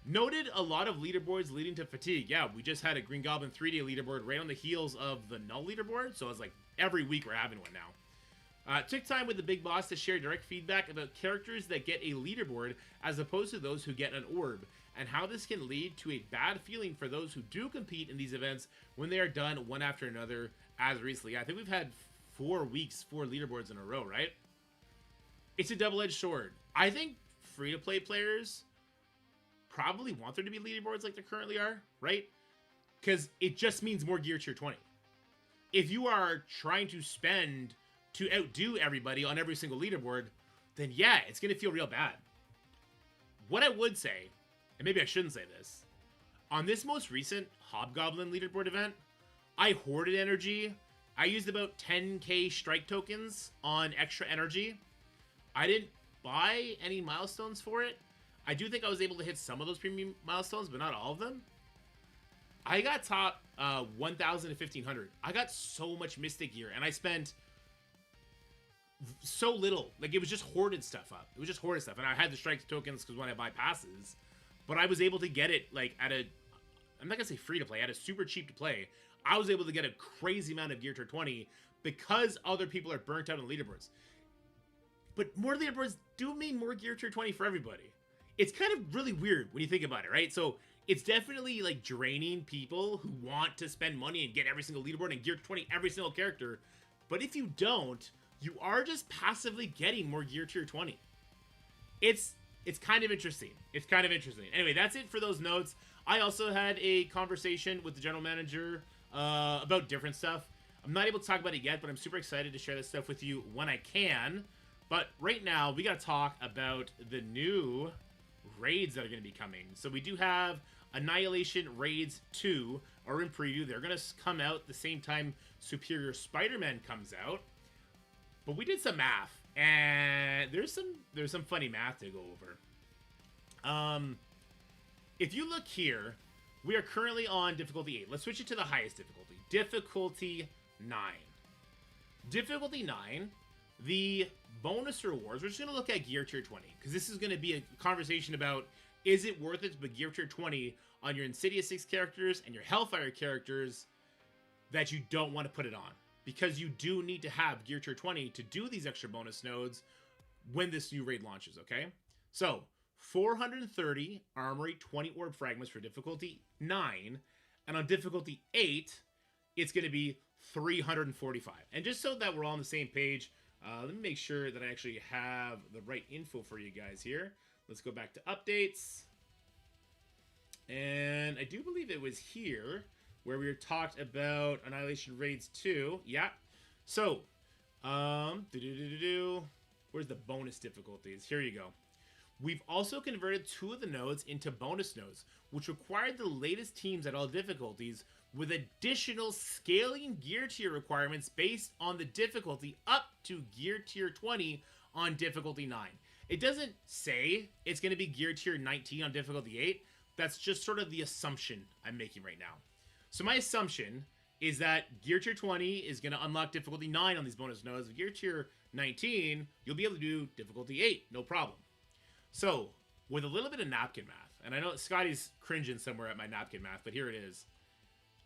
Noted a lot of leaderboards leading to fatigue. Yeah, we just had a Green Goblin 3D leaderboard right on the heels of the Null leaderboard, so it's like every week we're having one now. Took time with the big boss to share direct feedback about characters that get a leaderboard as opposed to those who get an orb, and how this can lead to a bad feeling for those who do compete in these events when they are done one after another as recently. I think we've had 4 weeks, 4 leaderboards in a row, right? It's a double-edged sword. I think free-to-play players probably want there to be leaderboards like there currently are, right? Because it just means more gear tier 20. If you are trying to spend to outdo everybody on every single leaderboard, then yeah, it's going to feel real bad. What I would say, and maybe I shouldn't say this, on this most recent Hobgoblin leaderboard event, I hoarded energy. I used about 10k strike tokens on extra energy. I didn't buy any milestones for it. I do think I was able to hit some of those premium milestones, but not all of them. I got top 1,000 to 1,500. I got so much Mystic gear, and I spent so little. Like, it was just hoarded stuff up. It was just hoarded stuff, and I had the strike tokens because when I buy passes, but I was able to get it, like, at a, I'm not going to say free to play, at a super cheap to play. I was able to get a crazy amount of gear tier 20 because other people are burnt out on leaderboards. But more leaderboards do mean more gear tier 20 for everybody. It's kind of really weird when you think about it, right? So it's definitely like draining people who want to spend money and get every single leaderboard and gear 20 every single character. But if you don't, you are just passively getting more gear tier 20. It's kind of interesting. It's kind of interesting. Anyway, that's it for those notes. I also had a conversation with the general manager about different stuff. I'm not able to talk about it yet, but I'm super excited to share this stuff with you when I can. But right now, we got to talk about the new raids that are going to be coming. So we do have Annihilation Raids 2 are in preview. They're going to come out the same time Superior Spider-Man comes out. But we did some math, and there's some funny math to go over. If you look here, we are currently on difficulty 8. Let's switch it to the highest difficulty. Difficulty 9. Difficulty 9, the bonus rewards, we're just going to look at Gear Tier 20, because this is going to be a conversation about, is it worth it to put Gear Tier 20 on your Insidious 6 characters and your Hellfire characters that you don't want to put it on? Because you do need to have Gear Tier 20 to do these extra bonus nodes when this new raid launches, okay? So, 430 Armory 20 Orb Fragments for difficulty 9, and on difficulty 8, it's going to be 345. And just so that we're all on the same page, let me make sure that I actually have the right info for you guys here. Let's go back to updates. And I do believe it was here where we were talked about Annihilation Raids 2. Yeah. So, where's the bonus difficulties? Here you go. We've also converted 2 of the nodes into bonus nodes, which required the latest teams at all difficulties with additional scaling gear tier requirements based on the difficulty up to gear tier 20 on difficulty 9. It doesn't say it's going to be gear tier 19 on difficulty 8. That's just sort of the assumption I'm making right now. So my assumption is that gear tier 20 is going to unlock difficulty 9 on these bonus nodes. With gear tier 19, you'll be able to do difficulty 8, no problem. So, with a little bit of napkin math, and I know Scotty's cringing somewhere at my napkin math, but here it is.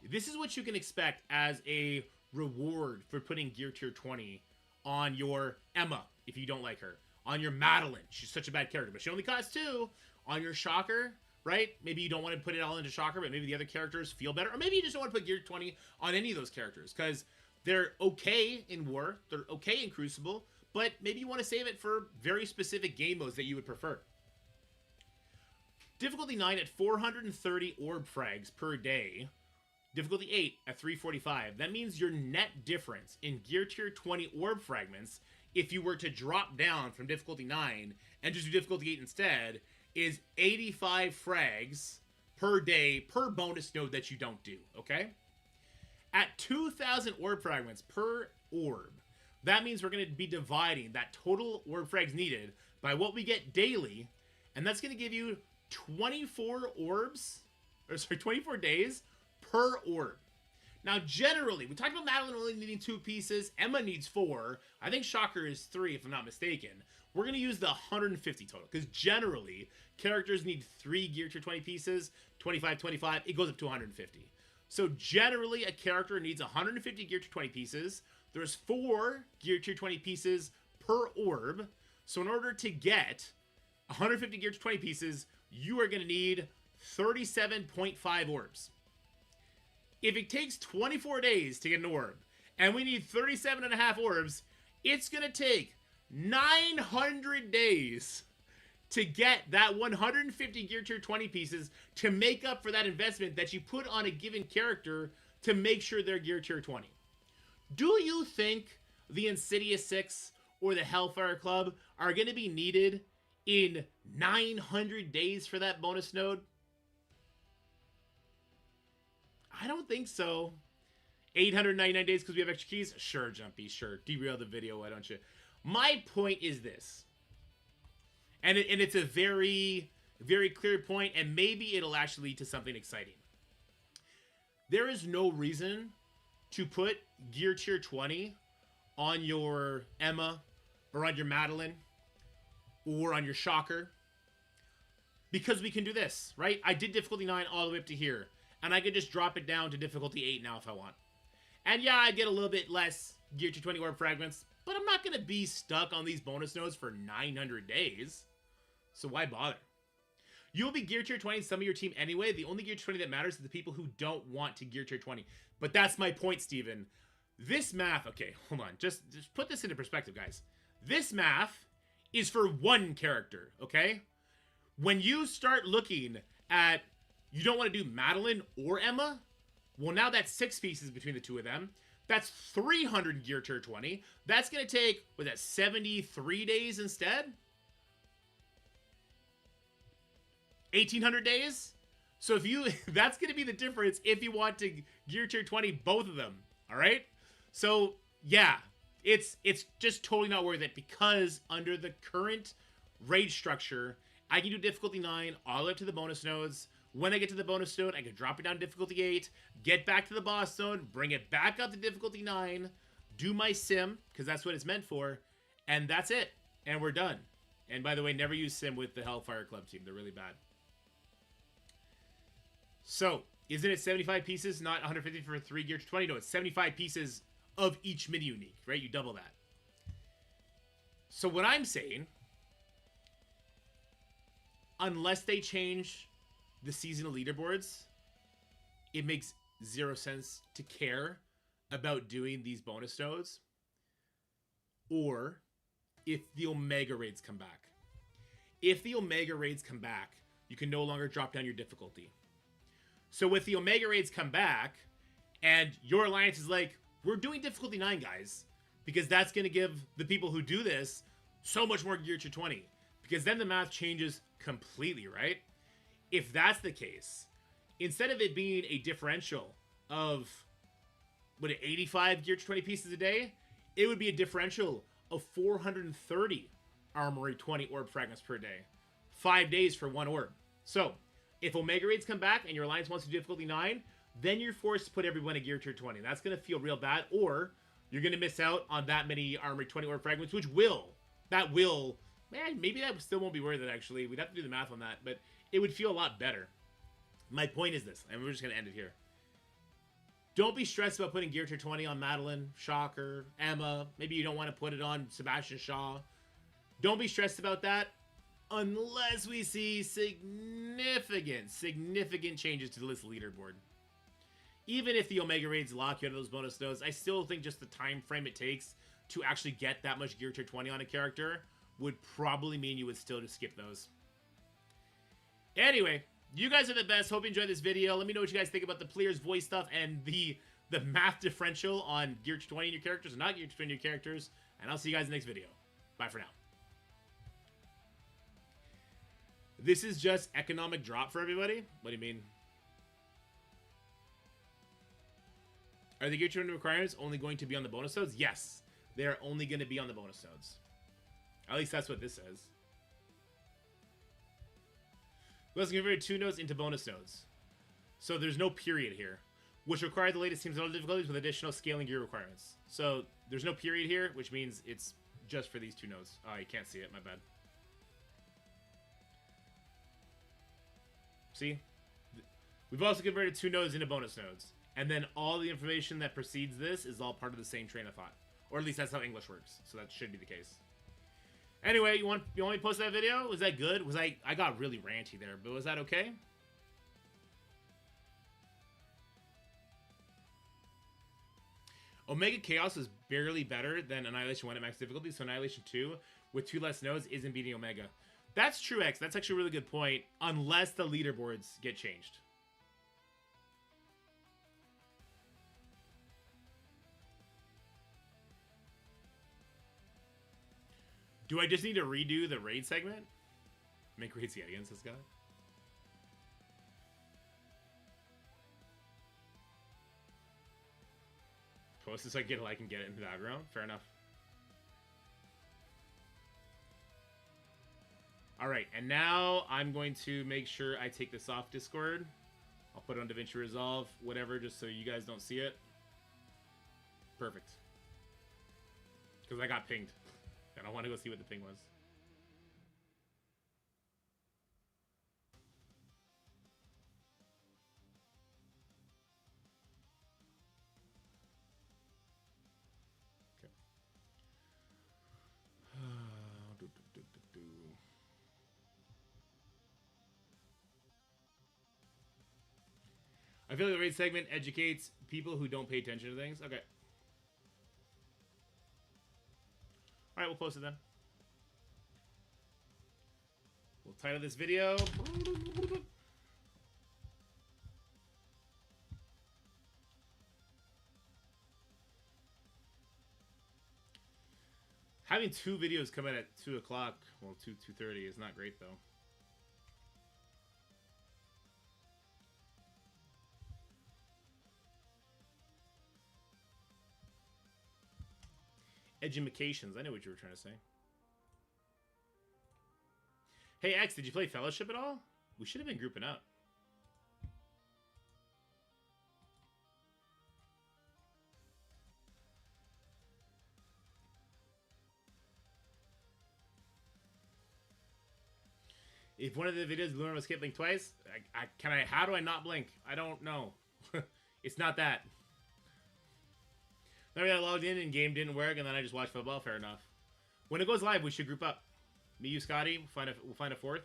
This is what you can expect as a reward for putting Gear Tier 20 on your Emma, if you don't like her. On your Madeline, she's such a bad character, but she only costs 2. On your Shocker, right? Maybe you don't want to put it all into Shocker, but maybe the other characters feel better. Or maybe you just don't want to put Gear 20 on any of those characters, because they're okay in War, they're okay in Crucible, but maybe you want to save it for very specific game modes that you would prefer. Difficulty 9 at 430 orb frags per day. Difficulty 8 at 345. That means your net difference in Gear Tier 20 orb fragments, if you were to drop down from difficulty 9 and just do difficulty 8 instead, is 85 frags per day per bonus node that you don't do, okay? At 2,000 orb fragments per orb, that means we're going to be dividing that total orb frags needed by what we get daily, and that's going to give you 24 days per orb. Now, generally, we talked about Madeline only needing 2 pieces. Emma needs 4. I think Shocker is 3, if I'm not mistaken. We're going to use the 150 total, because generally, characters need 3 Gear Tier 20 pieces, 25, 25, it goes up to 150. So, generally, a character needs 150 Gear Tier 20 pieces. There's 4 Gear Tier 20 pieces per orb. So, in order to get 150 Gear Tier 20 pieces, you are going to need 37.5 orbs. If it takes 24 days to get an orb, and we need 37.5 orbs, it's going to take 900 days to get that 150 Gear Tier 20 pieces to make up for that investment that you put on a given character to make sure they're Gear Tier 20. Do you think the Insidious 6 or the Hellfire Club are going to be needed in 900 days for that bonus node? I don't think so. 899 days because we have extra keys? Sure, Jumpy, sure. Derail the video, why don't you? My point is this. And it's a very, very clear point, and maybe it'll actually lead to something exciting. There is no reason to put Gear Tier 20 on your Emma, or on your Madeline, or on your Shocker, because we can do this, right? I did difficulty 9 all the way up to here, and I could just drop it down to difficulty 8 now if I want. And yeah, I get a little bit less Gear Tier 20 orb fragments. But I'm not going to be stuck on these bonus nodes for 900 days. So why bother? You'll be gear tier 20 in some of your team anyway. The only gear tier 20 that matters is the people who don't want to gear tier 20. But that's my point, Steven. This math... Okay, hold on. Just put this into perspective, guys. This math is for one character, okay? When you start looking at... You don't want to do Madeline or Emma? Well, now that's 6 pieces between the two of them. That's 300 gear tier 20. That's going to take, was that 73 days instead? 1,800 days? So if you, that's going to be the difference if you want to gear tier 20 both of them. All right? So yeah, it's just totally not worth it because under the current raid structure, I can do difficulty 9 all the way up to the bonus nodes. When I get to the bonus node, I can drop it down to difficulty 8, get back to the boss zone, bring it back up to difficulty 9, do my sim, because that's what it's meant for, and that's it. And we're done. And by the way, never use sim with the Hellfire Club team. They're really bad. So, isn't it 75 pieces, not 150 for 3 gear to 20? No, it's 75 pieces of each mini-unique, right? You double that. So what I'm saying, unless they change the seasonal leaderboards, it makes 0 sense to care about doing these bonus nodes. Or if the Omega raids come back. If the Omega raids come back, you can no longer drop down your difficulty. So if the Omega raids come back, and your alliance is like, we're doing difficulty 9, guys, because that's going to give the people who do this so much more gear to 20. Because then the math changes completely, right? If that's the case, instead of it being a differential of, 85 gear to 20 pieces a day, it would be a differential of 430 armory 20 orb fragments per day. 5 days for 1 orb. So, if Omega raids come back and your alliance wants to do difficulty 9, then you're forced to put everyone at gear tier 20. That's going to feel real bad, or you're going to miss out on that many armory 20 orb fragments, which will, man, maybe that still won't be worth it, actually. We'd have to do the math on that, but it would feel a lot better. My point is this, and we're just going to end it here. Don't be stressed about putting gear tier 20 on Madeline, Shocker, Emma. Maybe you don't want to put it on Sebastian Shaw. Don't be stressed about that unless we see significant changes to this leaderboard. Even if the Omega raids lock you out of those bonus nodes, I still think just the time frame it takes to actually get that much gear tier 20 on a character would probably mean you would still just skip those. Anyway, you guys are the best. Hope you enjoyed this video. Let me know what you guys think about the player's voice stuff and the math differential on gear to 20 in your characters and not gear to 20 in your characters. And I'll see you guys in the next video. Bye for now. This is just economic drop for everybody? What do you mean? Are the gear to 20 requirements only going to be on the bonus nodes? Yes. They are only going to be on the bonus nodes. At least that's what this says. Let's convert 2 nodes into bonus nodes. So there's no period here, which require the latest team's difficulties with additional scaling gear requirements. So there's no period here, which means it's just for these 2 nodes. Oh, you can't see it. My bad. See? We've also converted 2 nodes into bonus nodes. And then all the information that precedes this is all part of the same train of thought. Or at least that's how English works. So that should be the case. Anyway, you want me to post that video? Was that good? I got really ranty there, but was that okay? Omega Chaos is barely better than Annihilation 1 at max difficulty, so Annihilation 2 with 2 less nodes isn't beating Omega. That's true, X. That's actually a really good point, unless the leaderboards get changed. Do I just need to redo the raid segment? Make raids yet against this guy? Post this so I can get it into the background? Fair enough. Alright, and now I'm going to make sure I take this off Discord. I'll put it on DaVinci Resolve, whatever, just so you guys don't see it. Perfect. Because I got pinged. And I want to go see what the ping was. Okay. I feel like the raid segment educates people who don't pay attention to things. Okay. Alright, we'll post it then. We'll title this video. Having 2 videos come out at 2 o'clock, well, 2:30 is not great though. Edumacations. I know what you were trying to say. Hey, X, did you play Fellowship at all? We should have been grouping up. If one of the videos Lunar was blink twice, how do I not blink? I don't know. It's not that. Maybe I logged in and game didn't work, and then I just watched football. Fair enough. When it goes live, we should group up. Me, you, Scotty. We'll find a fourth.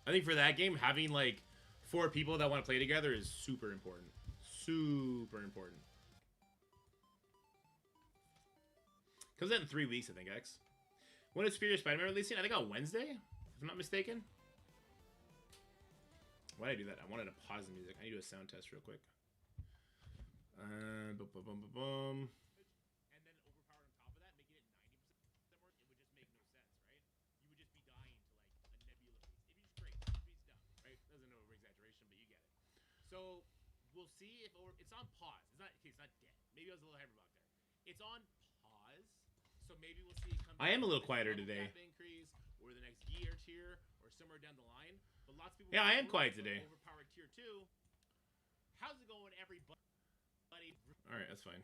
I think for that game, having like 4 people that want to play together is super important. Super important. Comes out in 3 weeks, I think, X. When is Superior Spider-Man releasing? I think on Wednesday, if I'm not mistaken. Why did I do that? I wanted to pause the music. I need to do a sound test real quick. And then overpowered on top of that, making it 90% more, it would just make no sense, right? You would just be dying to like a nebula piece. It'd be just great. It'd be dumb, right? Doesn't know over-exaggeration, but you get it. So we'll see if it's on pause. It's not dead. Maybe I was a little hyper about there. It's on pause. So maybe we'll see it come. I am a little quieter today. Increase or the next gear tier or somewhere down the line. But lots of people. Yeah, I am quiet today. Overpowered tier 2. How's it going, everybody? All right, that's fine.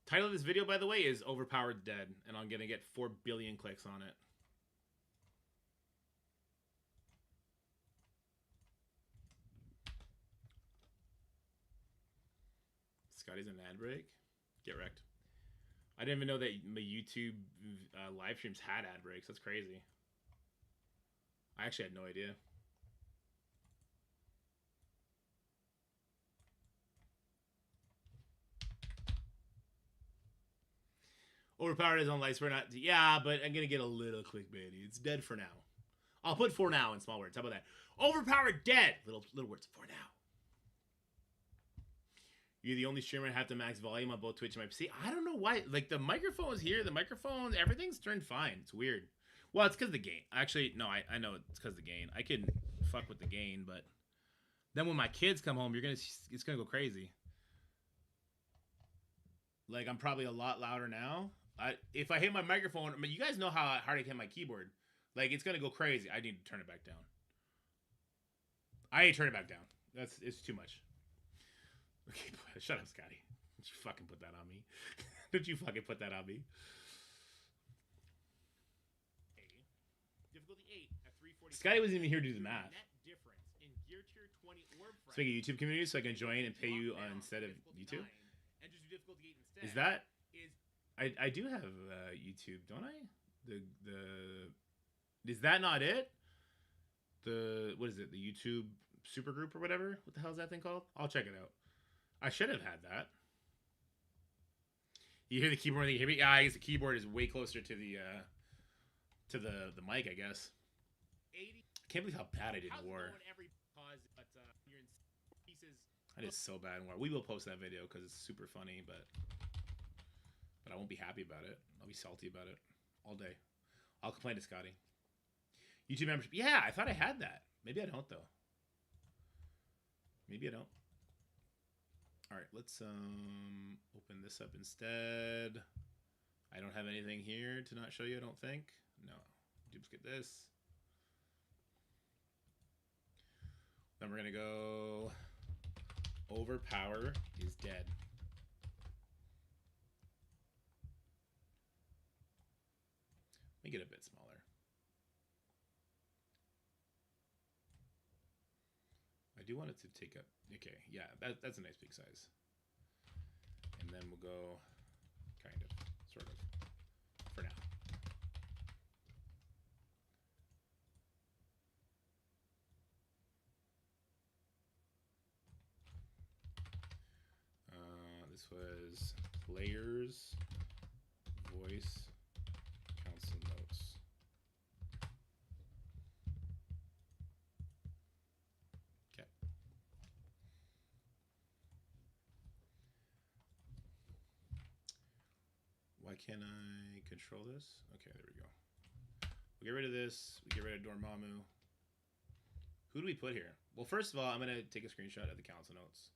Title of this video, by the way, is Overpowered Dead, and I'm gonna get 4 billion clicks on it. Scotty's an ad break. Get wrecked. I didn't even know that my YouTube live streams had ad breaks. That's crazy. I actually had no idea. Overpowered is on lights. We're not. Yeah, but I'm gonna get a little clickbaity. It's dead for now. I'll put for now in small words. How about that? Overpowered dead. Little words for now. You're the only streamer to have to max volume on both Twitch and my PC. I don't know why. Like the microphone's here. The microphone, everything's turned fine. It's weird. Well, it's because of the gain. Actually, no, I know it's because of the gain. I can fuck with the gain, but then when my kids come home, it's gonna go crazy. Like I'm probably a lot louder now. If I hit my microphone, I mean, you guys know how hard I hit my keyboard. Like it's gonna go crazy. I need to turn it back down. I ain't turn it back down. It's too much. Okay, shut up, Scotty. Don't you fucking put that on me. Don't you fucking put that on me. Difficulty 8 at 340. Scotty wasn't even here to do the math. Let's make a YouTube community so I can join and pay you instead of YouTube. Is that? I do have YouTube, don't I? Is that not it? What is it? The YouTube supergroup or whatever? What the hell is that thing called? I'll check it out. I should have had that. You hear the keyboard when you hear me? Yeah, I guess the keyboard is way closer to the mic, I guess. I can't believe how bad I did in War. I did so bad in War. We will post that video because it's super funny, but I won't be happy about it. I'll be salty about it all day. I'll complain to Scotty. YouTube membership. Yeah, I thought I had that. Maybe I don't, though. Maybe I don't. All right, let's open this up instead. I don't have anything here to not show you, I don't think. No. Duplicate this. Then we're going to go Overpower is dead. Make it a bit smaller. I do want it to take up. Okay, yeah, that's a nice big size. And then we'll go kind of, sort of. This was players' voice council notes. Okay. Why can't I control this? Okay, there we go. We get rid of this. We get rid of Dormammu. Who do we put here? Well, first of all, I'm going to take a screenshot of the council notes.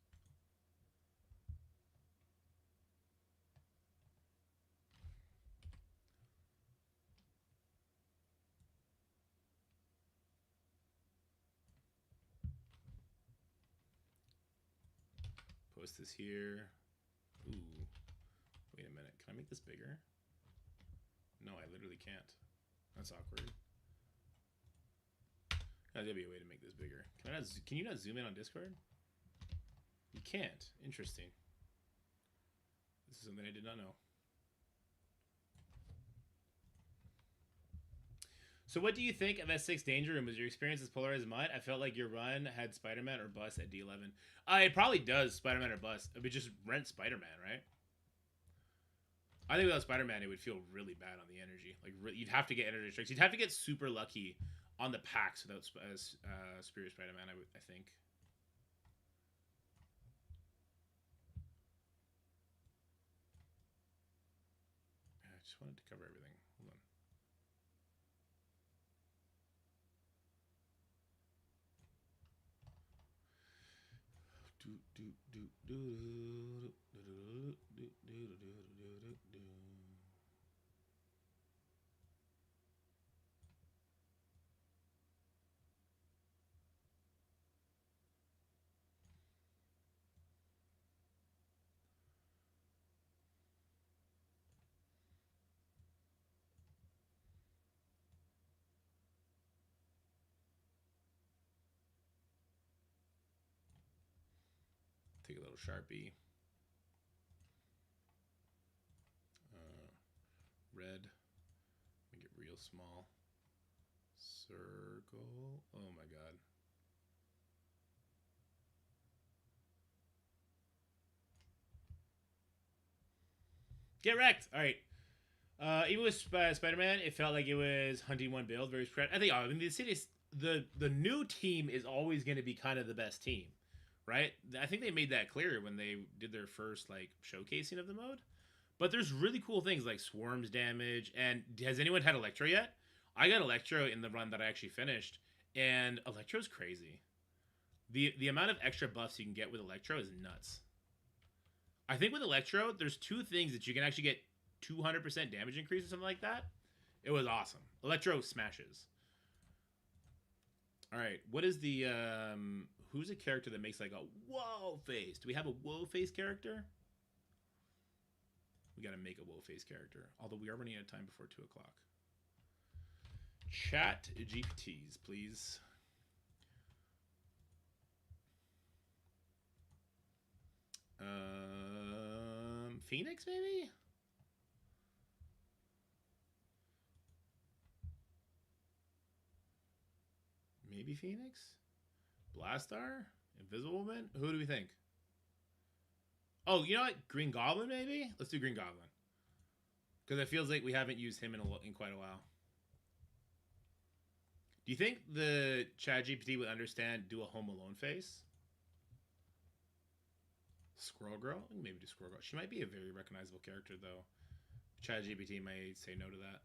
Post this here. Ooh. Wait a minute. Can I make this bigger? No, I literally can't. That's awkward. There'll be a way to make this bigger. Can you not zoom in on Discord? You can't. Interesting. This is something I did not know. So what do you think of S6 Danger Room? Was your experience as polarized as mine? I felt like your run had Spider-Man or bust at D11. It probably does Spider-Man or bust. I mean, just rent Spider-Man, right? I think without Spider-Man, it would feel really bad on the energy. Like, you'd have to get energy strikes. You'd have to get super lucky on the packs without Superior Spider-Man, I think. I just wanted to cover everything. Hold on. Take a little Sharpie. Red. Make it real small. Circle. Oh my god. Get wrecked. All right. Even with Spider-Man, it felt like it was hunting one build. Very spread. I think. I mean, the new team is always going to be kind of the best team, right? I think they made that clear when they did their first like showcasing of the mode. But there's really cool things like swarms damage. And has anyone had Electro yet? I got Electro in the run that I actually finished, and Electro's crazy. The amount of extra buffs you can get with Electro is nuts. I think with Electro, there's two things that you can actually get 200% damage increase or something like that. It was awesome. Electro smashes. All right, what is the who's a character that makes like a whoa face? Do we have a whoa face character? We got to make a whoa face character. Although we are running out of time before 2 o'clock. Chat GPTs, please. Phoenix, maybe? Maybe Phoenix? Blastar? Invisible Man? Who do we think? Oh, you know what? Green Goblin, maybe? Let's do Green Goblin. Because it feels like we haven't used him in quite a while. Do you think the ChatGPT would understand do a Home Alone face? Squirrel Girl? Maybe do Squirrel Girl. She might be a very recognizable character, though. ChatGPT might say no to that.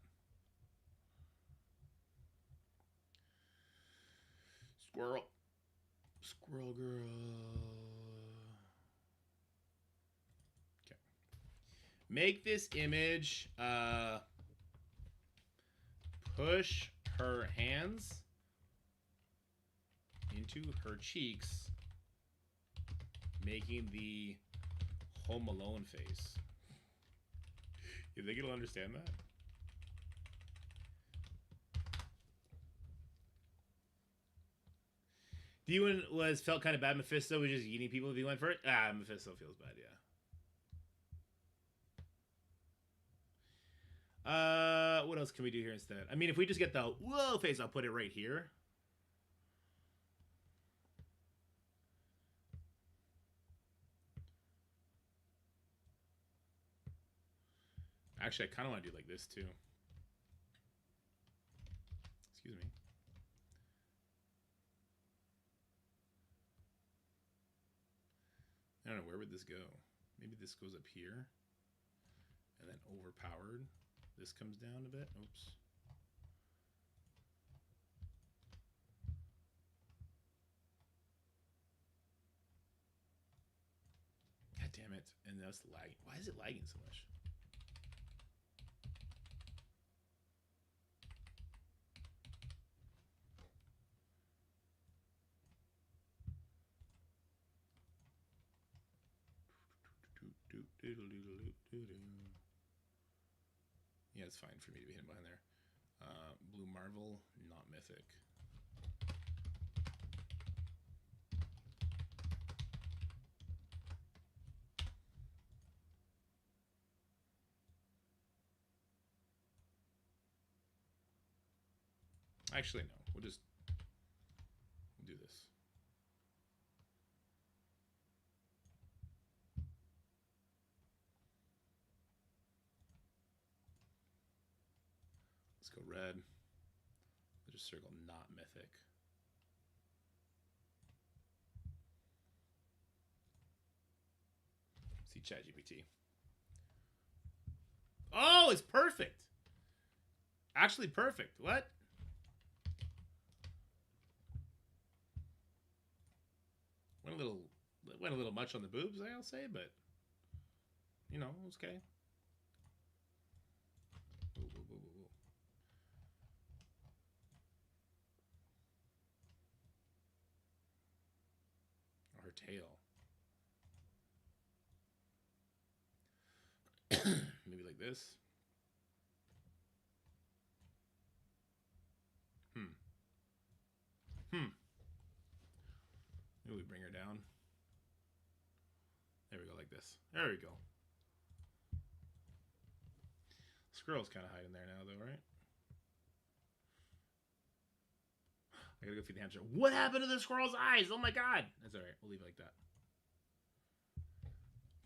Squirrel Girl. Okay. Make this image push her hands into her cheeks, making the Home Alone face. You think it'll understand that? D1 felt kind of bad. Mephisto was just eating people if he went for it. Mephisto feels bad, yeah. What else can we do here instead? I mean, if we just get the whoa face, I'll put it right here. Actually, I kind of want to do like this too. Excuse me. I don't know, where would this go? Maybe this goes up here. And then overpowered. This comes down a bit. Oops. God damn it. And that's lagging. Why is it lagging so much? Yeah, it's fine for me to be hidden behind there. Blue Marvel, not mythic. Actually, no. We'll do this. Let's go red. We'll just circle not mythic. See ChatGPT. Oh, it's perfect. Actually perfect. What? Went a little much on the boobs, I'll say, but you know, it's okay. Her tail. Maybe like this. Maybe we bring her down. There we go, like this. There we go. Squirrel's kind of hiding there now, though, right? I gotta go feed the hamster. What happened to the squirrel's eyes? Oh my god! That's alright. We'll leave it like that.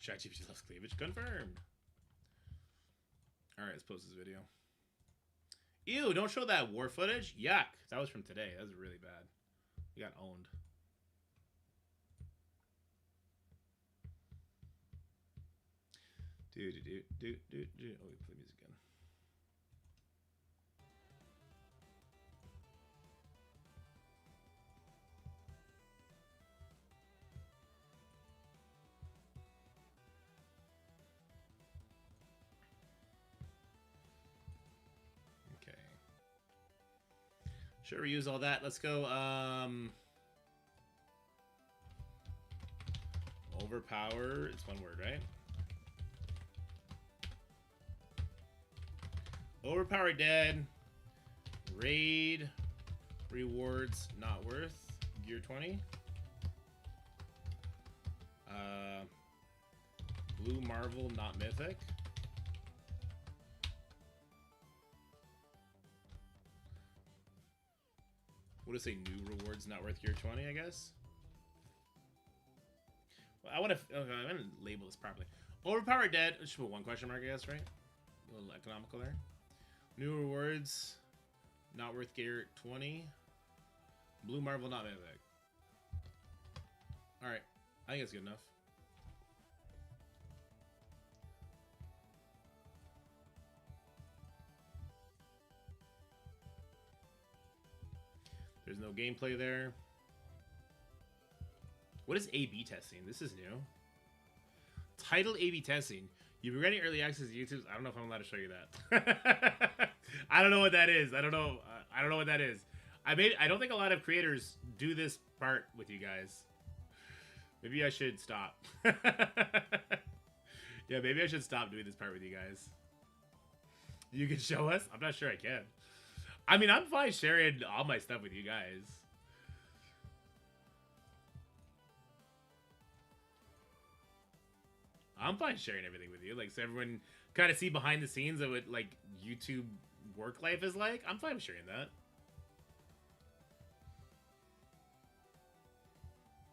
ChatGPT loves cleavage. Confirmed. Alright, let's post this video. Ew, don't show that war footage. Yuck. That was from today. That was really bad. We got owned. Oh, we play music again. Okay. Sure, we use all that. Let's go. Overpower. It's one word, right? Overpower dead. Raid. Rewards not worth. Gear 20. Blue Marvel not mythic. What does it say? New rewards not worth gear 20, I guess. Well, I want to. Okay, I'm gonna label this properly. Overpower dead. I should put one question mark, I guess, right? A little economical there. New rewards, not worth gear 20. Blue Marvel, not mythic. Alright, I think it's good enough. There's no gameplay there. What is A/B testing? This is new. Title A/B testing. You've been getting early access to YouTube. I don't know if I'm allowed to show you that. I don't know what that is. I don't know what that is. I don't think a lot of creators do this part with you guys. Maybe I should stop. Yeah, maybe I should stop doing this part with you guys. You can show us? I'm not sure I can. I mean, I'm fine sharing all my stuff with you guys. I'm fine sharing everything with you, like, so everyone kind of see behind the scenes of what, like, YouTube work life is like. I'm fine with sharing that.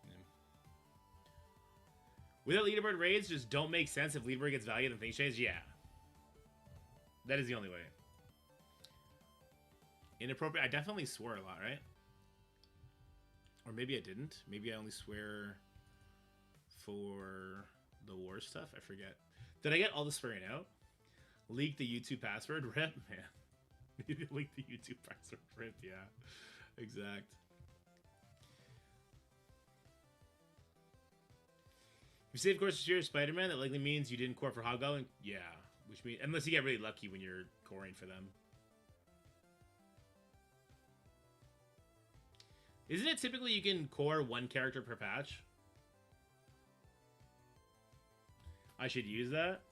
Yeah. Without leaderboard raids, just don't make sense if leaderboard gets value and things change. Yeah. That is the only way. Inappropriate. I definitely swore a lot, right? Or maybe I didn't. Maybe I only swear for the war stuff. I forget. Did I get all the swearing out? Leak the YouTube password? Rip? Man. Leak the YouTube password. Rip, yeah. Exact. If you save course to Spider-Man, that likely means you didn't core for Hobgoblin? Yeah. Which means, unless you get really lucky when you're coring for them. Isn't it typically you can core one character per patch? I should use that.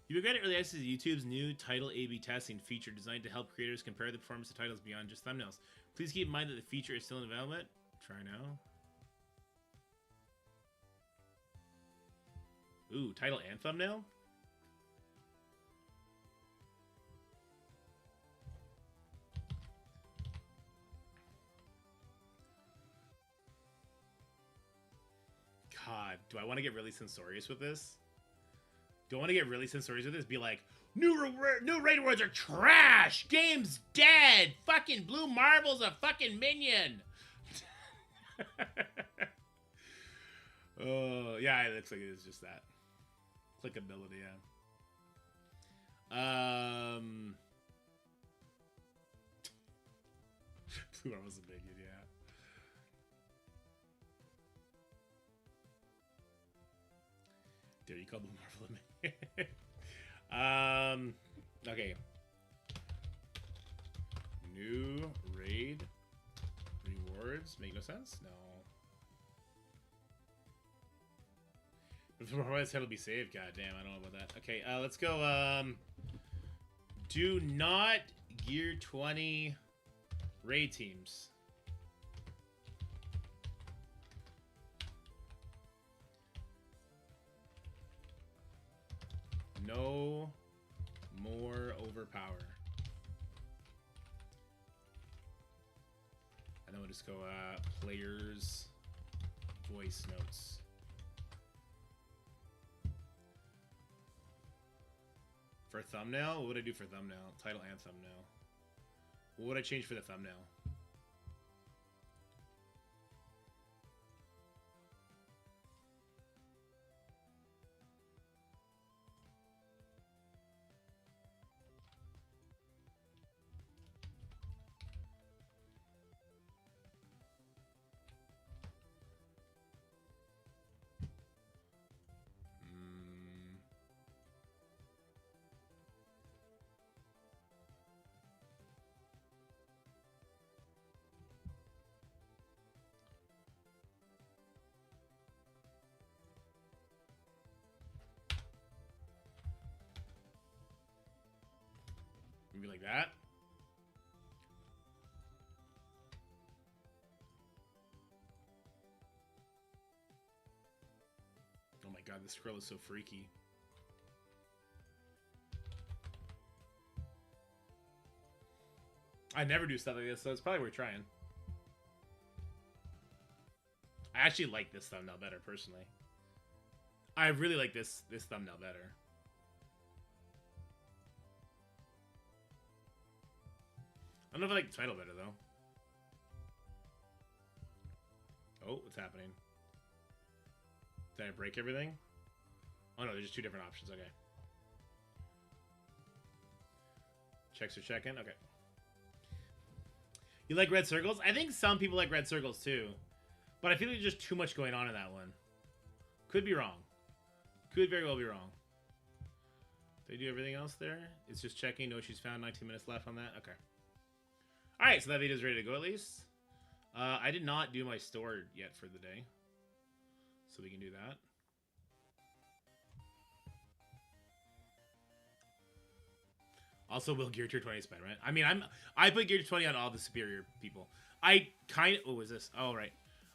You regret early access to YouTube's new title A/B testing feature designed to help creators compare the performance of titles beyond just thumbnails. Please keep in mind that the feature is still in development. Try now. Ooh, title and thumbnail? God, do I want to get really censorious with this? Do I want to get really censorious with this? Be like, new raid rewards are trash! Game's dead! Fucking Blue Marble's a fucking minion! Oh, yeah, it looks like it is just that. Clickability, yeah. Blue Marble's a minion, yeah. Dare you call Blue Marvel a minion? Okay. New raid rewards make no sense? No. But for my head will be saved. God damn, I don't know about that. Okay, let's go. Do not Gear 20 raid teams. No more overpower. And then we'll just go players voice notes. For thumbnail? What would I do for thumbnail? Title and thumbnail. What would I change for the thumbnail? Maybe like that. Oh my god, this scroll is so freaky. I never do stuff like this, so it's probably worth trying. I actually like this thumbnail better, personally. I really like this thumbnail better. I don't know if I like the title better, though. Oh, what's happening? Did I break everything? Oh, no, there's just two different options. Okay. Checks are checking. Okay. You like red circles? I think some people like red circles, too. But I feel like there's just too much going on in that one. Could be wrong. Could very well be wrong. Did I do everything else there? It's just checking. No issues found. 19 minutes left on that. Okay. Alright, so that video is ready to go at least. I did not do my store yet for the day. So we can do that. Also, will Gear Tier 20 Spider-Man? I mean, I put Gear Tier 20 on all the superior people. I kind of... Oh, what is this? Oh, right.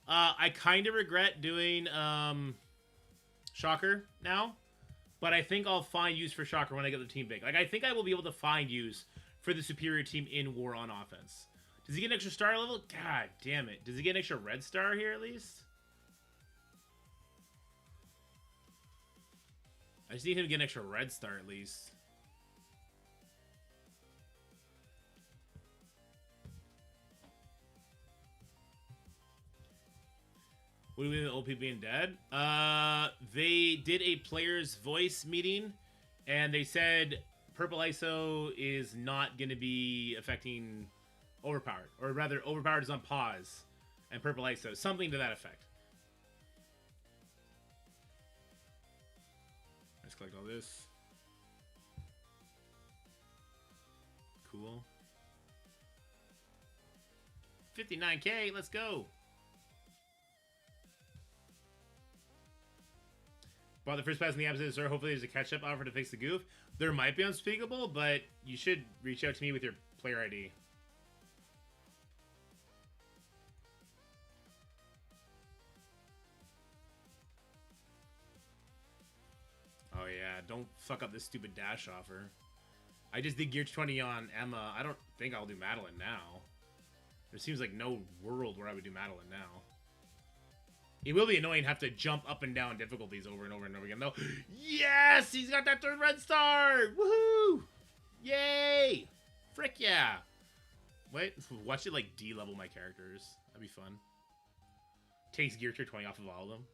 I kind of regret doing Shocker now. But I think I'll find use for Shocker when I get the team big. Like, I think I will be able to find use for the superior team in War on offense. Does he get an extra star level? God damn it. Does he get an extra red star here at least? I just need him to get an extra red star at least. What do we mean with old people being dead? They did a player's voice meeting, and they said Purple ISO is not going to be affecting Overpowered. Or rather, Overpowered is on pause, and Purple ISO. Something to that effect. Let's collect all this. Cool. 59K, let's go! Bought the first pass in the episode, sir. Hopefully there's a catch-up offer to fix the goof. There might be Unspeakable, but you should reach out to me with your player ID. Oh yeah, don't fuck up this stupid dash offer. I just did Gear 20 on Emma. I don't think I'll do Madeline now. There seems like no world where I would do Madeline now. It will be annoying to have to jump up and down difficulties over and over and over again, though. Yes! He's got that 3rd red star! Woohoo! Yay! Frick yeah! Wait, watch it, like, D-level my characters. That'd be fun. Takes Gear Tier 20 off of all of them.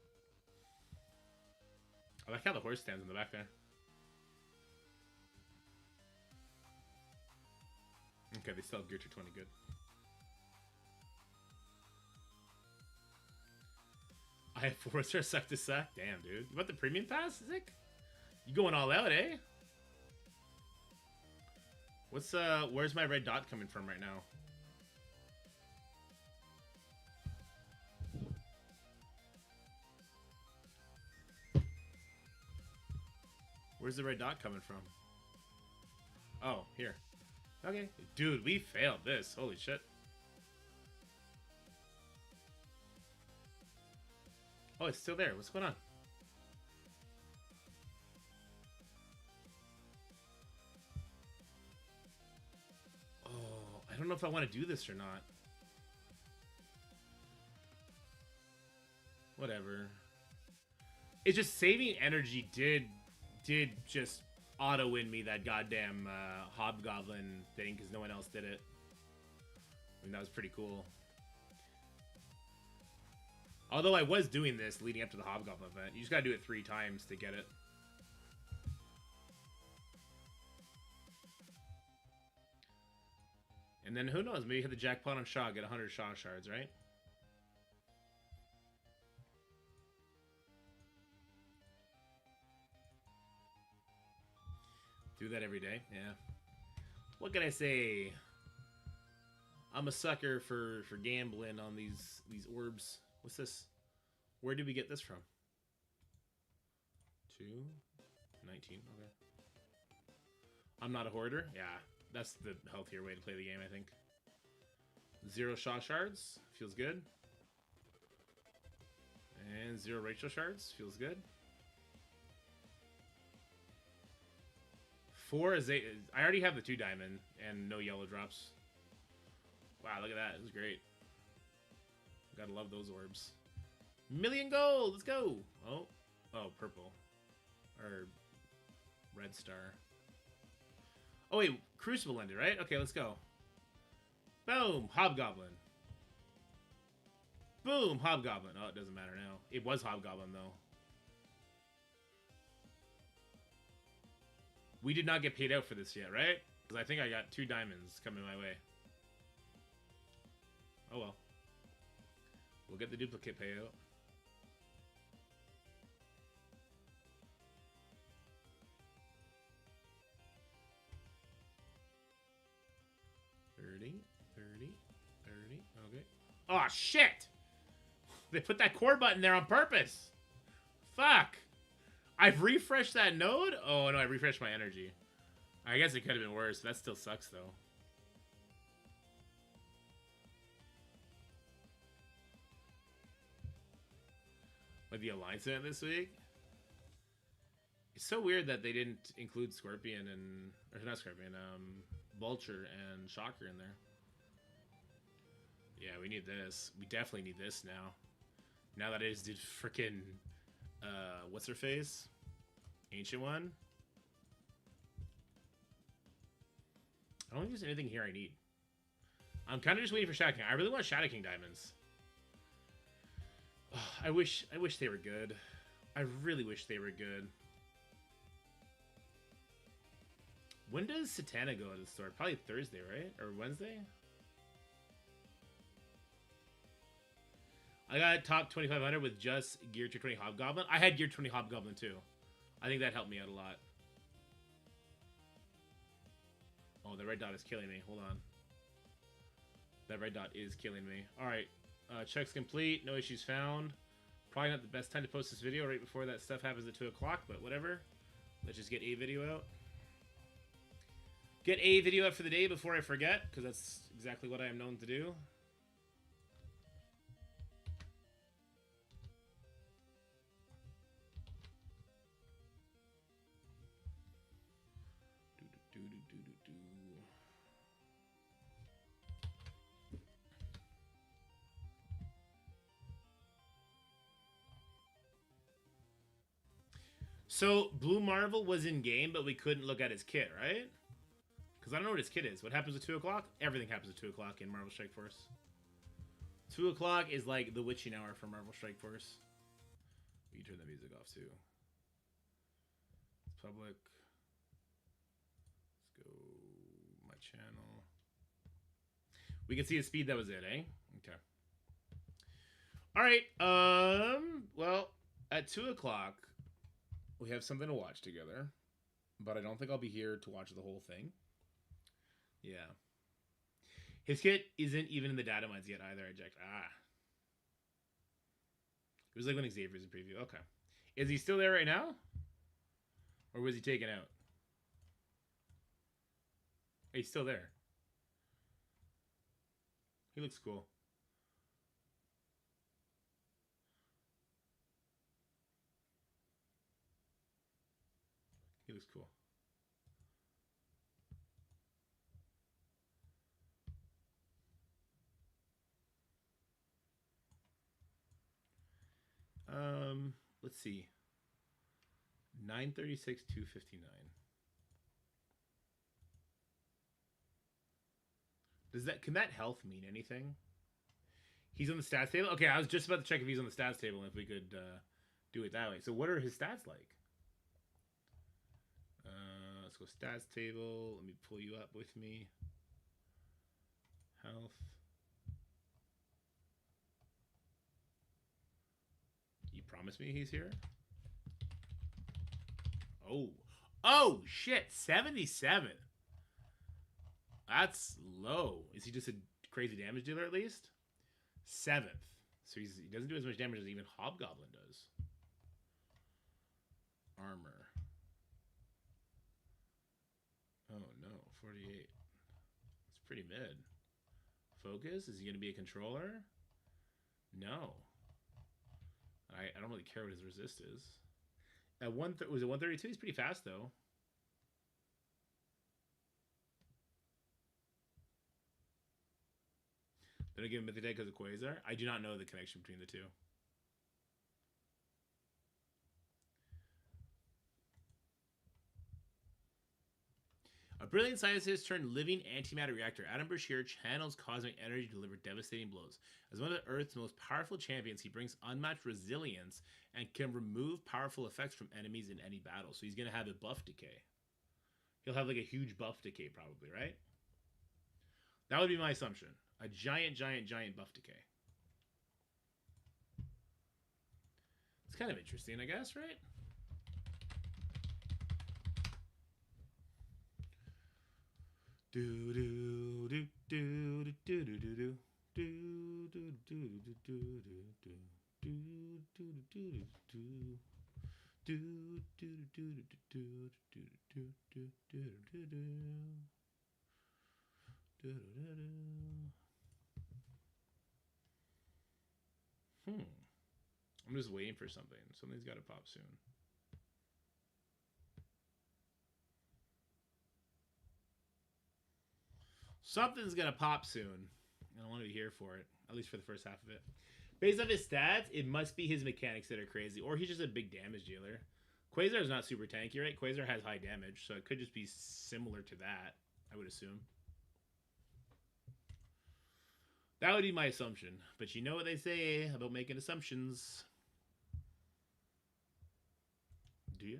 I like how the horse stands in the back there. Okay, they still have Gear Tier 20, good. I have 4-star suck to suck. Damn, dude. You want the premium pass, Zick? You going all out, eh? What's where's my red dot coming from right now? Where's the red dot coming from? Oh, here. Okay. Dude, we failed this. Holy shit. Oh, it's still there. What's going on? Oh, I don't know if I want to do this or not. Whatever. It's just saving energy did just auto-win me that goddamn Hobgoblin thing because no one else did it. I mean, that was pretty cool. Although I was doing this leading up to the Hobgoblin event. You just gotta do it 3 times to get it. And then who knows, maybe hit the jackpot on Shaw, get 100 Shaw shards, right? Do that every day, yeah. What can I say? I'm a sucker for gambling on these orbs. What's this? Where did we get this from? 219. Okay. I'm not a hoarder. Yeah, that's the healthier way to play the game, I think. 0 Shaw shards feels good. And 0 Rachel shards feels good. 4 is 8. I already have the 2 diamond and no yellow drops. Wow, look at that. It was great. Gotta love those orbs. 1,000,000 gold! Let's go! Oh. Oh, purple. Or red star. Oh, wait. Crucible ended, right? Okay, let's go. Boom! Hobgoblin. Boom! Hobgoblin. Oh, it doesn't matter now. It was Hobgoblin, though. We did not get paid out for this yet, right? Because I think I got 2 diamonds coming my way. Oh, well. We'll get the duplicate payout. $30. Okay. Oh, shit! They put that core button there on purpose! Fuck! I've refreshed that node? Oh, no, I refreshed my energy. I guess it could have been worse. That still sucks, though. Like the Alliance event this week? It's so weird that they didn't include Scorpion and... Or not Scorpion, Vulture and Shocker in there. Yeah, we need this. We definitely need this now. Now that I just did frickin'... what's her face? Ancient one. I don't think there's anything here I need. I'm kind of just waiting for Shadow King. I really want Shadow King diamonds. Oh, I wish they were good. I really wish they were good. When does Satana go to the store? Probably Thursday, right? Or Wednesday? I got top 2500 with just Gear 220 Hobgoblin. I had Gear 20 Hobgoblin too. I think that helped me out a lot. Oh, the red dot is killing me. Hold on. That red dot is killing me. Alright. Checks complete. No issues found. Probably not the best time to post this video right before that stuff happens at 2 o'clock, but whatever. Let's just get a video out. Get a video out for the day before I forget, because that's exactly what I am known to do. So, Blue Marvel was in game, but we couldn't look at his kit, right? Because I don't know what his kit is. What happens at 2 o'clock? Everything happens at 2 o'clock in Marvel Strike Force. 2 o'clock is like the witching hour for Marvel Strike Force. We can turn the music off too. It's public. Let's go my channel. We can see his speed. That was it, eh? Okay. All right. Well, at 2 o'clock, we have something to watch together, but I don't think I'll be here to watch the whole thing. Yeah. His kit isn't even in the data mines yet either. I checked. It was like when Xavier's in preview. Okay. Is he still there right now? Or was he taken out? He's still there. He looks cool. He looks cool. Let's see. 936, 259. Can that health mean anything? He's on the stats table? Okay, I was just about to check if he's on the stats table and if we could do it that way. So what are his stats like? Let's go stats table. Let me pull you up with me. Health. You promised me he's here? Oh. Oh, shit. 77. That's low. Is he just a crazy damage dealer at least? 7th. So he doesn't do as much damage as even Hobgoblin does. Armor. Oh, no. 48. It's pretty mid. Focus? Is he going to be a controller? No. I don't really care what his resist is. At was it 132? He's pretty fast, though. Did I give him Mythic Deck because of Quasar? I do not know the connection between the two. A brilliant scientist turned living antimatter reactor, Adam Brashear channels cosmic energy to deliver devastating blows. As one of the Earth's most powerful champions, he brings unmatched resilience and can remove powerful effects from enemies in any battle. So he's going to have a buff decay. He'll have like a huge buff decay probably, right? That would be my assumption. A giant buff decay. It's kind of interesting, I guess, right? Do do do do do do do do do do do I'm just waiting for something. Something's got to pop soon. Something's gonna pop soon. I want to be here for it, at least for the first half of it. Based on his stats, it must be his mechanics that are crazy, or he's just a big damage dealer. Quasar is not super tanky, right? Quasar has high damage, so it could just be similar to that, I would assume. That would be my assumption. But you know what they say about making assumptions. Do you?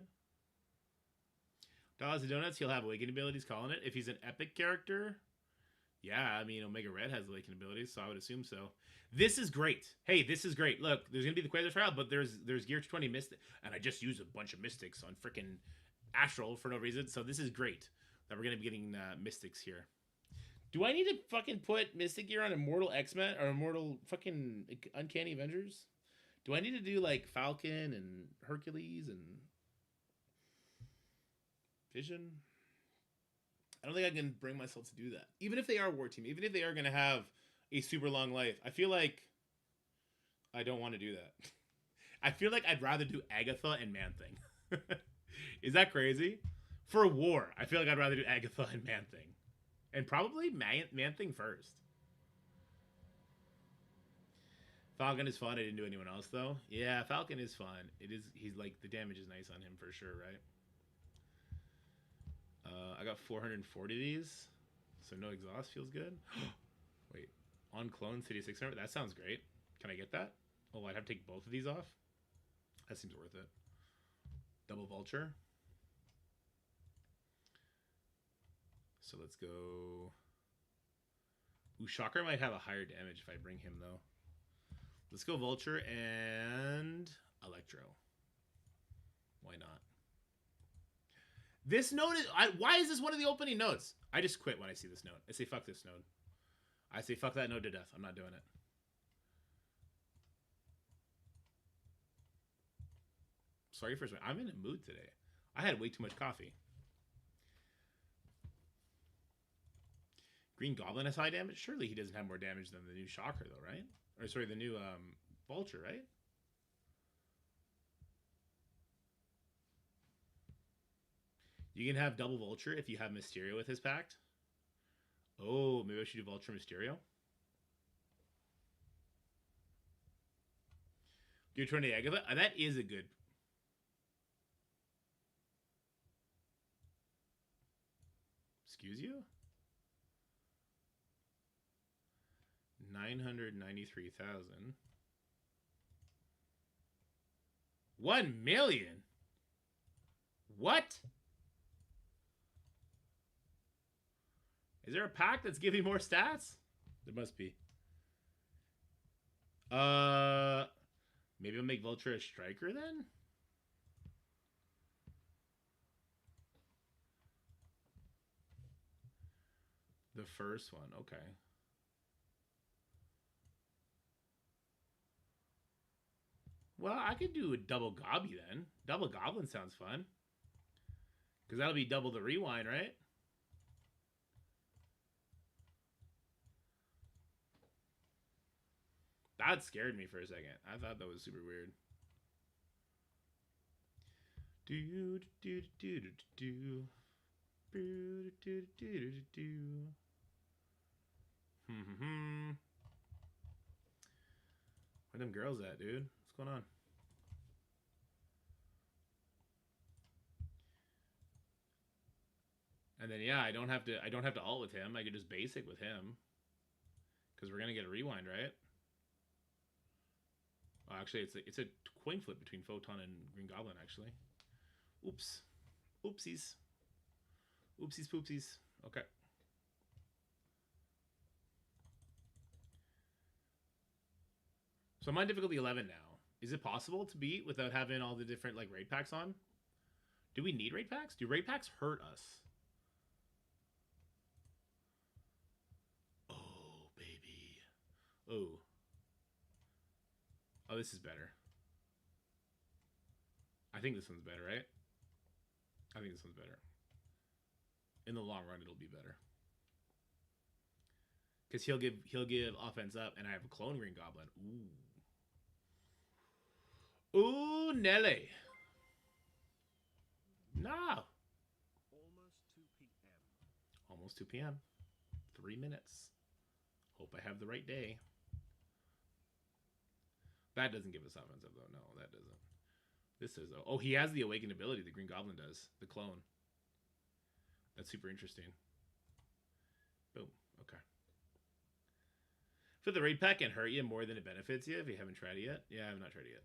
Dollars and Donuts, he'll have awakening abilities, calling it. If he's an epic character, yeah, I mean, Omega Red has awakening abilities, so I would assume so. This is great. Hey, this is great. Look, there's going to be the Quasar trial, but there's Gear 20 Mystic, and I just used a bunch of Mystics on freaking Astral for no reason, so this is great that we're going to be getting Mystics here. Do I need to fucking put Mystic Gear on Immortal X-Men or Immortal fucking Uncanny Avengers? Do I need to do like Falcon and Hercules and Vision? I don't think I can bring myself to do that. Even if they are War Team, even if they are going to have a super long life, I feel like I don't want to do that. I feel like I'd rather do Agatha and Man-Thing. Is that crazy? For a war, I feel like I'd rather do Agatha and Man-Thing. And probably Man-Thing first. Falcon is fun. I didn't do anyone else, though. Yeah, Falcon is fun. It is. He's like, the damage is nice on him for sure, right? I got 440 of these, so no exhaust feels good. Wait, on clone city 600. That sounds great. Can I get that? Oh, I'd have to take both of these off. That seems worth it. Double vulture. So let's go. Ooh, Shocker might have a higher damage if I bring him though. Let's go vulture and Electro. Why not? This node is... why is this one of the opening nodes? I just quit when I see this node. I say, fuck this node. I say, fuck that node to death. I'm not doing it. Sorry for... I'm in a mood today. I had way too much coffee. Green Goblin has high damage? Surely he doesn't have more damage than the new Shocker, though, right? Or, sorry, the new Vulture, right? You can have double Vulture if you have Mysterio with his pact. Oh, maybe I should do Vulture Mysterio. Gear 20 Agatha. That is a good... Excuse you? 993,000. 1 million? What? Is there a pack that's giving more stats? There must be. Maybe I'll make Vulture a striker then? The first one, okay. Well, I could do a double Gobby then. Double Goblin sounds fun. Because that'll be double the rewind, right? That scared me for a second. I thought that was super weird. Do do do do do do do do do. Where them girls at, dude? What's going on? And then yeah, I don't have to ult with him. I could just basic with him. Because we're gonna get a rewind, right? Oh, actually, it's a coin flip between Photon and Green Goblin, actually. Oops. Oopsies. Oopsies poopsies. Okay. So I'm on difficulty 11 now. Is it possible to beat without having all the different like raid packs on? Do we need raid packs? Do raid packs hurt us? Oh, baby. Oh. Oh, this is better. I think this one's better, right? I think this one's better. In the long run, it'll be better. Because he'll give offense up, and I have a clone Green Goblin. Ooh. Ooh, Nelly. No. Almost 2 p.m. Almost 2 p.m. 3 minutes. Hope I have the right day. That doesn't give us offensive, though. No, that doesn't. This is... Oh, he has the awakened ability. The Green Goblin does. The clone. That's super interesting. Boom. Okay. For the raid pack can hurt you more than it benefits you if you haven't tried it yet. Yeah, I have not tried it yet.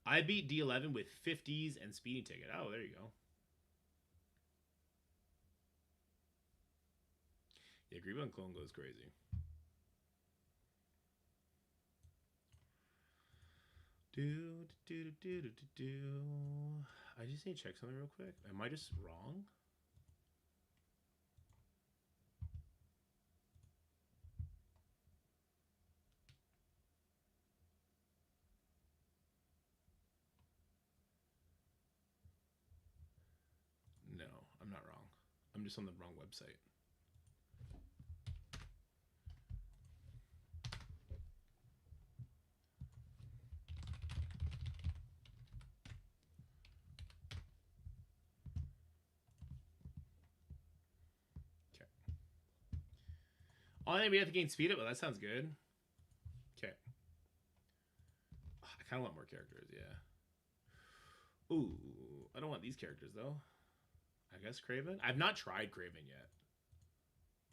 I beat D11 with 50s and speeding ticket. Oh, there you go. Yeah, Grievon clone goes crazy. I just need to check something real quick. Am I just wrong? No, I'm not wrong. I'm just on the wrong website. Oh, I think we have to gain speed up, but that sounds good. Okay. I kind of want more characters, yeah. Ooh, I don't want these characters, though. I guess Kraken? I've not tried Kraken yet.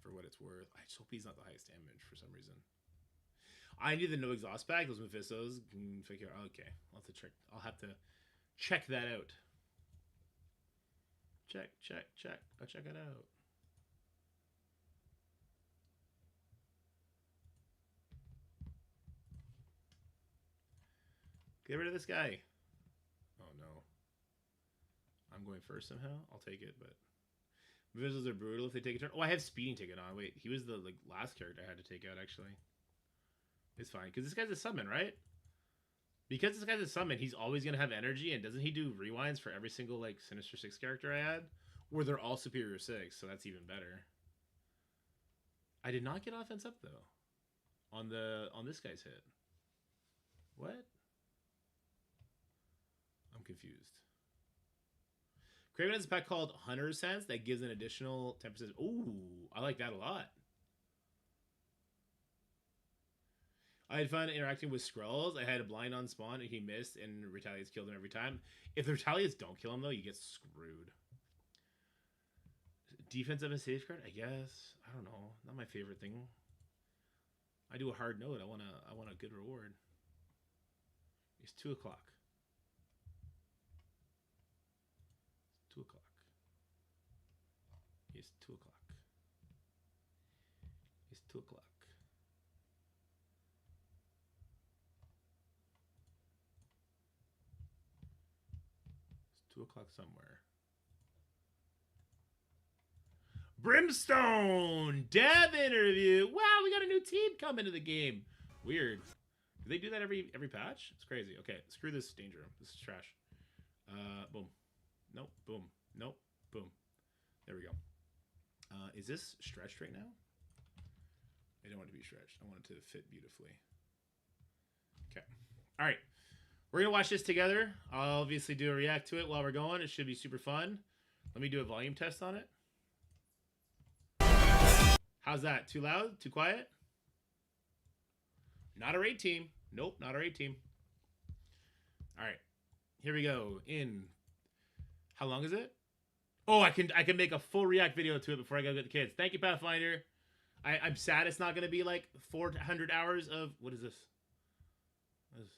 For what it's worth. I just hope he's not the highest damage for some reason. I need the no exhaust bag. Those Mephistos. Figure. Okay. I'll have to check that out. Check. I'll check it out. Get rid of this guy. Oh no. I'm going first somehow. I'll take it, but visuals are brutal if they take a turn. Oh, I have speeding ticket on. Wait, he was the last character I had to take out actually. It's fine because this guy's a summon, right? Because this guy's a summon, he's always gonna have energy, and doesn't he do rewinds for every single Sinister 6 character I had? Or they're all Superior 6, so that's even better. I did not get offense up though. On this guy's hit. What? I'm confused. Kraken has a pack called Hunter's Sense that gives an additional 10%. Ooh, I like that a lot. I had fun interacting with Skrulls. I had a blind on spawn and he missed, and Retaliates killed him every time. If the Retaliates don't kill him though, you get screwed. Defensive and safeguard, I guess. I don't know. Not my favorite thing. I do a hard note. I want a good reward. It's 2 o'clock. 2 o'clock. It's 2 o'clock. It's 2 o'clock. It's 2 o'clock somewhere. Brimstone! Dev interview! Wow, we got a new team coming to the game. Weird. Do they do that every patch? It's crazy. Okay, screw this danger room. This is trash. Boom. Nope. Boom. Nope. Boom. There we go. Is this stretched right now? I don't want it to be stretched. I want it to fit beautifully. Okay. All right. We're going to watch this together. I'll obviously do a react to it while we're going. It should be super fun. Let me do a volume test on it. How's that? Too loud? Too quiet? Not a raid team. Nope, not a raid team. All right. Here we go. How long is it? Oh, I can make a full react video to it before I go get the kids. Thank you, Pathfinder. I'm sad it's not going to be 400 hours of... What is this? I don't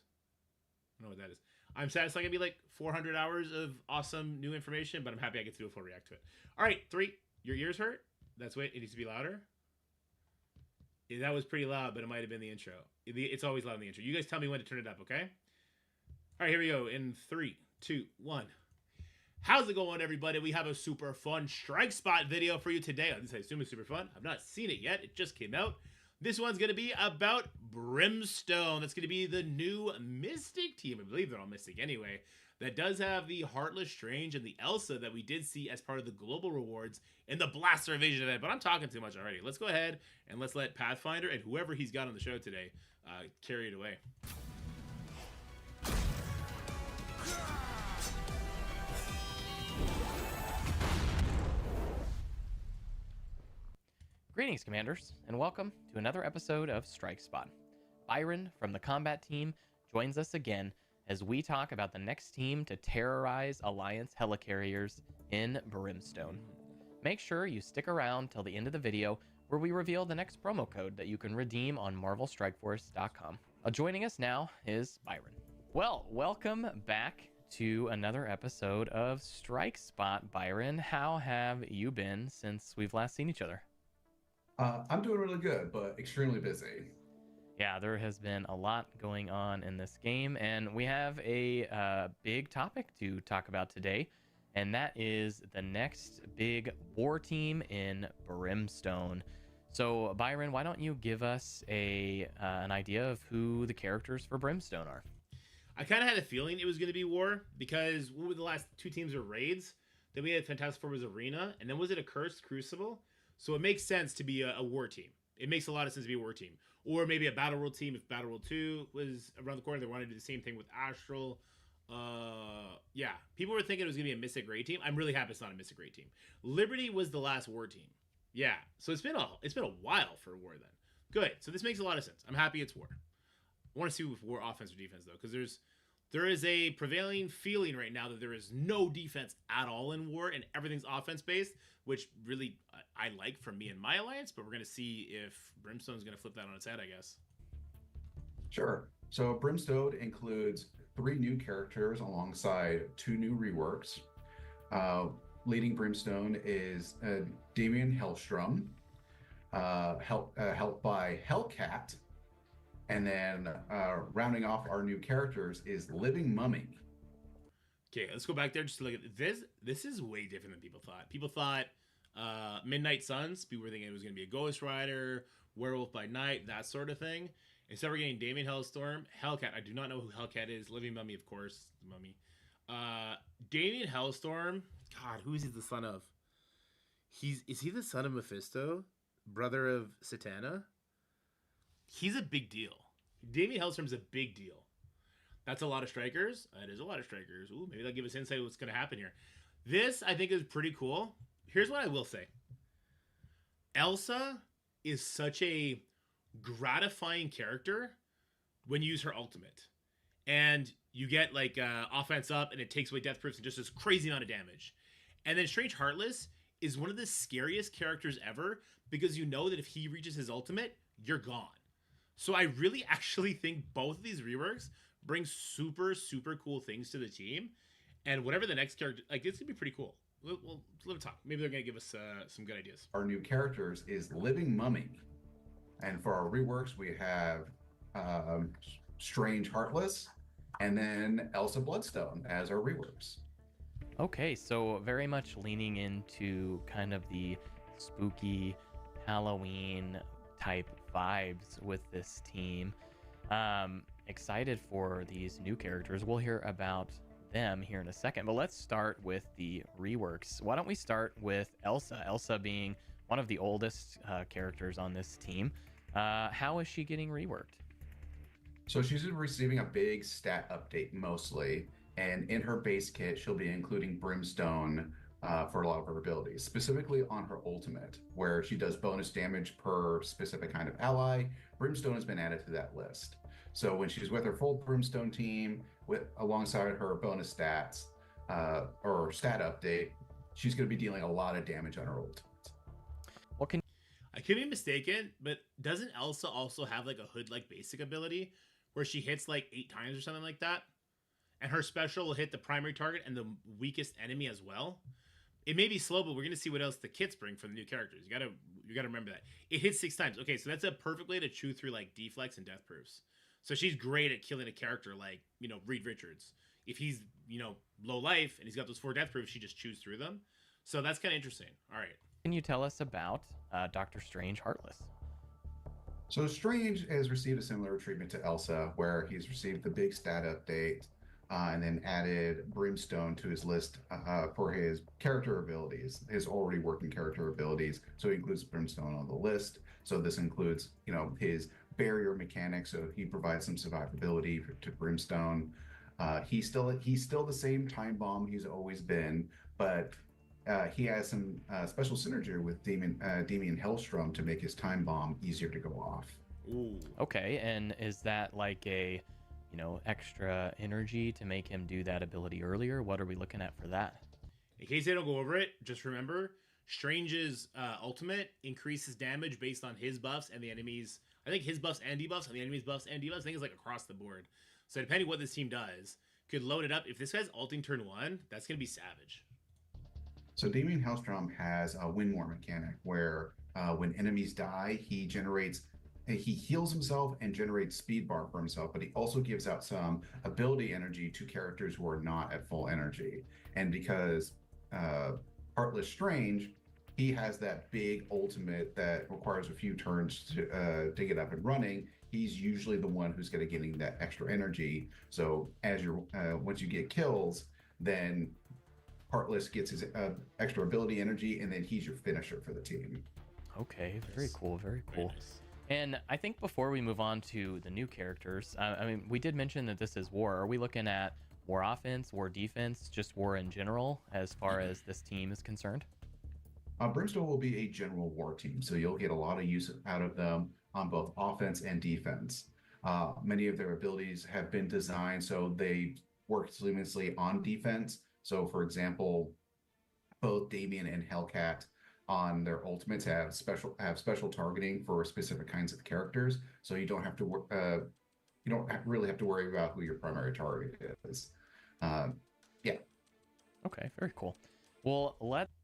know what that is. I'm sad it's not going to be 400 hours of awesome new information, but I'm happy I get to do a full react to it. All right, 3. Your ears hurt? That's wait. It needs to be louder. Yeah, that was pretty loud, but it might have been the intro. It's always loud in the intro. You guys tell me when to turn it up, okay? All right, here we go. In 3, 2, 1. How's it going, everybody? We have a super fun Strike Spot video for you today. I assume it's super fun. I've not seen it yet. It just came out. This one's going to be about Brimstone. That's going to be the new Mystic team. I believe they're all Mystic anyway. That does have the Heartless Strange and the Elsa that we did see as part of the global rewards in the Blaster Invasion event. But I'm talking too much already. Let's go ahead and let's let Pathfinder and whoever he's got on the show today carry it away. Greetings, Commanders, and welcome to another episode of Strike Spot. Byron from the combat team joins us again as we talk about the next team to terrorize Alliance helicarriers in Brimstone. Make sure you stick around till the end of the video where we reveal the next promo code that you can redeem on marvelstrikeforce.com. Joining us now is Byron. Well, welcome back to another episode of Strike Spot, Byron. How have you been since we've last seen each other? I'm doing really good, but extremely busy. Yeah, there has been a lot going on in this game, and we have a big topic to talk about today, and that is the next big war team in Brimstone. So, Byron, why don't you give us an idea of who the characters for Brimstone are? I kind of had a feeling it was going to be War because what were the last two teams were raids? Then we had Fantastic Four was Arena, and then was it a Cursed Crucible? So it makes sense to be a War team. It makes a lot of sense to be a War team. Or maybe a Battle World team if Battle World 2 was around the corner. They wanted to do the same thing with Astral. Yeah, people were thinking it was going to be a Mystic Raid team. I'm really happy it's not a Mystic Raid team. Liberty was the last War team. Yeah, so it's been a while for War then. Good, so this makes a lot of sense. I'm happy it's War. I want to see with War offense or defense though, because there is a prevailing feeling right now that there is no defense at all in War and everything's offense based, which really I like from me and my alliance. But we're gonna see if Brimstone's gonna flip that on its head, I guess. Sure. So Brimstone includes 3 new characters alongside 2 new reworks. Leading Brimstone is Damien Hellstrom, helped by Hellcat. And then rounding off our new characters is Living Mummy. Okay, let's go back there just to look at this. This is way different than people thought. People thought Midnight Suns. People were thinking it was going to be a Ghost Rider, Werewolf by Night, that sort of thing. Instead, we're getting Damien Hellstorm, Hellcat. I do not know who Hellcat is. Living Mummy, of course, the Mummy. Damien Hellstorm. God, who is he the son of? Is he the son of Mephisto, brother of Satana? He's a big deal. Damien Hellstorm's a big deal. That's a lot of strikers. That is a lot of strikers. Ooh, maybe that'll give us insight what's going to happen here. This, I think, is pretty cool. Here's what I will say. Elsa is such a gratifying character when you use her ultimate. And you get, like, offense up, and it takes away death proofs and just this crazy amount of damage. And then Strange Heartless is one of the scariest characters ever because you know that if he reaches his ultimate, you're gone. So I really actually think both of these reworks bring super, super cool things to the team. And whatever the next character, like, it's going to be pretty cool. We'll let them talk. Maybe they're going to give us some good ideas. Our new characters is Living Mummy. And for our reworks, we have Strange Heartless and then Elsa Bloodstone as our reworks. Okay, so very much leaning into kind of the spooky Halloween type vibes with this team. Excited for these new characters. We'll hear about them here in a second, but let's start with the reworks. Why don't we start with Elsa? Elsa being one of the oldest characters on this team. How is she getting reworked? So she's receiving a big stat update mostly, and in her base kit, she'll be including Brimstone for a lot of her abilities, specifically on her ultimate, where she does bonus damage per specific kind of ally. Brimstone has been added to that list. So when she's with her full Brimstone team, alongside her bonus stats or stat update, she's going to be dealing a lot of damage on her ultimate. I could be mistaken, but doesn't Elsa also have like a hood-like basic ability where she hits like 8 times or something like that? And her special will hit the primary target and the weakest enemy as well. It may be slow, but we're gonna see what else the kits bring for the new characters. You gotta remember that. It hits 6 times. Okay, so that's a perfect way to chew through like deflex and death proofs. So she's great at killing a character like, Reed Richards. If he's, low life and he's got those 4 death proofs, she just chews through them. So that's kind of interesting. All right. Can you tell us about Dr. Strange Heartless? So Strange has received a similar treatment to Elsa, where he's received the big stat update and then added Brimstone to his list for his character abilities, his already working character abilities. So he includes Brimstone on the list. So this includes, his barrier mechanics. So he provides some survivability to Brimstone. He's still the same time bomb he's always been, but he has some special synergy with Damien Hellstrom to make his time bomb easier to go off. Ooh. Okay, and is that like a extra energy to make him do that ability earlier? What are we looking at for that? In case they don't go over it, just remember Strange's ultimate increases damage based on his buffs and the enemy's. I think his buffs and debuffs and the enemy's buffs and debuffs. I think it's like across the board. So depending what this team does, could load it up. If this guy's ulting turn 1, that's gonna be savage. So Damien Hellstrom has a win more mechanic where when enemies die, he heals himself and generates speed bar for himself, but he also gives out some ability energy to characters who are not at full energy. And because Heartless Strange, he has that big ultimate that requires a few turns to get up and running. He's usually the one who's going to getting that extra energy. So as you're once you get kills, then Heartless gets his extra ability energy, and then he's your finisher for the team. Okay, very cool, very cool. Nice. And I think before we move on to the new characters, I mean, we did mention that this is war. Are we looking at war offense, war defense, just war in general as far as this team is concerned? Brimstone will be a general war team, so you'll get a lot of use out of them on both offense and defense. Many of their abilities have been designed so they work seamlessly on defense. So, for example, both Damien and Hellcat on their ultimates have special targeting for specific kinds of characters. So you don't have to really have to worry about who your primary target is. Yeah. Okay, very cool. Well,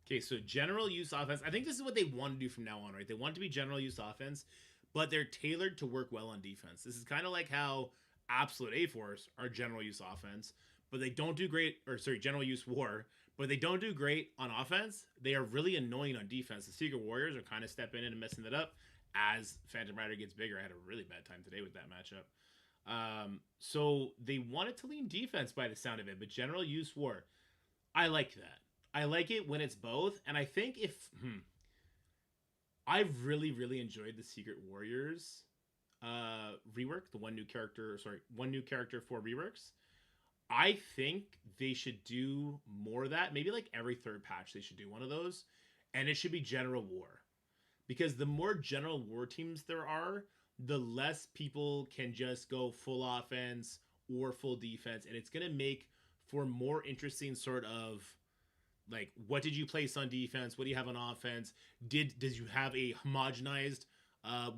Okay, so general use offense. I think this is what they want to do from now on, right? They want to be general use offense, but they're tailored to work well on defense. This is kind of like how Absolute A-Force are general use offense, but they don't do great, general use war, but they don't do great on offense. They are really annoying on defense. The Secret Warriors are kind of stepping in and messing it up as Phantom Rider gets bigger. I had a really bad time today with that matchup. So they wanted to lean defense by the sound of it, but general use war. I like that. I like it when it's both, and I think I've really, really enjoyed the Secret Warriors rework, the one new character for reworks. I think they should do more of that. Maybe like every third patch they should do one of those, and it should be general war. Because the more general war teams there are, the less people can just go full offense or full defense, and it's going to make for more interesting sort of like, what did you place on defense? What do you have on offense? Did you have a homogenized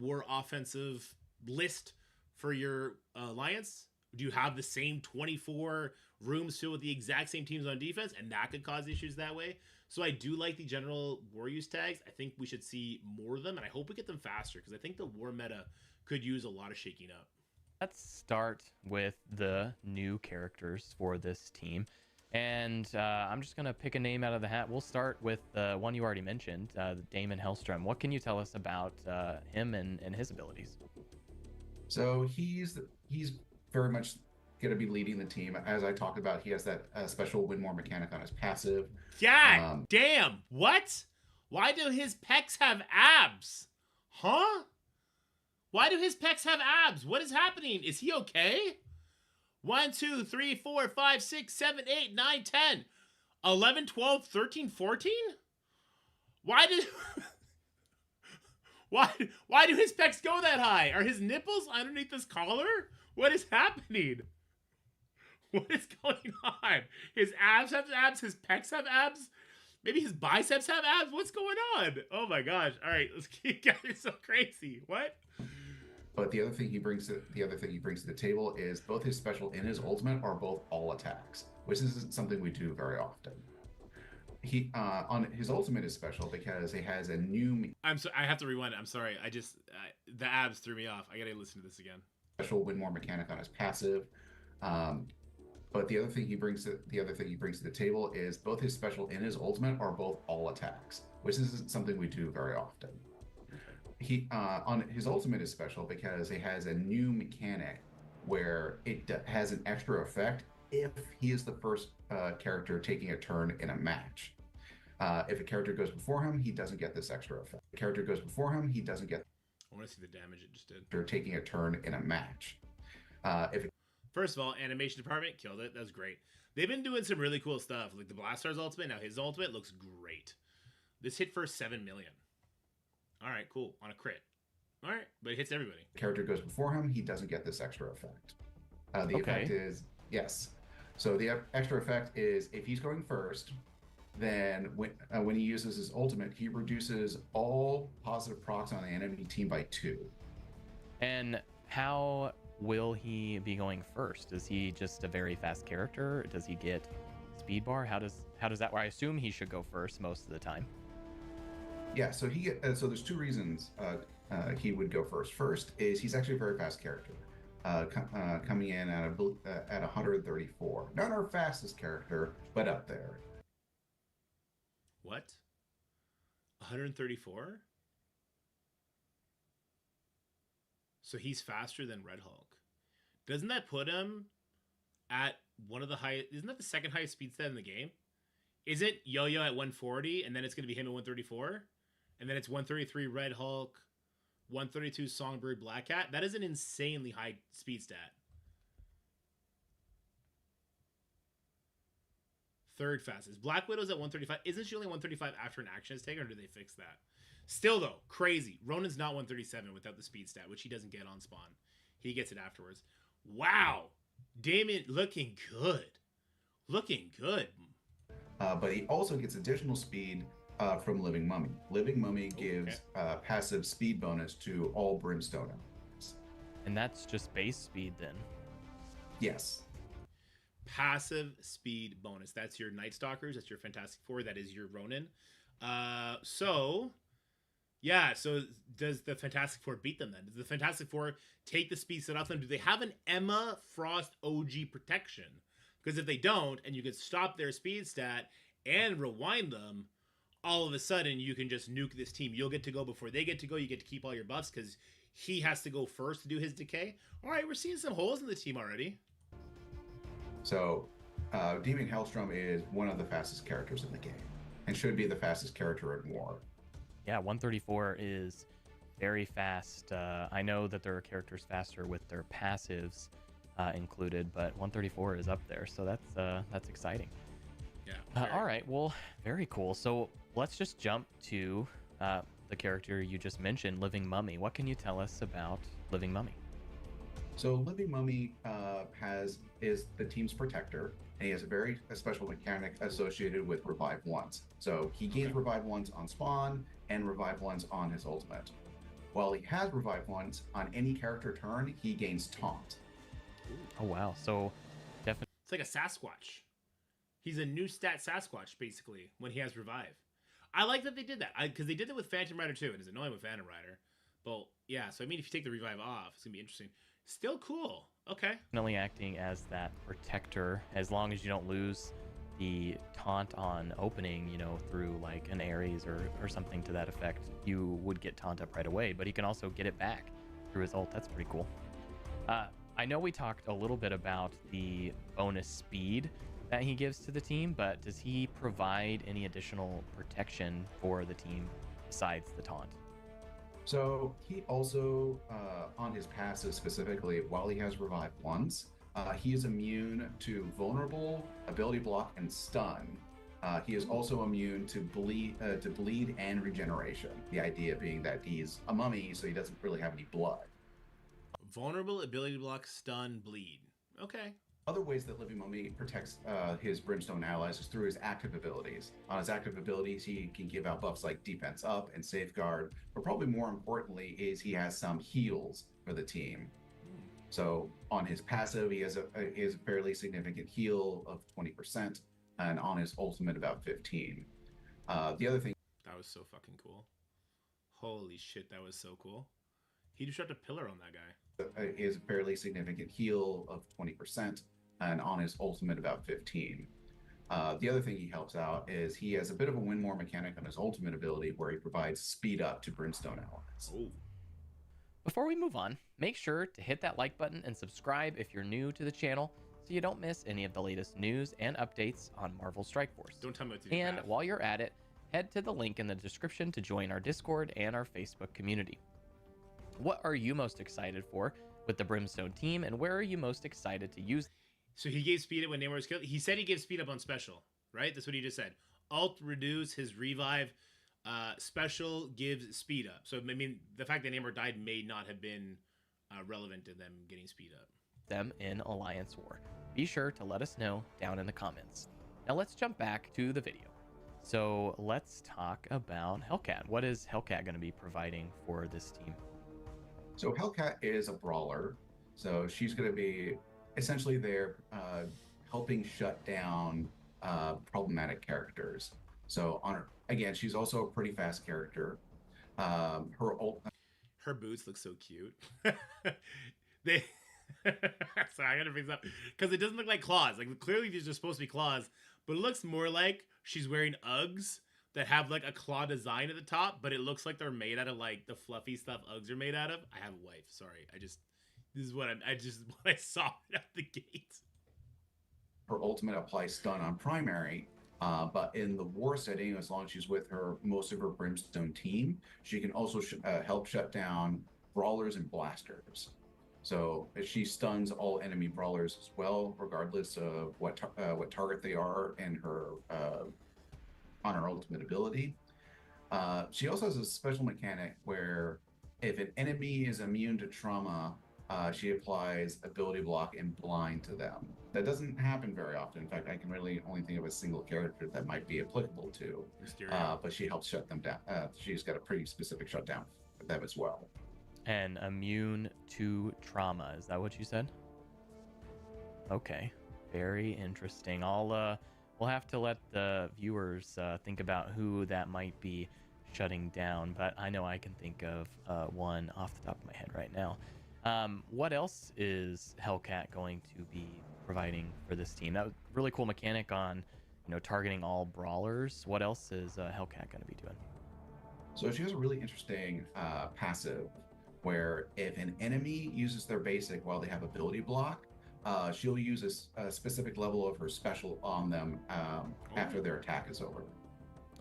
war offensive list for your alliance? Do you have the same 24 rooms filled with the exact same teams on defense? And that could cause issues that way. So I do like the general war use tags. I think we should see more of them, and I hope we get them faster because I think the war meta could use a lot of shaking up. let's start with the new characters for this team. And I'm just going to pick a name out of the hat. We'll start with the one you already mentioned, Damon Hellstrom. What can you tell us about him and his abilities? So he's very much going to be leading the team. As I talked about, he has that special win more mechanic on his passive. God damn. What? Why do his pecs have abs? Huh? Why do his pecs have abs? What is happening? Is he okay? 1, 2, 3, 4, 5, 6, 7, 8, 9, 10, 11, 12, 13, 14? Why do his pecs go that high? Are his nipples underneath this collar? What is happening? What is going on? His abs have abs? His pecs have abs? Maybe his biceps have abs? What's going on? Oh my gosh. All right, let's keep getting so crazy. What? But the other thing he brings to the table is both his special and his ultimate are both all attacks, which isn't something we do very often. He on his ultimate is special because it has a new. I have to rewind it. I'm sorry. The abs threw me off. I gotta listen to this again. Special win more mechanic on his passive. But the other thing he brings to the table is both his special and his ultimate are both all attacks, which isn't something we do very often. He on his ultimate is special because it has a new mechanic where it has an extra effect if he is the first character taking a turn in a match. If a character goes before him, he doesn't get this extra effect. If a character goes before him, he doesn't get. I want to see the damage it just did. Taking a turn in a match. First of all, animation department killed it. That's great. They've been doing some really cool stuff, like the Blastar's ultimate. Now his ultimate looks great. This hit for 7 million. All right, cool. On a crit. All right, but it hits everybody. Character goes before him, he doesn't get this extra effect. The effect Okay. is yes. So the extra effect is if he's going first, then when he uses his ultimate, he reduces all positive procs on the enemy team by 2. And how will he be going first? Is he just a very fast character? Does he get speed bar? How does that work? I assume he should go first most of the time. Yeah, so so there's 2 reasons he would go first. First is he's actually a very fast character, coming in at 134. Not our fastest character, but up there. What? 134? So he's faster than Red Hulk. Doesn't that put him at one of the highest? Isn't that the second highest speed stat in the game? Isn't Yo-Yo at 140, and then it's going to be him at 134? And then it's 133 Red Hulk, 132 Songbird Black Cat? That is an insanely high speed stat. Third fastest. Black Widow's at 135. Isn't she only 135 after an action is taken, or did they fix that? Still, though, crazy. Ronan's not 137 without the speed stat, which he doesn't get on spawn. He gets it afterwards. Wow. Damien looking good. Looking good. But he also gets additional speed from Living Mummy. Living Mummy gives passive speed bonus to all Brimstone elements. And that's just base speed then. Yes. Passive speed bonus. That's your Night Stalkers. That's your Fantastic Four. That is your Ronin. So does the Fantastic Four beat them then? Does the Fantastic Four take the speed set off them? Do they have an Emma Frost OG protection? Because if they don't, and you can stop their speed stat and rewind them, all of a sudden you can just nuke this team. You'll get to go before they get to go. You get to keep all your buffs because he has to go first to do his decay. All right, we're seeing some holes in the team already. So Demon Hellstrom is one of the fastest characters in the game and should be the fastest character in War. Yeah, 134 is very fast. I know that there are characters faster with their passives included, but 134 is up there, so that's exciting. Yeah. All right, well, very cool. So let's just jump to the character you just mentioned, Living Mummy. What can you tell us about Living Mummy? So Living Mummy is the team's protector, and he has a very special mechanic associated with Revive Once. So he gains Revive Once on spawn and Revive Once on his ultimate. While he has Revive Once, on any character turn, he gains Taunt. Oh, wow. So definitely. It's like a Sasquatch. He's a new stat Sasquatch, basically, when he has Revive. I like that they did that, because they did that with Phantom Rider too. It is annoying with Phantom Rider. But, yeah, so I mean, if you take the Revive off, it's going to be interesting. Still cool. Okay. Definitely acting as that protector, as long as you don't lose the taunt on opening, through like an Ares or something to that effect, you would get taunt up right away, but he can also get it back through his ult. That's pretty cool. I know we talked a little bit about the bonus speed that he gives to the team, but does he provide any additional protection for the team besides the taunt? So he also, on his passive specifically, while he has Revive Once, he is immune to Vulnerable, Ability Block, and Stun. He is also immune to bleed and Regeneration. The idea being that he's a mummy, so he doesn't really have any blood. Vulnerable, Ability Block, Stun, Bleed. Okay. Other ways that Living Mummy protects his Brimstone allies is through his active abilities. On his active abilities, he can give out buffs like Defense Up and Safeguard, but probably more importantly is he has some heals for the team. So on his passive, he has a fairly significant heal of 20%, and on his ultimate about 15. The other thing That was so fucking cool. Holy shit, that was so cool. He just dropped a pillar on that guy. is a fairly significant heal of 20%, and on his ultimate about 15. The other thing he helps out is he has a bit of a win more mechanic on his ultimate ability where he provides speed up to Brimstone allies. Oh. Before we move on, make sure to hit that like button and subscribe if you're new to the channel so you don't miss any of the latest news and updates on Marvel Strike Force. Don't tell me what to do. And while you're at it, head to the link in the description to join our Discord and our Facebook community. What are you most excited for with the Brimstone team, and where are you most excited to use? So he gave speed up when Namor was killed. He said he gave speed up on special, right? That's what he just said. Alt reduce his revive. Special gives speed up. So I mean, the fact that Namor died may not have been relevant to them getting speed up. them in Alliance War? Be sure to let us know down in the comments. Now let's jump back to the video. So let's talk about Hellcat. What is Hellcat going to be providing for this team? So Hellcat is a brawler. So she's going to be essentially there helping shut down problematic characters. So again, she's also a pretty fast character. Her boots look so cute. They sorry, I gotta fix up because it doesn't look like claws. Like clearly these are supposed to be claws, but it looks more like she's wearing Uggs that have like a claw design at the top, but it looks like they're made out of like the fluffy stuff Uggs are made out of. I have a wife. Sorry, this is what what I saw out the gate. Her ultimate applies stun on primary, but in the war setting, as long as she's with most of her Brimstone team, she can also help shut down brawlers and blasters. So she stuns all enemy brawlers as well, regardless of what target they are and her on her ultimate ability. She also has a special mechanic where if an enemy is immune to trauma, she applies ability block and blind to them. That doesn't happen very often. In fact, I can really only think of a single character that might be applicable to. But she helps shut them down. She's got a pretty specific shutdown for them as well. And immune to trauma. Is that what you said? Okay. Very interesting. We'll have to let the viewers think about who that might be shutting down, but I know I can think of one off the top of my head right now. What else is Hellcat going to be providing for this team? That was a really cool mechanic on, targeting all brawlers. What else is Hellcat going to be doing? So she has a really interesting passive where if an enemy uses their basic while they have ability block, she'll use a specific level of her special on them after their attack is over.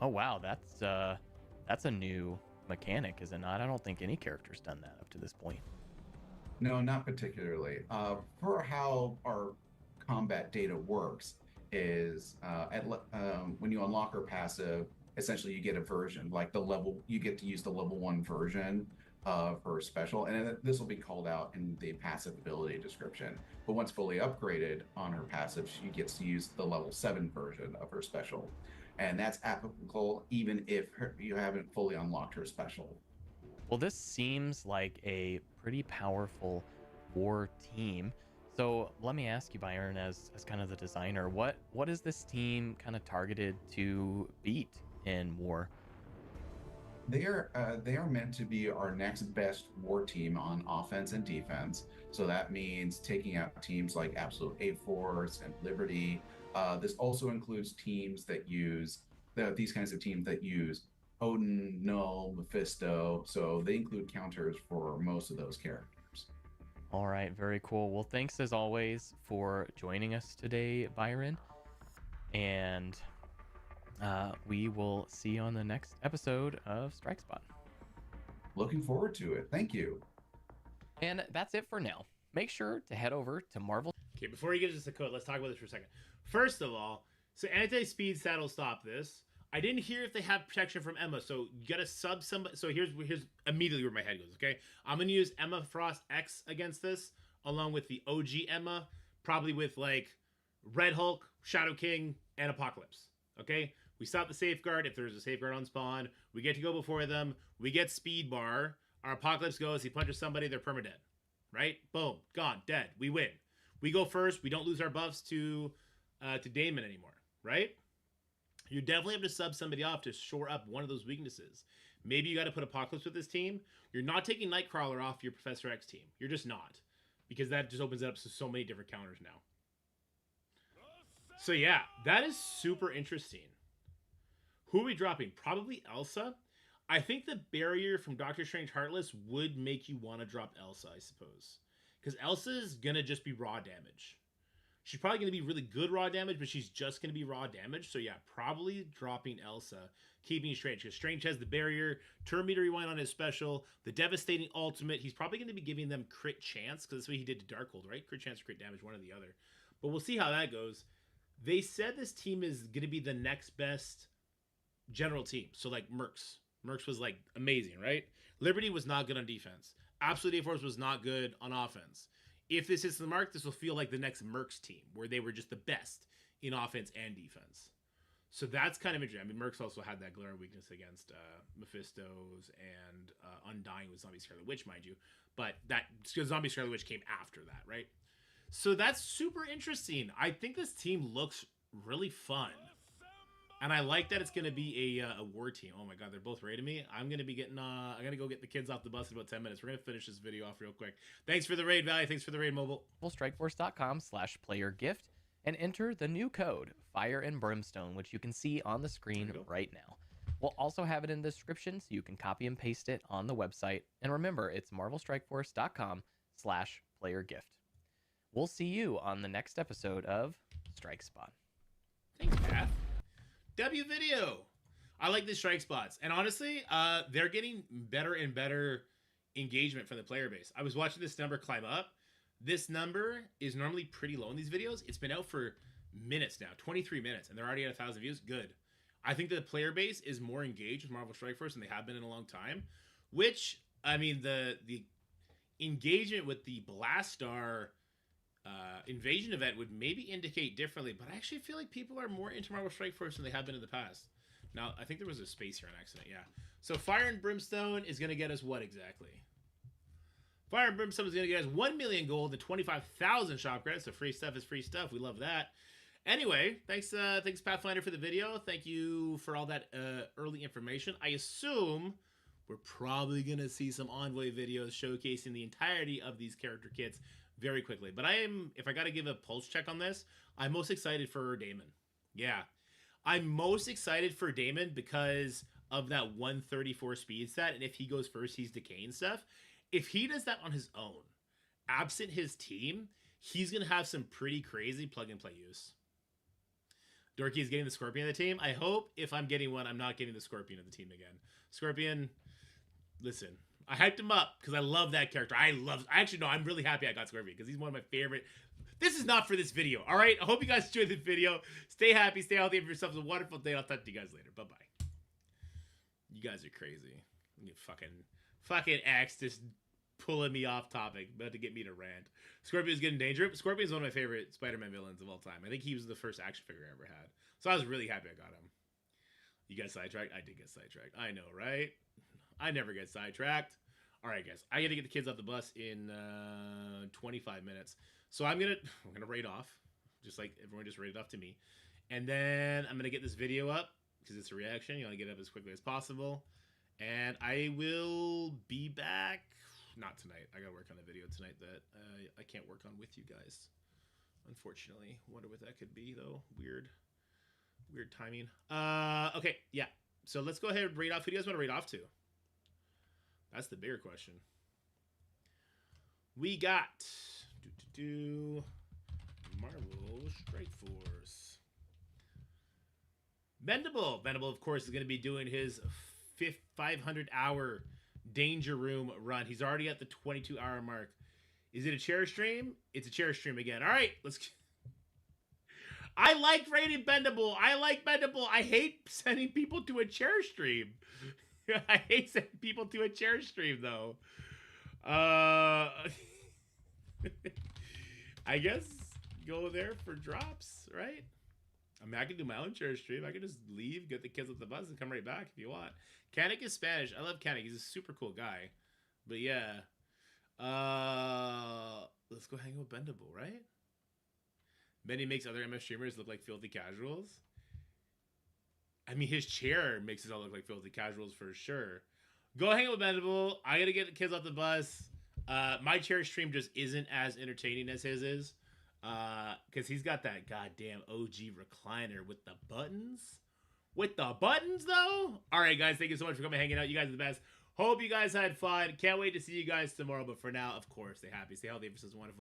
Oh wow, that's a new mechanic, is it not? I don't think any character's done that up to this point. No, not particularly. For how our combat data works is when you unlock her passive, essentially you get a version, like you get to use the level 1 version of her special, and this will be called out in the passive ability description. But once fully upgraded on her passive, she gets to use the level 7 version of her special. And that's applicable even if you haven't fully unlocked her special. Well, this seems like a pretty powerful war team. So let me ask you, Byron, as kind of the designer, what is this team kind of targeted to beat in war? They are meant to be our next best war team on offense and defense. So that means taking out teams like Absolute A-Force and Liberty. This also includes teams that use these kinds of teams that use Odin, Null, Mephisto. So they include counters for most of those characters. All right, very cool. Well, thanks as always for joining us today, Byron. And we will see you on the next episode of Strike Spot. Looking forward to it. Thank you. And that's it for now. Make sure to head over to Marvel. Okay, before he gives us the code, let's talk about this for a second. First of all, so anti-speed stat will stop this. I didn't hear if they have protection from Emma, so you gotta sub somebody. So here's immediately where my head goes, okay? I'm gonna use Emma Frost X against this, along with the OG Emma, probably with like Red Hulk, Shadow King, and Apocalypse, okay? We stop the safeguard. If there's a safeguard on spawn, we get to go before them. We get speed bar. Our Apocalypse goes, he punches somebody, they're permadead, right? Boom, gone, dead. We win. We go first. We don't lose our buffs to Damon anymore, right? You definitely have to sub somebody off to shore up one of those weaknesses. Maybe you got to put Apocalypse with this team. You're not taking Nightcrawler off your Professor X team. You're just not. Because that just opens it up to so many different counters now. So yeah, that is super interesting. Who are we dropping? Probably Elsa. I think the barrier from Doctor Strange Heartless would make you want to drop Elsa, I suppose. Because Elsa is going to just be raw damage. She's probably going to be really good raw damage, but she's just going to be raw damage. So yeah, probably dropping Elsa, keeping Strange. Because Strange has the barrier, turn meter rewind on his special, the devastating ultimate. He's probably going to be giving them crit chance, because that's what he did to Darkhold, right? Crit chance or crit damage, one or the other. But we'll see how that goes. They said this team is going to be the next best general team. So like Mercs. Mercs was like amazing, right? Liberty was not good on defense. Absolute A-Force was not good on offense. If this hits the mark, this will feel like the next Mercs team, where they were just the best in offense and defense. So that's kind of interesting. I mean, Mercs also had that glaring weakness against Mephistos and Undying with Zombie Scarlet Witch, mind you. But that Zombie Scarlet Witch came after that, right? So that's super interesting. I think this team looks really fun. And I like that it's going to be a war team. Oh my god, they're both raiding me. I'm going to be getting, I'm going to go get the kids off the bus in about 10 minutes. We're going to finish this video off real quick. Thanks for the raid, Valley. Thanks for the raid, Mobile. MarvelStrikeForce.com/playergift and enter the new code, Fire and Brimstone, which you can see on the screen right now. We'll also have it in the description so you can copy and paste it on the website. And remember, it's MarvelStrikeForce.com/playergift. We'll see you on the next episode of Strike Spot. Thanks, Pat. W video. I like the strike spots. And honestly, they're getting better and better engagement from the player base. I was watching this number climb up. This number is normally pretty low in these videos. It's been out for minutes now, 23 minutes, and they're already at 1,000 views. Good. I think the player base is more engaged with Marvel Strike Force than they have been in a long time, which, I mean, the engagement with the Blastar invasion event would maybe indicate differently, but I actually feel like people are more into Marvel Strike Force than they have been in the past. Now, I think there was a space here on accident, yeah. So Fire and Brimstone is going to get us what exactly? Fire and Brimstone is going to get us 1 million gold and 25,000 shop credits. So free stuff is free stuff. We love that. Anyway, thanks Pathfinder for the video. Thank you for all that early information. I assume we're probably going to see some Envoy videos showcasing the entirety of these character kits very quickly. But if I got to give a pulse check on this, I'm most excited for Damon. Yeah. I'm most excited for Damon because of that 134 speed stat. And if he goes first, he's decaying stuff. If he does that on his own, absent his team, he's going to have some pretty crazy plug-and-play use. Dorky is getting the Scorpion of the team. I hope if I'm getting one, I'm not getting the Scorpion of the team again. Scorpion, listen, I hyped him up because I love that character. I'm really happy I got Scorpion because he's one of my favorite. This is not for this video, all right? I hope you guys enjoyed this video. Stay happy, stay healthy, have yourselves a wonderful day. I'll talk to you guys later. Bye-bye. You guys are crazy. You fucking X just pulling me off topic, about to get me to rant. Scorpion's getting danger. Scorpion's one of my favorite Spider-Man villains of all time. I think he was the first action figure I ever had. So I was really happy I got him. You got sidetracked? I did get sidetracked. I know, right? I never get sidetracked. All right, guys. I got to get the kids off the bus in 25 minutes. So I'm gonna raid off, just like everyone just raided off to me. And then I'm going to get this video up because it's a reaction. You want to get it up as quickly as possible. And I will be back. Not tonight. I got to work on a video tonight that I can't work on with you guys, unfortunately. Wonder what that could be, though. Weird timing. Okay, yeah. So let's go ahead and raid off. Who do you guys want to raid off to? That's the bigger question. We got Marvel Strike Force. Bendable. Bendable, of course, is going to be doing his 500-hour Danger Room run. He's already at the 22-hour mark. Is it a chair stream? It's a chair stream again. All right, let's... I like rating Bendable. I hate sending people to a chair stream. I hate sending people to a chair stream, though. I guess go there for drops, right? I mean, I can do my own chair stream. I can just leave, get the kids at the bus, and come right back if you want. Kanik is Spanish. I love Kanik. He's a super cool guy. But yeah. Let's go hang out with Bendable, right? Benny makes other MS streamers look like filthy casuals. I mean, his chair makes us all look like filthy casuals for sure. Go hang out with Bendable. I gotta get the kids off the bus. My chair stream just isn't as entertaining as his is. Because he's got that goddamn OG recliner with the buttons. With the buttons, though? Alright, guys. Thank you so much for coming hanging out. You guys are the best. Hope you guys had fun. Can't wait to see you guys tomorrow. But for now, of course, stay happy, stay healthy. This is wonderful.